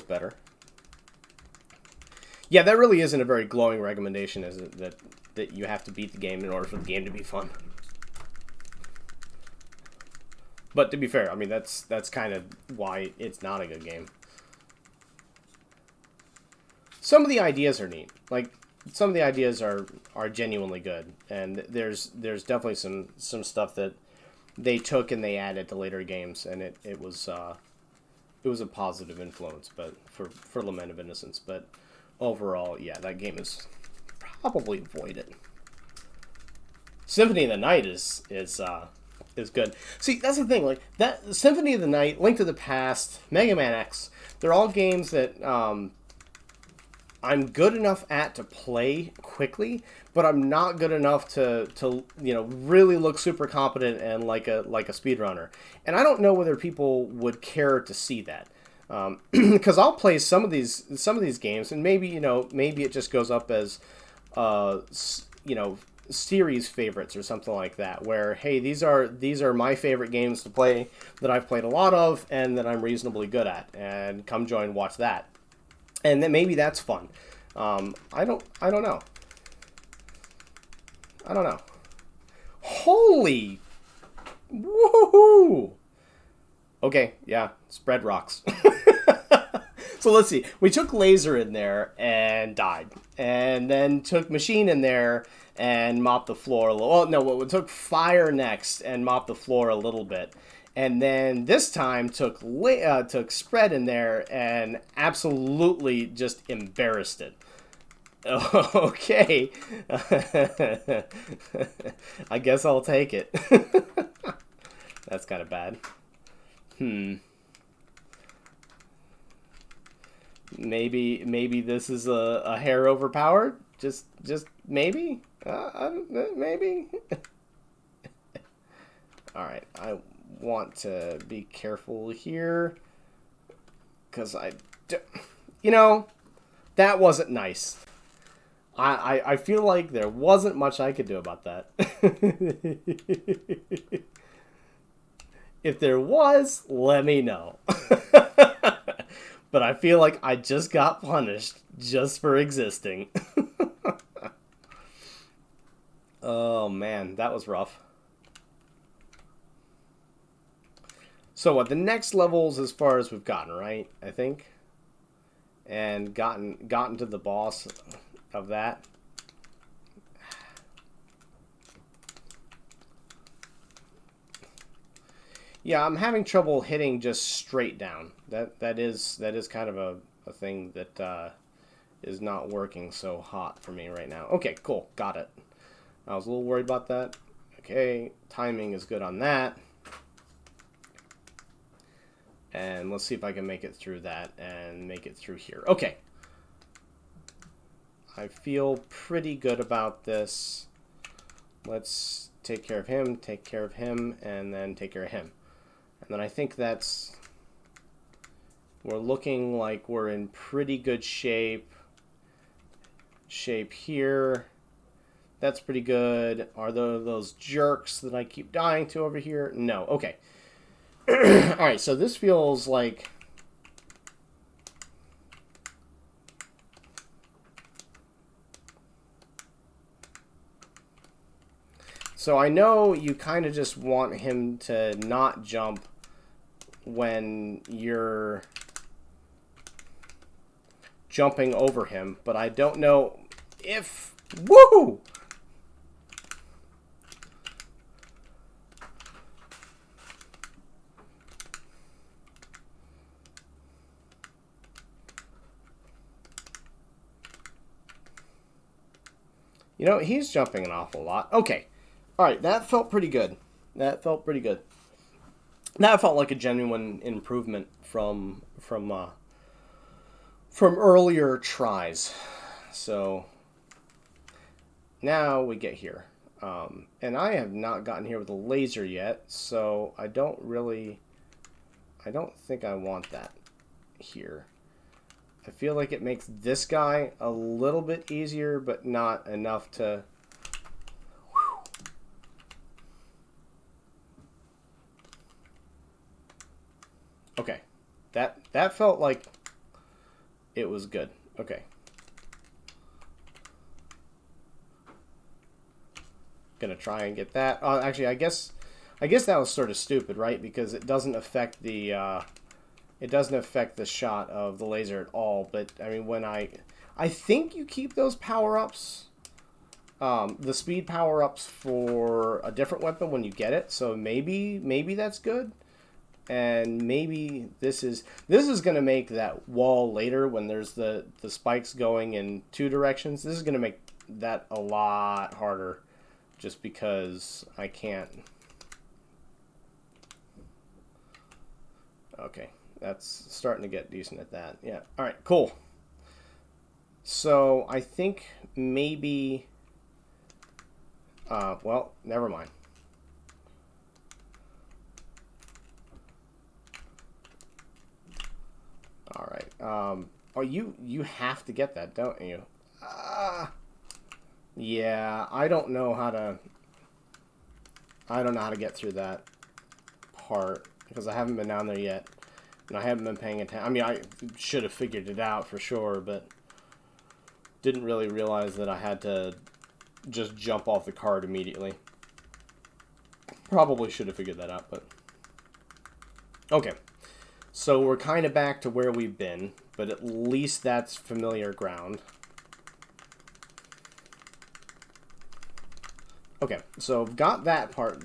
better. Yeah, that really isn't a very glowing recommendation, is it? That you have to beat the game in order for the game to be fun. But to be fair, I mean that's kind of why it's not a good game. Some of the ideas are neat. Like, some of the ideas are genuinely good, and there's definitely some stuff that they took and they added to later games, and it was a positive influence, but for Lament of Innocence. But overall, yeah, that game is probably avoided. Symphony of the Night is good. See, that's the thing. Like that, Symphony of the Night, Link to the Past, Mega Man X. They're all games that I'm good enough at to play quickly, but I'm not good enough to really look super competent and like a speedrunner. And I don't know whether people would care to see that, because I'll play some of these games, and maybe it just goes up as series favorites or something like that, where hey, these are my favorite games to play that I've played a lot of and that I'm reasonably good at, and come join, watch that. And then maybe that's fun. I don't know. Holy, woohoo! Okay, yeah, spread rocks. So let's see. We took Laser in there and died, and then took Machine in there and mopped the floor a little. Oh no, we took Fire next and mopped the floor a little bit. And then this time took Spread in there and absolutely just embarrassed it. Okay. I guess I'll take it. That's kind of bad. Maybe this is a hair overpowered. Just maybe. Maybe. All right. I want to be careful here because you know, that wasn't nice. I feel like there wasn't much I could do about that. If there was, let me know. But I feel like I just got punished just for existing. Oh man, that was rough. So what, the next levels as far as we've gotten, right? I think. And gotten to the boss of that. Yeah, I'm having trouble hitting just straight down. That is kind of a thing that is not working so hot for me right now. Okay, cool, got it. I was a little worried about that. Okay, timing is good on that. And let's see if I can make it through that and make it through here. Okay. I feel pretty good about this. Let's take care of him, and then take care of him. And then I think we're looking like we're in pretty good shape. Shape here. That's pretty good. Are there those jerks that I keep dying to over here? No. Okay. Alright, so this feels like... So I know you kind of just want him to not jump when you're jumping over him, but I don't know if... Woo! You know, he's jumping an awful lot. Okay. Alright, that felt pretty good. That felt pretty good. That felt like a genuine improvement from earlier tries. So now we get here. And I have not gotten here with a laser yet, so I don't think I want that here. I feel like it makes this guy a little bit easier, but not enough to... Okay. That felt like it was good. Okay. Gonna try and get that. Actually, I guess that was sort of stupid, right? Because it doesn't affect the shot of the laser at all. But I mean, when I think you keep those power-ups, the speed power-ups for a different weapon when you get it. So maybe that's good. And maybe this is gonna make that wall later when there's the spikes going in two directions. This is gonna make that a lot harder. Just because I can't... Okay, that's starting to get decent at that. Yeah, alright, cool. So, I think maybe... well, never mind. Alright, oh, you have to get that, don't you? Yeah, I don't know how to get through that part because I haven't been down there yet and I haven't been paying attention. I mean, I should have figured it out for sure, but didn't really realize that I had to just jump off the cart immediately. Probably should have figured that out, but okay. So we're kind of back to where we've been, but at least that's familiar ground. Okay, so I've got that part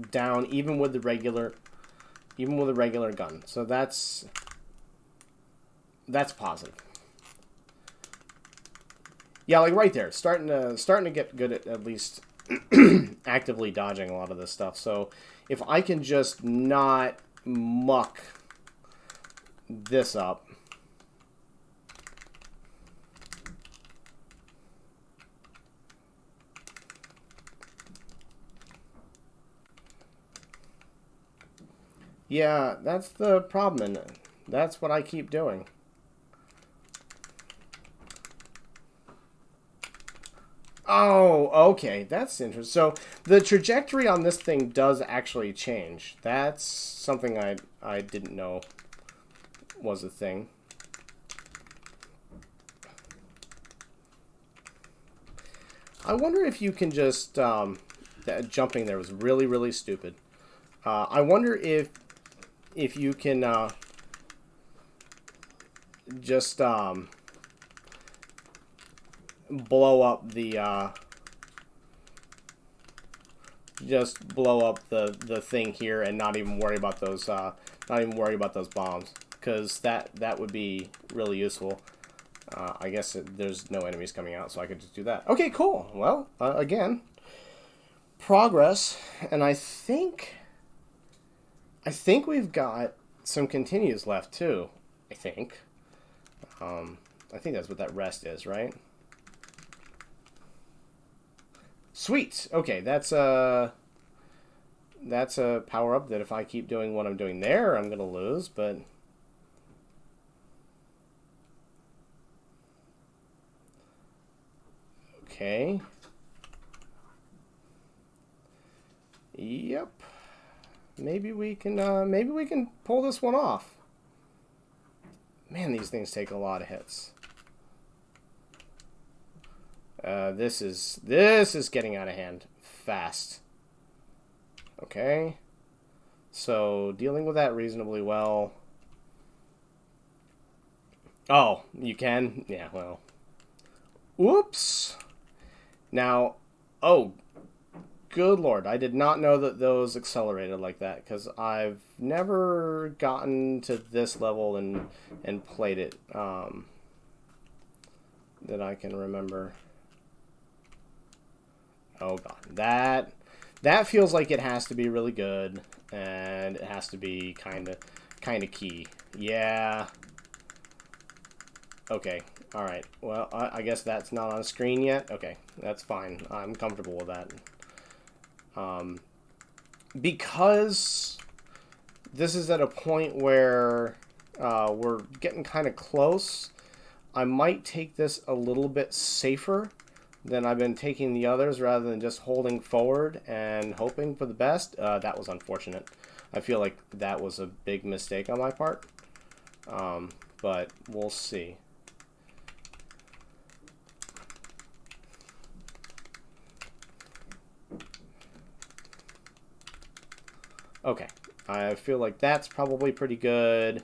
down even with the regular gun. So that's positive. Yeah, like right there. Starting to get good at least actively dodging a lot of this stuff. So if I can just not muck this up. Yeah, that's the problem, and that's what I keep doing. Oh, okay, that's interesting. So the trajectory on this thing does actually change. That's something I didn't know was a thing. I wonder if you can just that jumping there was really really stupid. I wonder if you can just blow up the the thing here and not even worry about those bombs, because that would be really useful. I guess there's no enemies coming out, so I could just do that. Okay, cool. Well, again, progress, and I think we've got some continues left too. I think that's what that rest is, right? Sweet. Okay, that's a power up that if I keep doing what I'm doing there, I'm gonna lose. But okay. Yep. Maybe we can pull this one off. Man, these things take a lot of hits. This is getting out of hand fast. Okay. So, dealing with that reasonably well. Oh, you can? Yeah, well. Oops. Now, oh, good lord. I did not know that those accelerated like that, because I've never gotten to this level and played it that I can remember. Oh god, that feels like it has to be really good, and it has to be kind of key. Yeah. Okay. All right. Well, I guess that's not on screen yet. Okay, that's fine. I'm comfortable with that. Because this is at a point where we're getting kind of close, I might take this a little bit safer than I've been taking the others, rather than just holding forward and hoping for the best. That was unfortunate. I feel like that was a big mistake on my part. But we'll see. Okay. I feel like that's probably pretty good.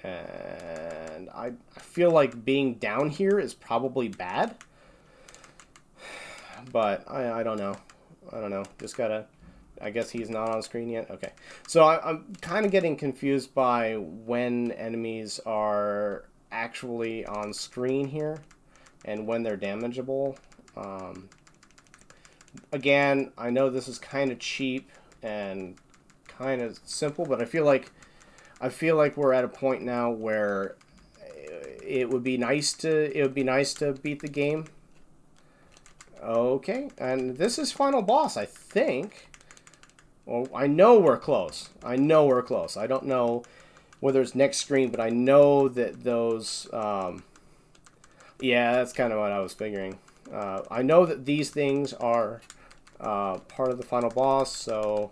And I feel like being down here is probably bad. But I don't know. I don't know. Just gotta... I guess he's not on screen yet? Okay. So I'm kind of getting confused by when enemies are actually on screen here and when they're damageable. Again, I know this is kind of cheap and kind of simple, but I feel like we're at a point now where it would be nice to beat the game. Okay, and this is final boss, I think. Well, I know we're close. I know we're close. I don't know whether it's next screen, but I know that those... yeah, that's kind of what I was figuring. I know that these things are part of the final boss, so...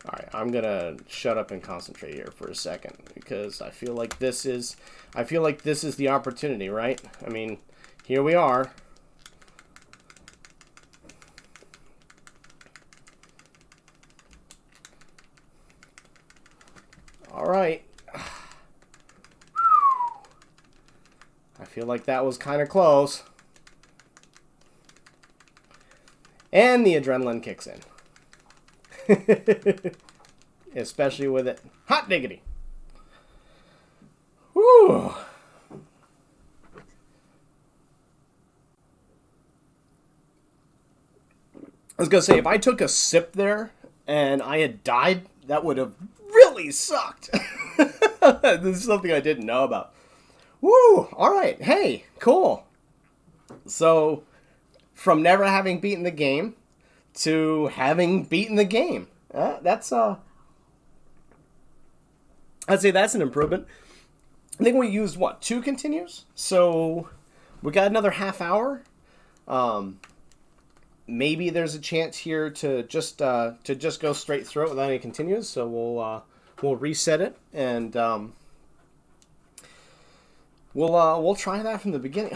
Alright, I'm gonna shut up and concentrate here for a second, because I feel like this is the opportunity, right? I mean, here we are. Alright. I feel like that was kind of close. And the adrenaline kicks in. Especially with it. Hot diggity. Whew. I was going to say, if I took a sip there and I had died, that would have really sucked. This is something I didn't know about. Woo! Alright, hey, cool. So, from never having beaten the game to having beaten the game. I'd say that's an improvement. I think we used, what, 2 continues? So, we got another half hour. Maybe there's a chance here to just go straight through it without any continues. So we'll reset it and we'll try that from the beginning.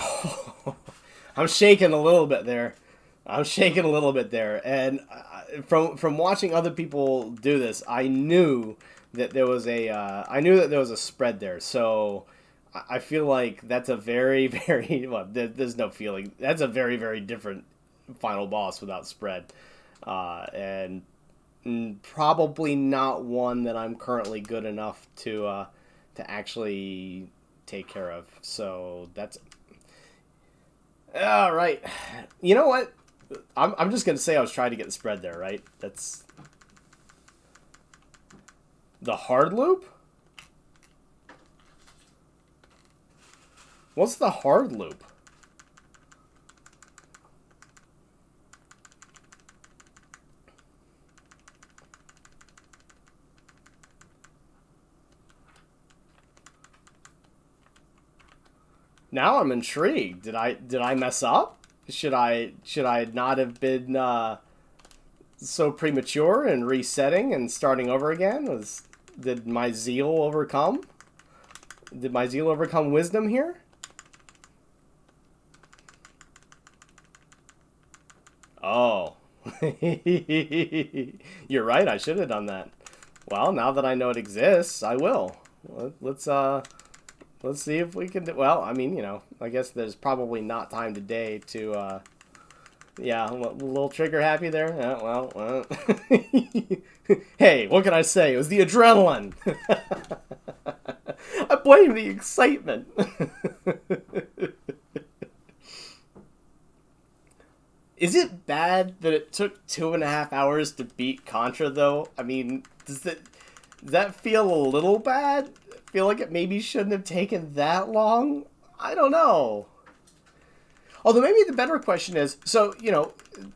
I'm shaking a little bit there. And from watching other people do this, I knew that there was a spread there. So I feel like that's a very, very, well, there's no feeling. That's a very, very different final boss without spread. And probably not one that I'm currently good enough to actually take care of. So that's... All right. You know what? I'm just going to say I was trying to get the spread there, right? That's... The hard loop? What's the hard loop? Now I'm intrigued. Did I mess up? Should I not have been so premature and resetting and starting over again? Did my zeal overcome? Did my zeal overcome wisdom here? Oh. You're right, I should have done that. Well, now that I know it exists, I will. Let's see if we can do... Well, I mean, I guess there's probably not time today to, yeah, a little trigger happy there. Yeah, well. Hey, what can I say? It was the adrenaline. I blame the excitement. Is it bad that it took 2.5 hours to beat Contra, though? I mean, does that feel a little bad? Feel like it maybe shouldn't have taken that long? I don't know. Although maybe the better question is, so,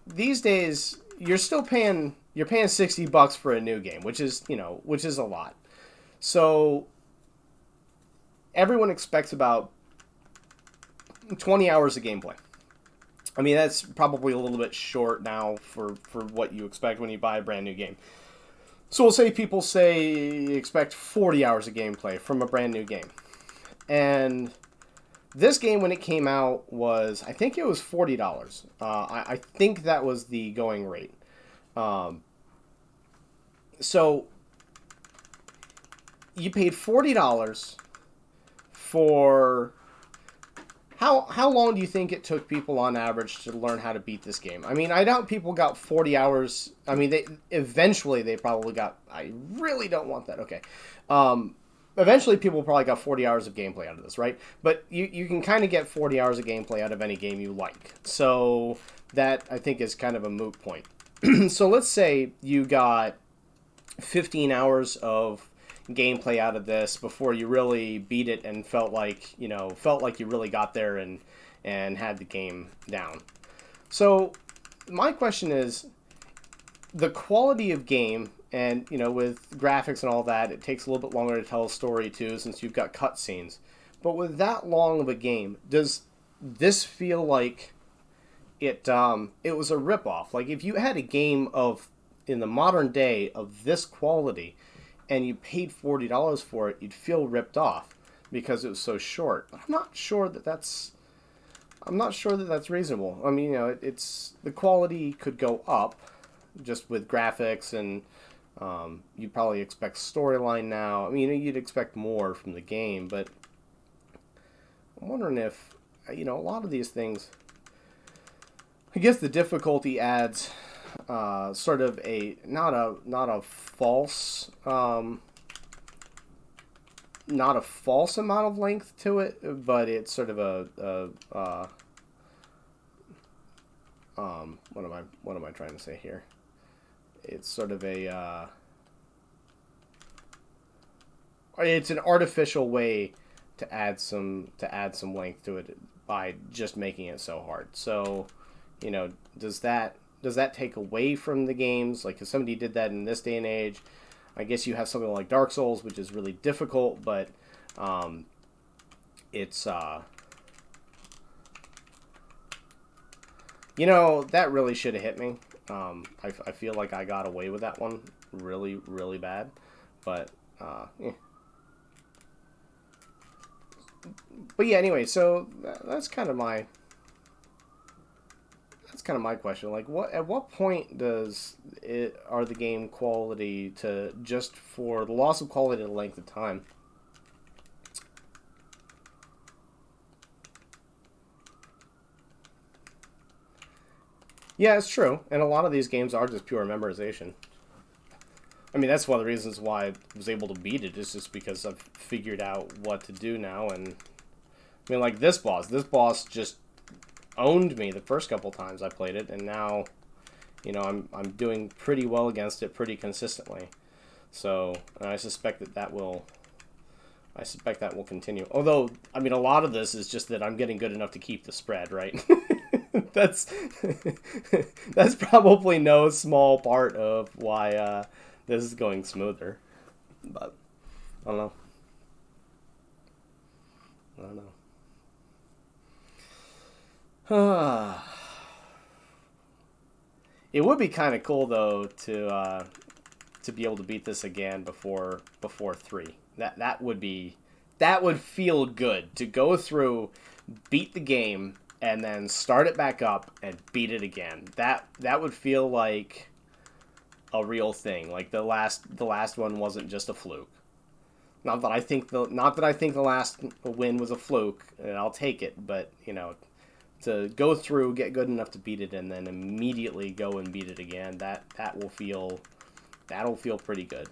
these days you're still paying $60 for a new game, which is a lot. So everyone expects about 20 hours of gameplay. I mean, that's probably a little bit short now for what you expect when you buy a brand new game. So we'll say people expect 40 hours of gameplay from a brand new game. And this game, when it came out, I think it was $40. I think that was the going rate. So you paid $40 for... How long do you think it took people on average to learn how to beat this game? I mean, I doubt people got 40 hours. I mean, eventually they probably got... I really don't want that. Okay. Eventually people probably got 40 hours of gameplay out of this, right? But you can kind of get 40 hours of gameplay out of any game you like. So that, I think, is kind of a moot point. So let's say you got 15 hours of gameplay out of this before you really beat it and felt like you really got there and had the game down. So my question is, the quality of game, and with graphics and all that, it takes a little bit longer to tell a story too, since you've got cutscenes. But with that long of a game, does this feel like it was a ripoff? Like, if you had a game in the modern day of this quality and you paid $40 for it, you'd feel ripped off because it was so short. But I'm not sure that that's reasonable. I mean, it's the quality could go up just with graphics, and you'd probably expect storyline now. I mean, you'd expect more from the game, but I'm wondering if, a lot of these things, I guess the difficulty adds sort of not a false not a false amount of length to it, but it's sort of what am I trying to say here? It's sort of it's an artificial way to add some length to it by just making it so hard. So, does that take away from the games? Like, if somebody did that in this day and age, I guess you have something like Dark Souls, which is really difficult, but it's that really should have hit me. I feel like I got away with that one really, really bad, but yeah. But yeah, anyway, so that's kind of my question. Like, at what point are the game quality to just for the loss of quality to length of time? Yeah, it's true, and a lot of these games are just pure memorization. I mean, that's one of the reasons why I was able to beat it, is just because I've figured out what to do now. And I mean, like this boss just owned me the first couple times I played it, and now, I'm doing pretty well against it pretty consistently. So, and I suspect that will continue. Although, I mean, a lot of this is just that I'm getting good enough to keep the spread, right? that's that's probably no small part of why this is going smoother. But I don't know. It would be kind of cool though to be able to beat this again before 3. That would feel good to go through, beat the game, and then start it back up and beat it again. That would feel like a real thing. Like the last one wasn't just a fluke. Not that I think the last win was a fluke, and I'll take it. But to go through, get good enough to beat it, and then immediately go and beat it again, that'll feel pretty good.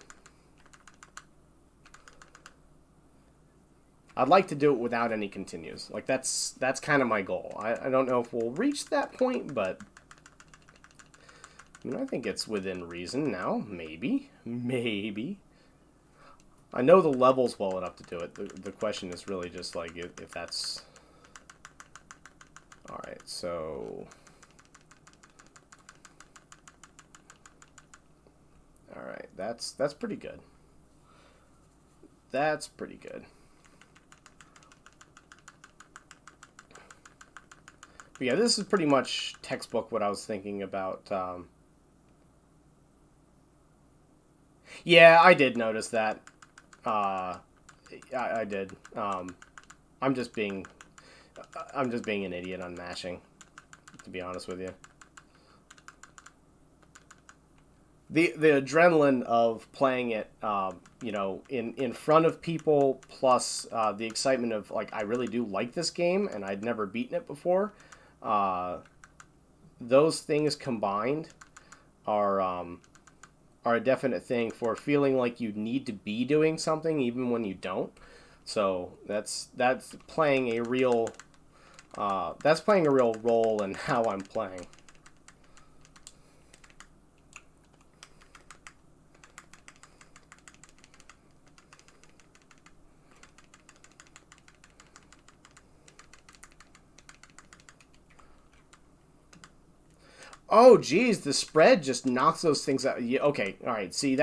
I'd like to do it without any continues. Like that's kind of my goal. I don't know if we'll reach that point, but I think it's within reason now. Maybe. I know the levels well enough to do it. The question is really just like if that's... Alright, so... Alright, that's pretty good. That's pretty good. But yeah, this is pretty much textbook what I was thinking about. Yeah, I did notice that. I did. I'm just being an idiot on mashing, to be honest with you. The adrenaline of playing it, in front of people, plus the excitement of like I really do like this game and I'd never beaten it before. Those things combined are a definite thing for feeling like you need to be doing something even when you don't. So that's playing a real role in how I'm playing. Oh, geez, the spread just knocks those things out. Yeah, okay, all right. See,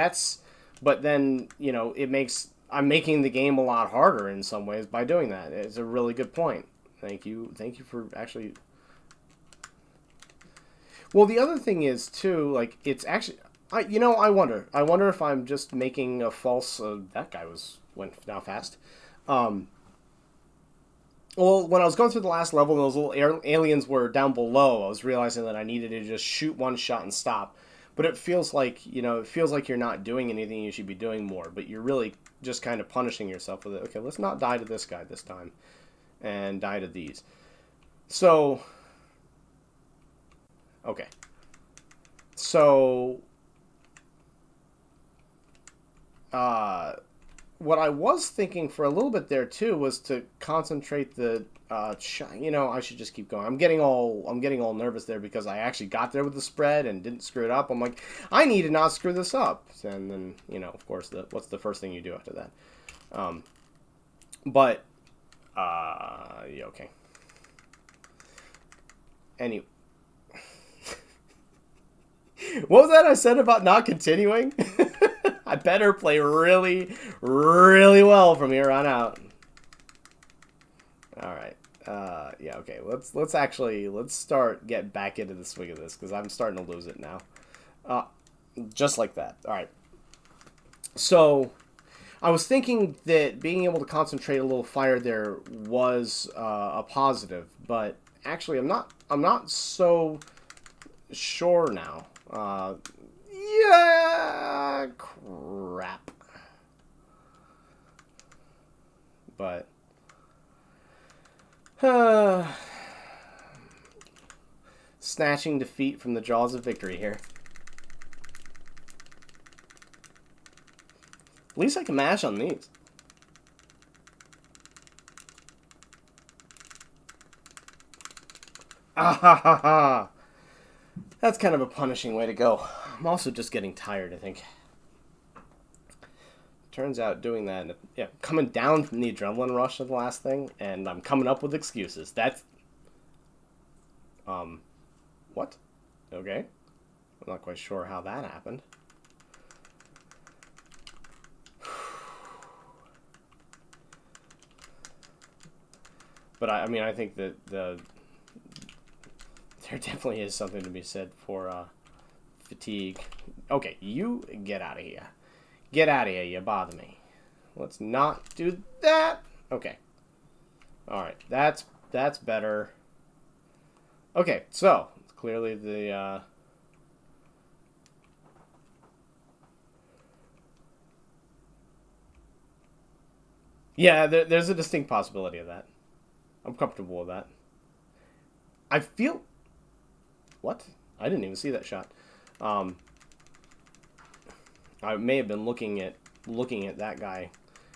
but then I'm making the game a lot harder in some ways by doing that. It's a really good point. Thank you for actually. Well, the other thing is too, like it's actually, I wonder if I'm just making a false. That guy went now fast. Well, when I was going through the last level and those little aliens were down below, I was realizing that I needed to just shoot one shot and stop. But it feels like, you're not doing anything you should be doing more, but you're really just kind of punishing yourself with it. Okay, let's not die to this guy this time. and die to these. So, okay. So, what I was thinking for a little bit there too was to concentrate the you know, I should just keep going. I'm getting all nervous there because I actually got there with the spread and didn't screw it up. I'm like, I need to not screw this up. And then, you know, of course, what's the first thing you do after that? But yeah, okay. Anyway, what was that I said about not continuing? I better play really, really well from here on out. All right. Yeah. Okay. Let's start get back into the swing of this because I'm starting to lose it now. Just like that. All right. So, I was thinking that being able to concentrate a little fire there was a positive, but actually, I'm not so sure now. Yeah, crap. But snatching defeat from the jaws of victory here. At least I can mash on these. Ah ha ha ha. That's kind of a punishing way to go. I'm also just getting tired, I think. Turns out doing that, yeah, coming down from the adrenaline rush of the last thing, and I'm coming up with excuses. That's, what? Okay. I'm not quite sure how that happened. But I mean, I think that there definitely is something to be said for fatigue. Okay, you get out of here. Get out of here, you bother me. Let's not do that. Okay. Alright, that's better. Okay, so, clearly the, yeah, there's a distinct possibility of that. I'm comfortable with that. I feel... What? I didn't even see that shot. I may have been looking at that guy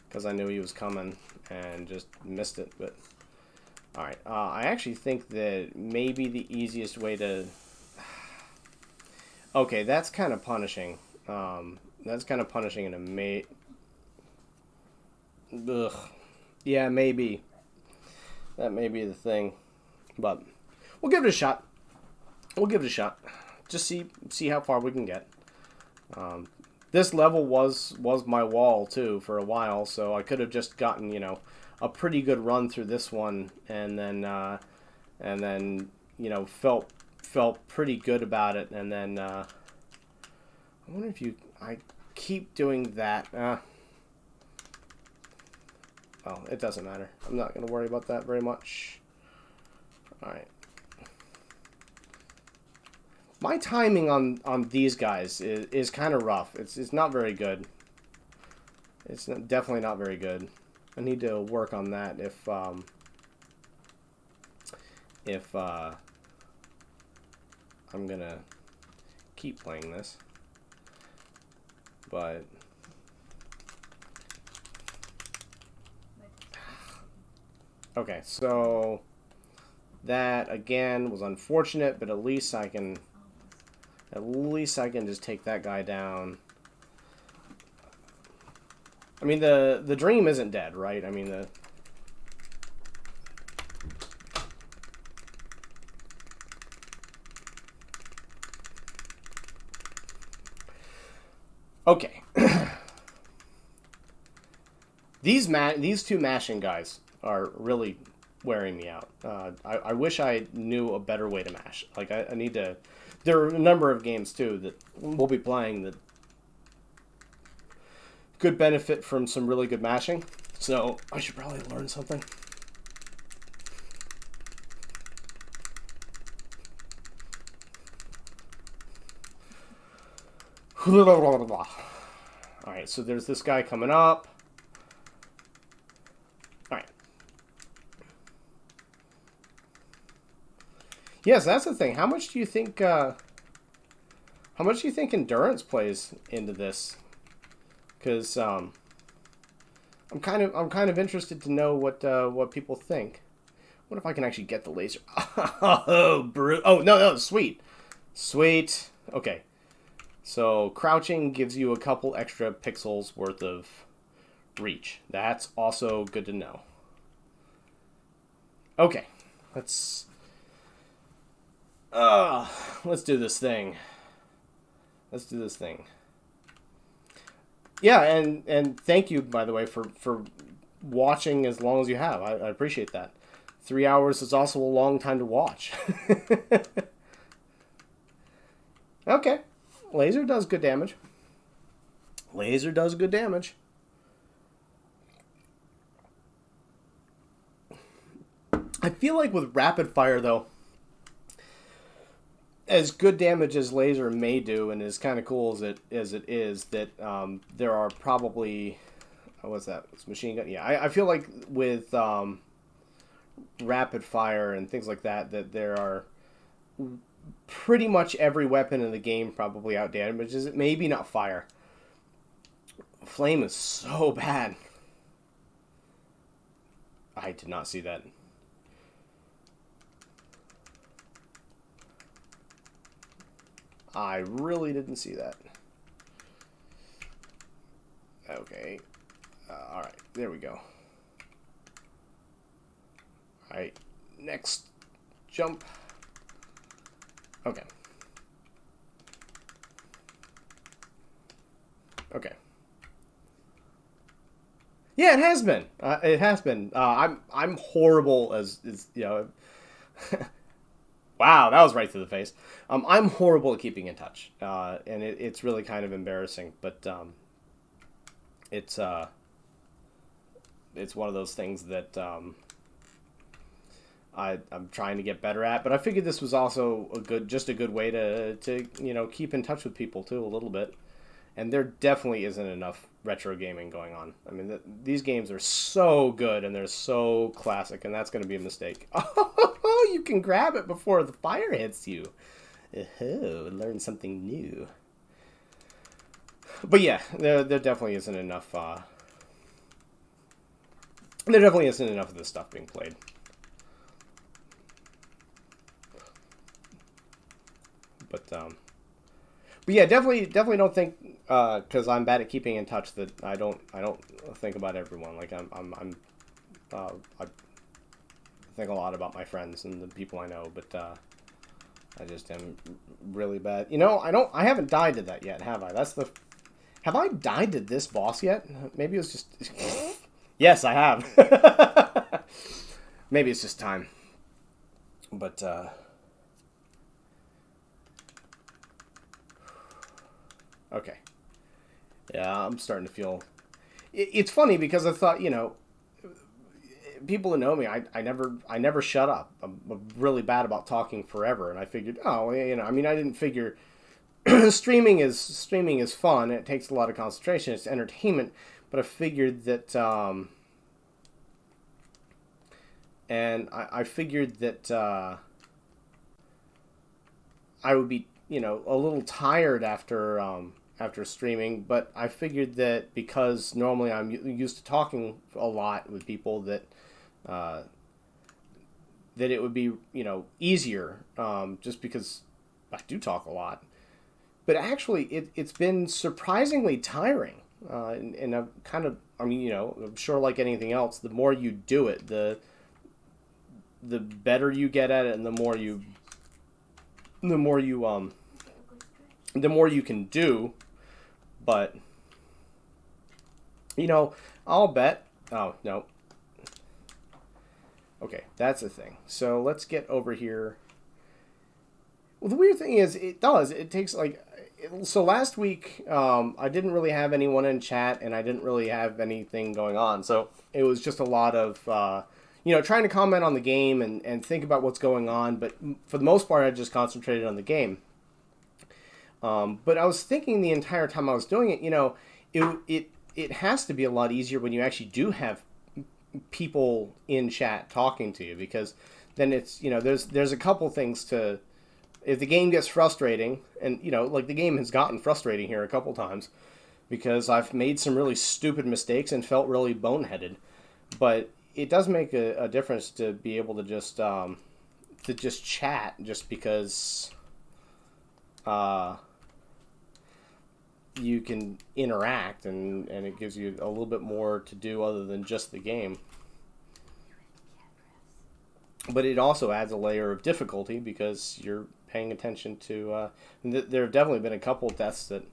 because I knew he was coming and just missed it. But all right, I actually think that maybe the easiest way to. Okay, that's kind of punishing. That's kind of punishing in a Ugh. Yeah, maybe. That may be the thing, but we'll give it a shot. We'll give it a shot. Just see how far we can get. This level was my wall too for a while, so I could have just gotten, you know, a pretty good run through this one, and then you know, felt pretty good about it, and then I wonder if I keep doing that. Well, it doesn't matter. I'm not going to worry about that very much. All right. My timing on these guys is kind of rough. It's not very good. It's definitely not very good. I need to work on that if I'm gonna keep playing this. But okay, so that again was unfortunate, but at least I can just take that guy down. I mean, the dream isn't dead, right? I mean, okay. These two mashing guys are really wearing me out. I wish I knew a better way to mash. Like, I need to... There are a number of games, too, that we'll be playing that could benefit from some really good mashing. So, I should probably learn something. Alright, so there's this guy coming up. Alright. Yes, that's the thing. How much do you think? How much do you think endurance plays into this? Because I'm kind of interested to know what people think. What if I can actually get the laser? Oh, oh no, sweet, sweet. Okay, so crouching gives you a couple extra pixels worth of reach. That's also good to know. Okay, let's let's do this thing. Let's do this thing. Yeah, and thank you, by the way, for watching as long as you have. I appreciate that. 3 hours is also a long time to watch. Okay. Laser does good damage. Laser does good damage. I feel like with rapid fire, though, as good damage as laser may do, and as kind of cool as it is, that there are probably what's that? It's machine gun. Yeah, I feel like with rapid fire and things like that, that there are pretty much every weapon in the game probably out damages it. Maybe not fire. Flame is so bad. I did not see that. I really didn't see that. Okay. Alright, there we go. Alright, next jump. Okay. Okay. Yeah, it has been. It has been. I'm horrible as you know. Wow, that was right to the face. I'm horrible at keeping in touch, and it's really kind of embarrassing. But it's one of those things that I'm trying to get better at. But I figured this was also just a good way to keep in touch with people too a little bit. And there definitely isn't enough retro gaming going on. I mean, these games are so good and they're so classic, and that's going to be a mistake. Oh, you can grab it before the fire hits you. Oh, learn something new. But yeah, there definitely isn't enough. There definitely isn't enough of this stuff being played. But yeah, definitely don't think because I'm bad at keeping in touch that I don't think about everyone. Like I think a lot about my friends and the people I know, but I just am really bad. I haven't died to that yet, have I? Have I died to this boss yet? Maybe it was just yes, I have. Maybe it's just time. But okay. Yeah, I'm starting to feel... It's funny because I thought, people who know me, I never shut up. I'm really bad about talking forever, and I figured, I didn't figure streaming is fun. It takes a lot of concentration. It's entertainment, but I figured that, I figured that I would be, a little tired after streaming, but I figured that because normally I'm used to talking a lot with people that it would be easier just because I do talk a lot. But actually, it's been surprisingly tiring, and I'm kind of I'm sure like anything else, the more you do it, the better you get at it, and the more you can do. But I'll bet. Oh no. Okay, that's the thing. So let's get over here. Well, the weird thing is, it takes so last week I didn't really have anyone in chat, and I didn't really have anything going on. So it was just a lot of trying to comment on the game and think about what's going on. But for the most part, I just concentrated on the game. But I was thinking the entire time I was doing it, it has to be a lot easier when you actually do have people in chat talking to you, because then it's, there's a couple things to, if the game gets frustrating, and like the game has gotten frustrating here a couple times because I've made some really stupid mistakes and felt really boneheaded, but it does make a difference to be able to just chat, just because you can interact, and it gives you a little bit more to do other than just the game. But it also adds a layer of difficulty because you're paying attention to. There have definitely been a couple of deaths that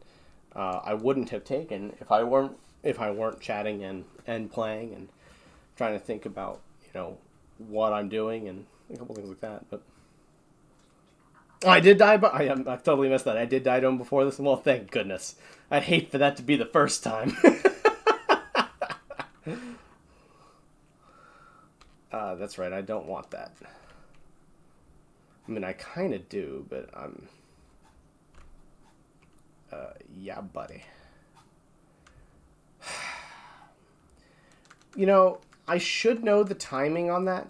I wouldn't have taken if I weren't chatting and playing and trying to think about what I'm doing and a couple things like that. But I did die, but I totally missed that. I did die to him before this. Well, thank goodness. I'd hate for that to be the first time. That's right. I don't want that. I mean, I kind of do, but I'm... yeah, buddy. I should know the timing on that,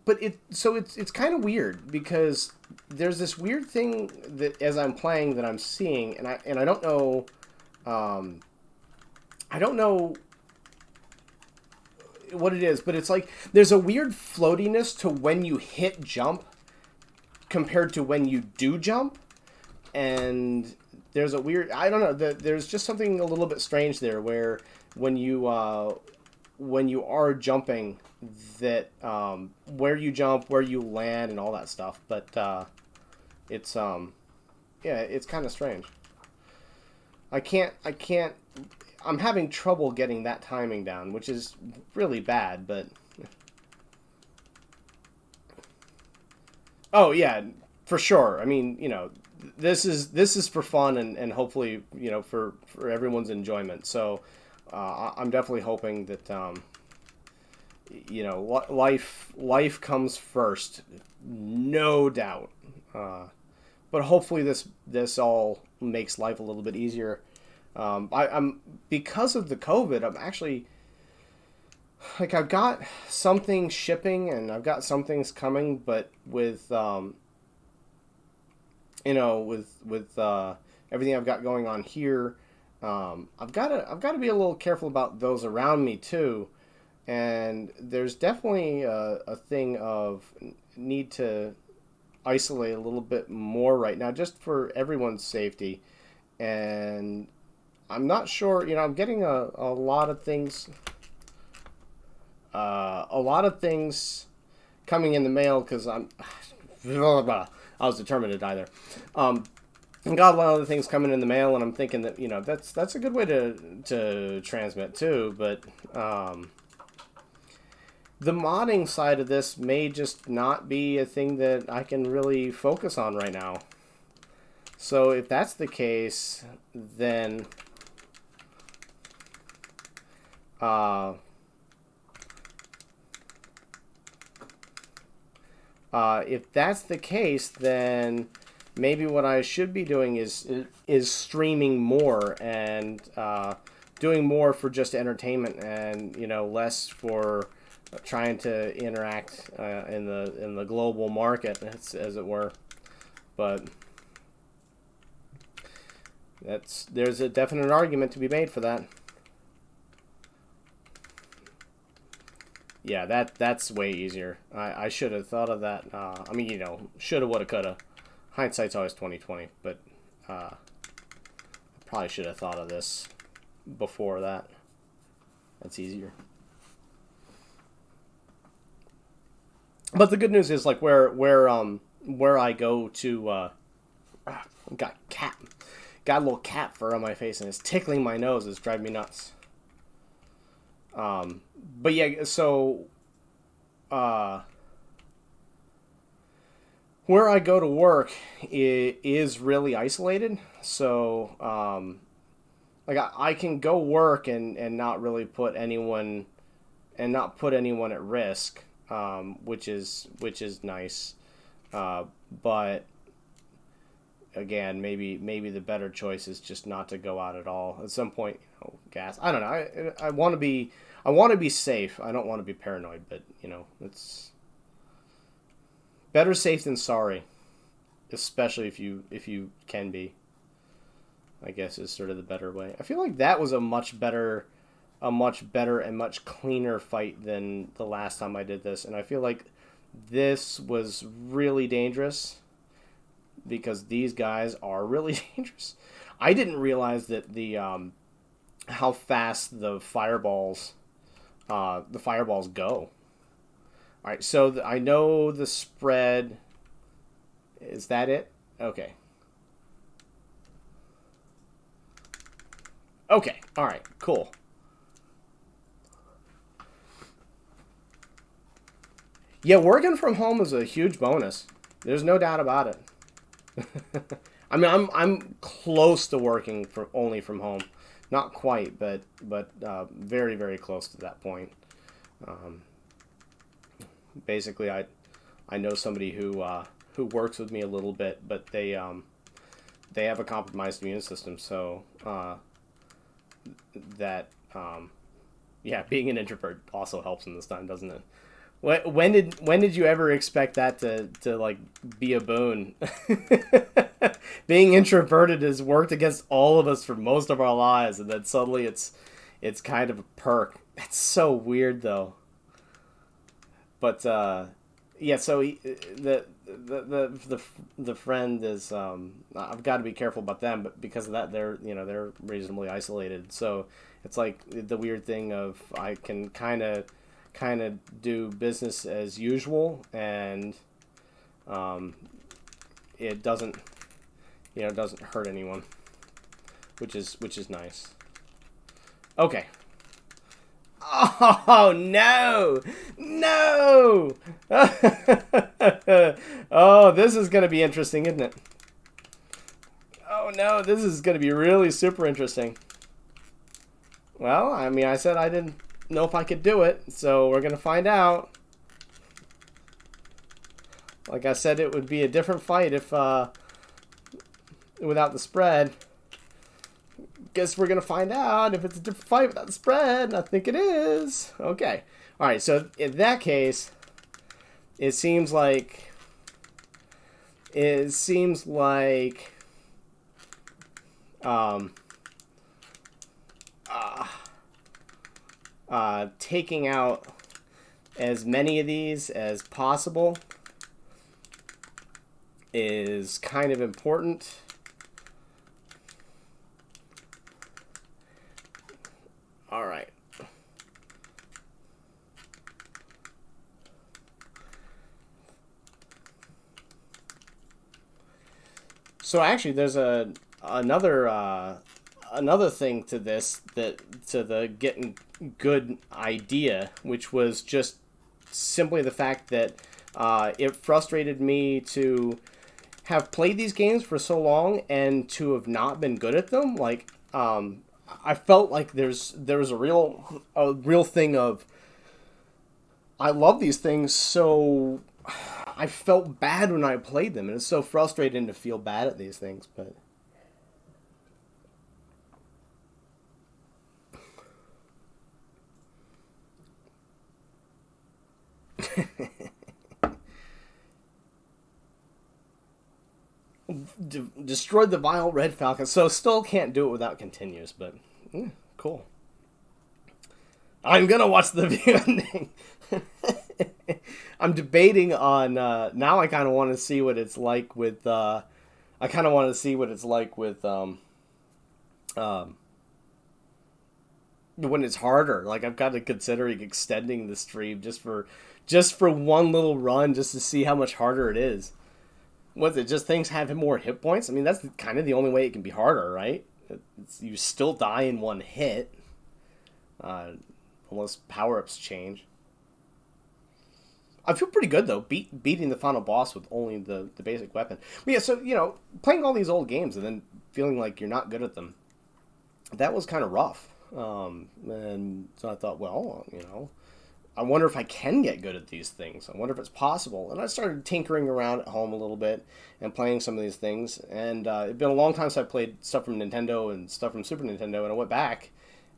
but it's kind of weird because there's this weird thing that as I'm playing that I'm seeing, and I don't know, I don't know what it is, but it's like there's a weird floatiness to when you hit jump compared to when you do jump, and there's a weird, I don't know, there's just something a little bit strange there where when you are jumping, that where you jump, where you land, and all that stuff, but it's it's kind of strange. I'm having trouble getting that timing down, which is really bad, but oh yeah, for sure. I mean, this is for fun and hopefully, for everyone's enjoyment. So I'm definitely hoping that life comes first, no doubt. But hopefully this all makes life a little bit easier. I'm because of the COVID, I'm actually like, I've got some things shipping and I've got some things coming, but with everything I've got going on here, I've got to be a little careful about those around me too. And there's definitely a thing of need to isolate a little bit more right now, just for everyone's safety. And I'm not sure, I'm getting a lot of things, coming in the mail because I was determined to die there. I got a lot of other things coming in the mail, and I'm thinking that that's a good way to transmit too. But the modding side of this may just not be a thing that I can really focus on right now. So if that's the case, then maybe what I should be doing is streaming more and doing more for just entertainment, and less for trying to interact in the global market, as it were. But there's a definite argument to be made for that. Yeah, that's way easier. I should have thought of that. I mean, shoulda, woulda, coulda. Hindsight's always 20/20, but I probably should have thought of this before that. That's easier. But the good news is, like, where I go to, got a little cat fur on my face and it's tickling my nose. It's driving me nuts. But yeah, so where I go to work is really isolated. So like I can go work and not really put anyone at risk, which is nice. But again, maybe the better choice is just not to go out at all. At some point, gas. I don't know. I want to be. I want to be safe. I don't want to be paranoid, but it's Better safe than sorry, especially if you can be. I guess is sort of the better way. I feel like that was a much better and much cleaner fight than the last time I did this, and I feel like this was really dangerous because these guys are really dangerous. I didn't realize that the how fast the fireballs go. All right, so I know the spread. Is that it? Okay. Okay. All right. Cool. Yeah, working from home is a huge bonus. There's no doubt about it. I mean, I'm close to working only from home, not quite, but very very close to that point. Um, Basically, I know somebody who works with me a little bit, but they have a compromised immune system, so that yeah, being an introvert also helps in this time, doesn't it? When did you ever expect that to like be a boon? Being introverted has worked against all of us for most of our lives, and then suddenly it's kind of a perk. That's so weird, though. But yeah, so the friend is I've got to be careful about them, but because of that, they're reasonably isolated. So it's like the weird thing of I can kind of do business as usual, and it doesn't hurt anyone, which is nice. Okay. Oh no, no! Oh, this is gonna be interesting, isn't it? Oh no, this is gonna be really super interesting. Well, I mean, I said I didn't know if I could do it, so we're gonna find out. Like I said, it would be a different fight if without the spread. Guess we're gonna find out if it's a different fight without the spread. I think it is. Okay. All right. So in that case, it seems like um, taking out as many of these as possible is kind of important. All right. So actually, there's another thing to this to the Gittin Good idea, which was just simply the fact that it frustrated me to have played these games for so long and to have not been good at them. Like I felt like there was a real thing of I love these things, so I felt bad when I played them, and it's so frustrating to feel bad at these things. But destroyed the vile red falcon, so still can't do it without continues. But cool. I'm gonna watch the video ending. I'm debating on now. I kind of want to see what it's like with. I kind of want to see what it's like with when it's harder. Like I've got to considering extending the stream just for one little run, just to see how much harder it is. Was it just things have more hit points? I mean, that's kind of the only way it can be harder, right? You still die in one hit, unless power-ups change. I feel pretty good, though, beating the final boss with only the basic weapon. But yeah, so, playing all these old games and then feeling like you're not good at them, that was kind of rough. And so I thought, well, I wonder if I can get good at these things. I wonder if it's possible. And I started tinkering around at home a little bit and playing some of these things. And it'd been a long time since I played stuff from Nintendo and stuff from Super Nintendo. And I went back,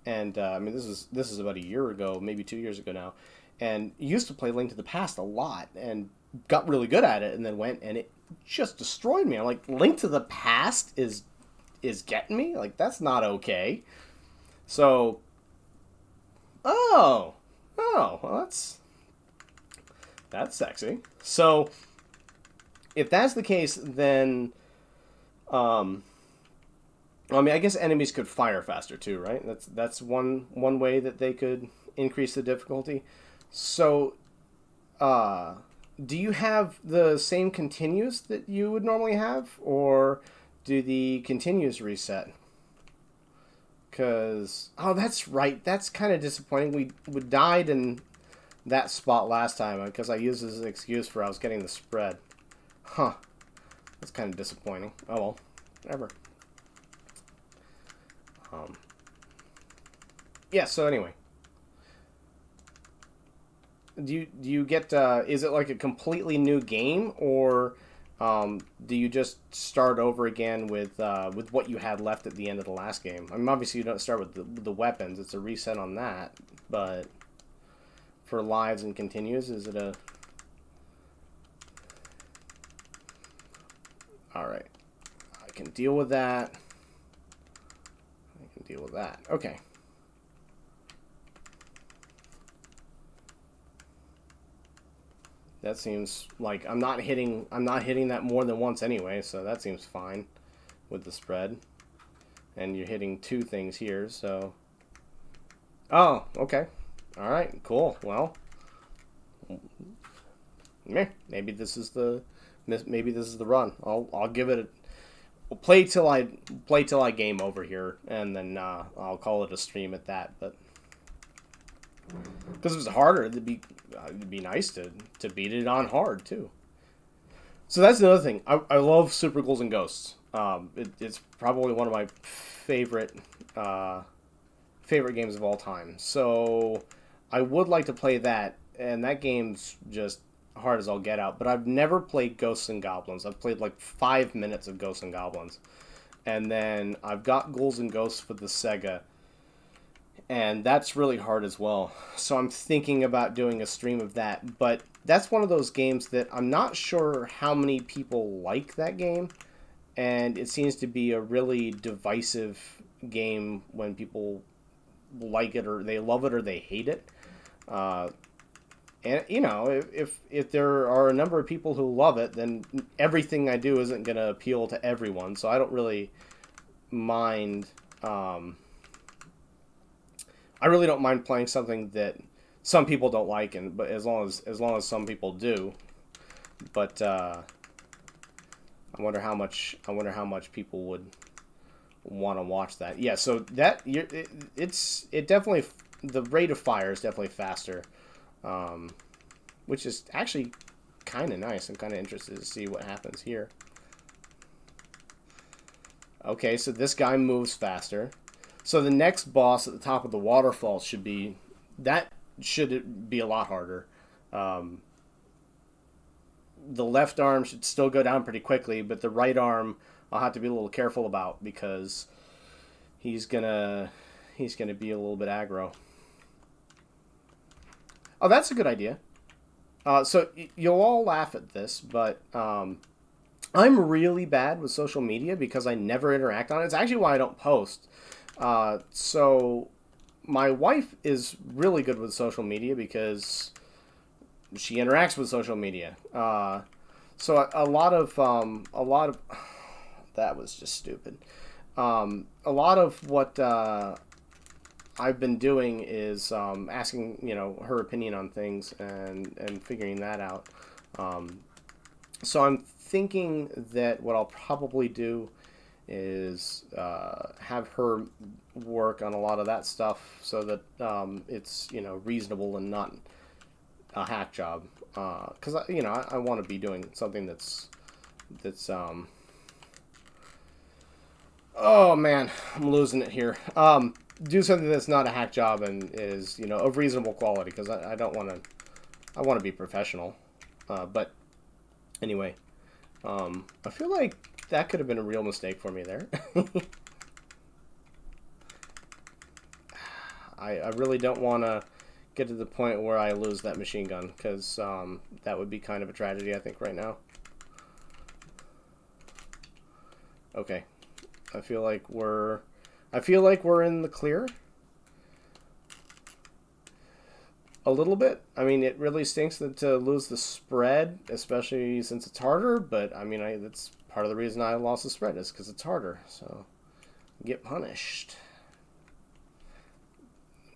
and I mean, this is about a year ago, maybe 2 years ago now. And used to play Link to the Past a lot. And got really good at it and then went and it just destroyed me. I'm like, Link to the Past is getting me? Like, that's not okay. So, well, that's sexy. So, if that's the case, then, I mean, I guess enemies could fire faster too, right? That's one way that they could increase the difficulty. So, do you have the same continues that you would normally have, or do the continues reset? Because, oh, that's right. That's kind of disappointing. We died in that spot last time because I used it as an excuse for I was getting the spread. Huh. That's kind of disappointing. Oh, well. Whatever. Yeah, so anyway. Do you get, is it like a completely new game, or do you just start over again with what you had left at the end of the last game? I mean, obviously you don't start with the weapons. It's a reset on that, but for lives and continues, is it a... Alright. I can deal with that. I can deal with that. Okay. That seems like I'm not hitting that more than once anyway, so that seems fine with the spread. And you're hitting 2 things here, so... Oh, okay. Alright, cool. Well, maybe this is the run. I'll give it a play till I game over here, and then I'll call it a stream at that. But because it was harder, it'd be nice to beat it on hard too. So that's another thing. I love Super Ghouls and Ghosts. It's probably one of my favorite games of all time. So I would like to play that, and that game's just hard as all get out. But I've never played Ghosts and Goblins. I've played like 5 minutes of Ghosts and Goblins, and then I've got Ghouls and Ghosts for the Sega, and that's really hard as well. So I'm thinking about doing a stream of that. But that's one of those games that I'm not sure how many people like that game, and it seems to be a really divisive game when people like it, or they love it, or they hate it. And you know, if there are a number of people who love it, then everything I do isn't going to appeal to everyone. So I don't really mind. I really don't mind playing something that some people don't like, but as long as some people do. But I wonder how much people would want to watch that. Yeah, so that it definitely, the rate of fire is definitely faster, which is actually kind of nice. I'm kind of interested to see what happens here. Okay, so this guy moves faster. So the next boss at the top of the waterfall should be a lot harder. The left arm should still go down pretty quickly, but the right arm I'll have to be a little careful about because he's gonna be a little bit aggro. Oh, that's a good idea. So you'll all laugh at this, but I'm really bad with social media because I never interact on it. It's actually why I don't post. So my wife is really good with social media because she interacts with social media. So a lot of that was just stupid. A lot of what I've been doing is asking, her opinion on things and figuring that out. So I'm thinking that what I'll probably do is have her work on a lot of that stuff so that it's reasonable and not a hack job. Because I want to be doing something that's oh man, I'm losing it here. Do something that's not a hack job and is of reasonable quality, because I don't want to. I want to be professional. But anyway, I feel like that could have been a real mistake for me there. I really don't want to get to the point where I lose that machine gun, because that would be kind of a tragedy, I think, right now. Okay. I feel like we're in the clear. A little bit. I mean, it really stinks to lose the spread, especially since it's harder, but I mean, that's part of the reason I lost the spread, is because it's harder, so get punished.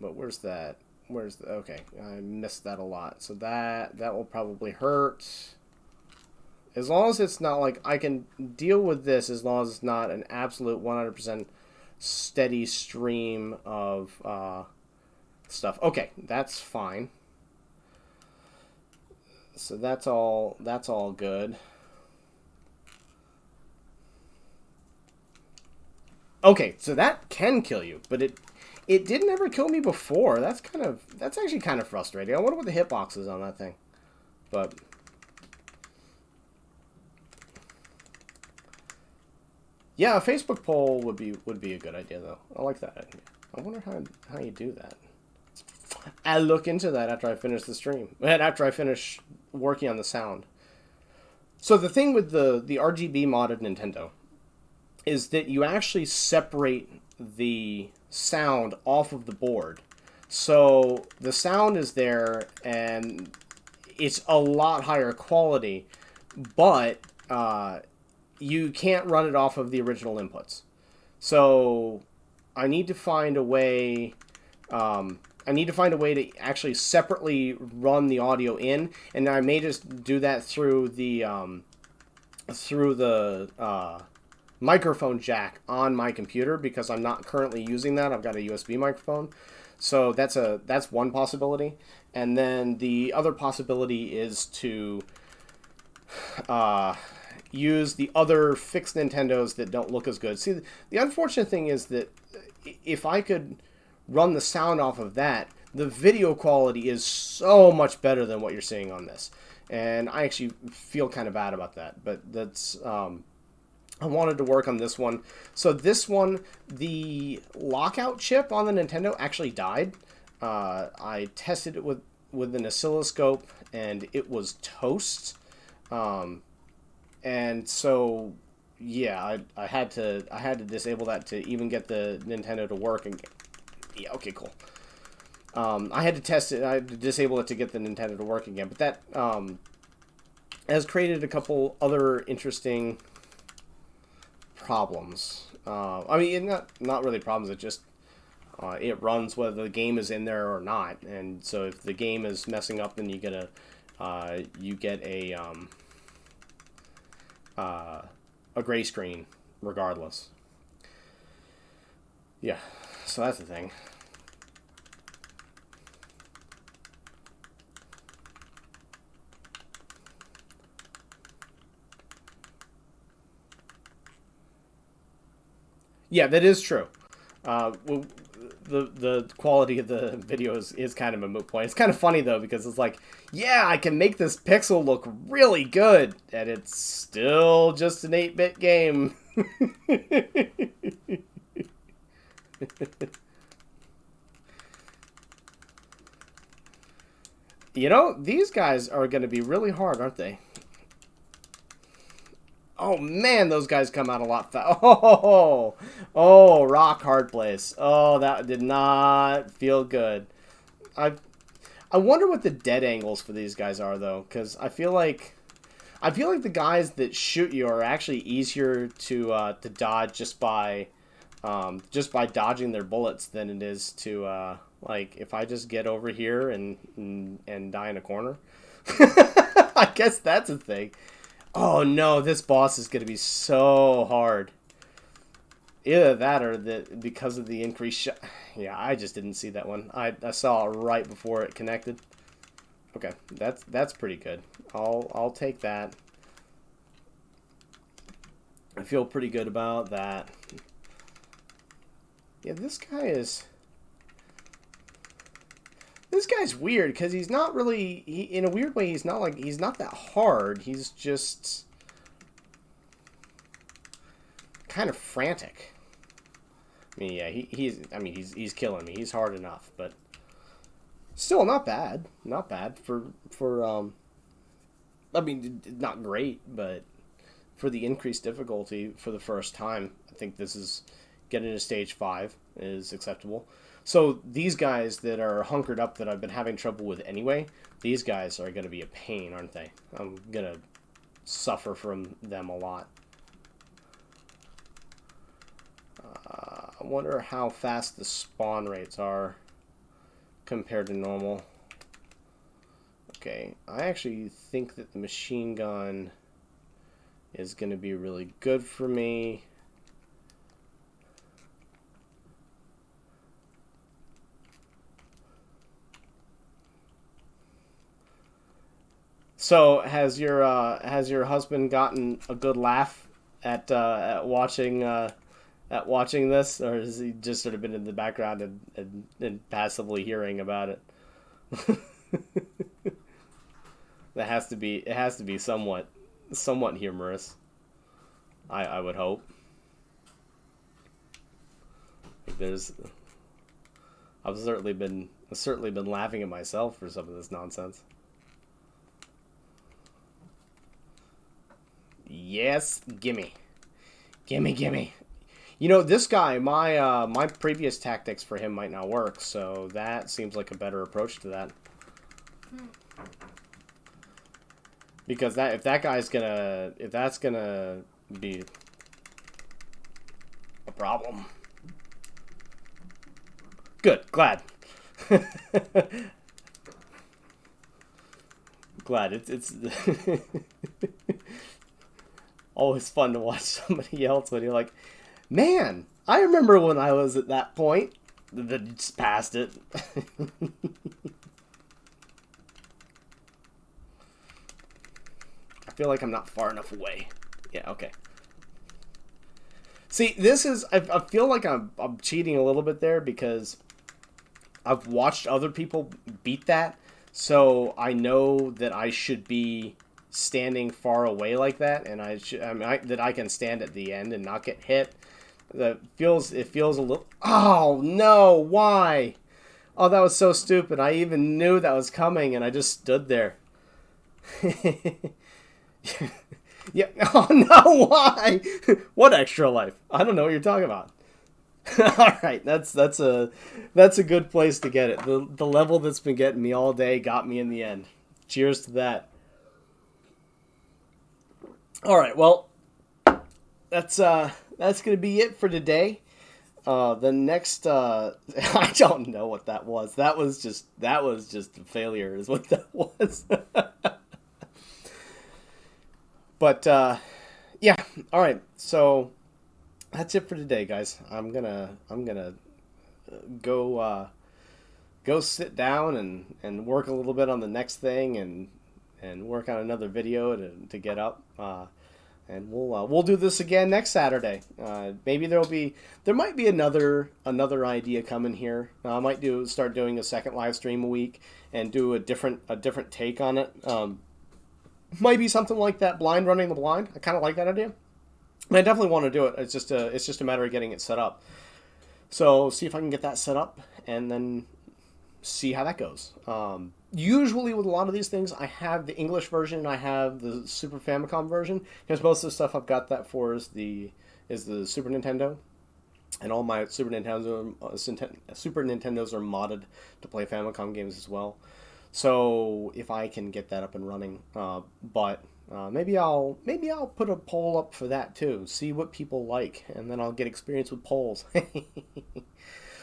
But where's that? Okay, I missed that a lot, so that will probably hurt. As long as it's not like, I can deal with this as long as it's not an absolute 100% steady stream of stuff. Okay, that's fine. So that's all good. Okay, so that can kill you, but it didn't ever kill me before. That's actually kind of frustrating. I wonder what the hitbox is on that thing. But yeah, a Facebook poll would be a good idea, though. I like that idea. I wonder how you do that. I'll look into that after I finish the stream. And after I finish working on the sound. So the thing with the RGB modded Nintendo is that you actually separate the sound off of the board. So the sound is there, and it's a lot higher quality, but you can't run it off of the original inputs. So I need to find a way. To actually separately run the audio in, and I may just do that through the microphone jack on my computer, because I'm not currently using that. I've got a USB microphone, so that's one possibility. And then the other possibility is to use the other fixed Nintendos that don't look as good. See, the unfortunate thing is that if I could run the sound off of that, the video quality is so much better than what you're seeing on this. And I actually feel kind of bad about that. But that's... I wanted to work on this one. So this one, the lockout chip on the Nintendo actually died. I tested it with an oscilloscope, and it was toast. And so, yeah, I had to disable that to even get the Nintendo to work. And yeah, okay, cool. I had to test it. I had to disable it to get the Nintendo to work again. But that has created a couple other interesting problems. I mean, not really problems. It just it runs whether the game is in there or not. And so if the game is messing up, then you get a gray screen regardless. Yeah, so that's the thing. Yeah, that is true. Well, the quality of the video is kind of a moot point. It's kind of funny, though, because it's like, yeah, I can make this pixel look really good, and it's still just an 8-bit game. You know, these guys are going to be really hard, aren't they? Oh, man, those guys come out a lot fast. Oh, rock hard place. Oh, that did not feel good. I wonder what the dead angles for these guys are, though, because I feel like the guys that shoot you are actually easier to dodge just by dodging their bullets than it is to like if I just get over here and die in a corner. I guess that's a thing. Oh no, this boss is going to be so hard. Either that or because of the increased shot. Yeah, I just didn't see that one. I saw it right before it connected. Okay, that's pretty good. I'll take that. I feel pretty good about that. Yeah, this guy's weird because he's not really. In a weird way, he's not that hard. He's just kind of frantic. I mean, yeah, he's killing me. He's hard enough, but Still not bad. Not bad for. I mean, not great, but for the increased difficulty for the first time, I think this is getting to stage 5 is acceptable. So these guys that are hunkered up that I've been having trouble with anyway, these guys are going to be a pain, aren't they? I'm going to suffer from them a lot. I wonder how fast the spawn rates are compared to normal. Okay, I actually think that the machine gun is going to be really good for me. So has your husband gotten a good laugh at watching this, or has he just sort of been in the background and passively hearing about it? That has to be it has to be somewhat humorous. I would hope. Like there's I've certainly been laughing at myself for some of this nonsense. Yes, gimme. Gimme, gimme. You know, this guy, my previous tactics for him might not work, so that seems like a better approach to that. Because that if that's gonna be a problem. Good, glad. Glad it's always fun to watch somebody else when you're like, man, I remember when I was at that point. Then just past it. I feel like I'm not far enough away. Yeah, okay. See, this is I feel like I'm cheating a little bit there because I've watched other people beat that, so I know that I should be standing far away like that, and that I can stand at the end and not get hit. It feels a little. Oh no! Why? Oh, that was so stupid. I even knew that was coming, and I just stood there. Yeah. Oh no! Why? What extra life? I don't know what you're talking about. All right, that's a good place to get it. The level that's been getting me all day got me in the end. Cheers to that. All right, well, that's gonna be it for today. The next I don't know what that was. That was just a failure, is what that was. But yeah, all right. So that's it for today, guys. I'm gonna go sit down and work a little bit on the next thing and work on another video to get up. And we'll do this again next Saturday. Maybe there might be another idea coming here. I might start doing a second live stream a week and do a different take on it. Might be something like that, blind running the blind. I kind of like that idea. And I definitely want to do it. It's just a matter of getting it set up. So see if I can get that set up and then see how that goes. Usually with a lot of these things, I have the English version and I have the Super Famicom version, because most of the stuff I've got that for is the Super Nintendo, and all my Super Nintendos are modded to play Famicom games as well. So if I can get that up and running, but maybe I'll put a poll up for that too, see what people like, and then I'll get experience with polls.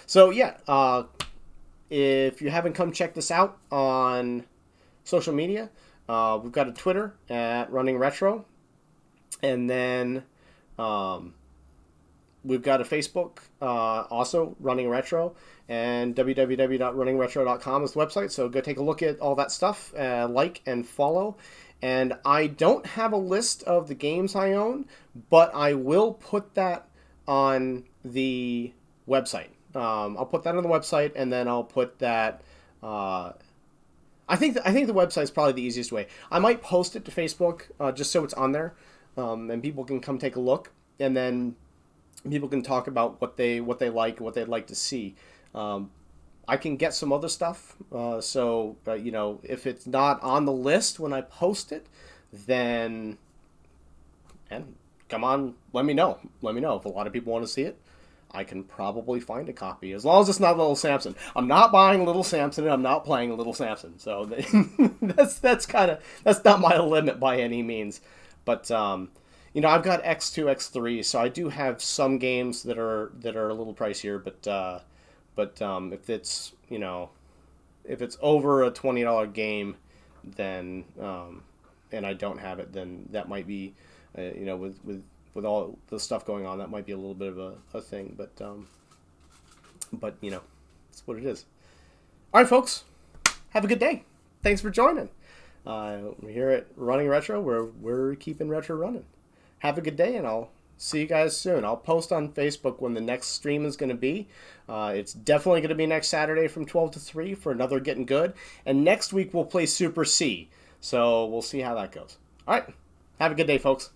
So yeah. If you haven't come check this out on social media, we've got a Twitter at Running Retro, and then we've got a Facebook, also Running Retro, and www.runningretro.com is the website. So go take a look at all that stuff, like and follow. And I don't have a list of the games I own, but I will put that on the website. I'll put that on the website, and then I'll put that. I think the website is probably the easiest way. I might post it to Facebook just so it's on there, and people can come take a look, and then people can talk about what they like, what they'd like to see. I I can get some other stuff. So you know, if it's not on the list when I post it, then and come on, let me know. Let me know if a lot of people want to see it. I can probably find a copy as long as it's not Little Samson. I'm not buying Little Samson, and I'm not playing Little Samson. So that's not my limit by any means. But you know, I've got X2, X3, so I do have some games that are a little pricier. But if it's, you know, if it's over a $20 game, then and I don't have it, then that might be, you know, with all the stuff going on, that might be a little bit of a thing. But you know, it's what it is. All right, folks, have a good day. Thanks for joining. We're here at Running Retro, where we're keeping retro running. Have a good day, and I'll see you guys soon. I'll post on Facebook when the next stream is going to be. It's definitely going to be next Saturday from 12 to 3 for another Getting Good. And next week we'll play Super C. So we'll see how that goes. All right. Have a good day, folks.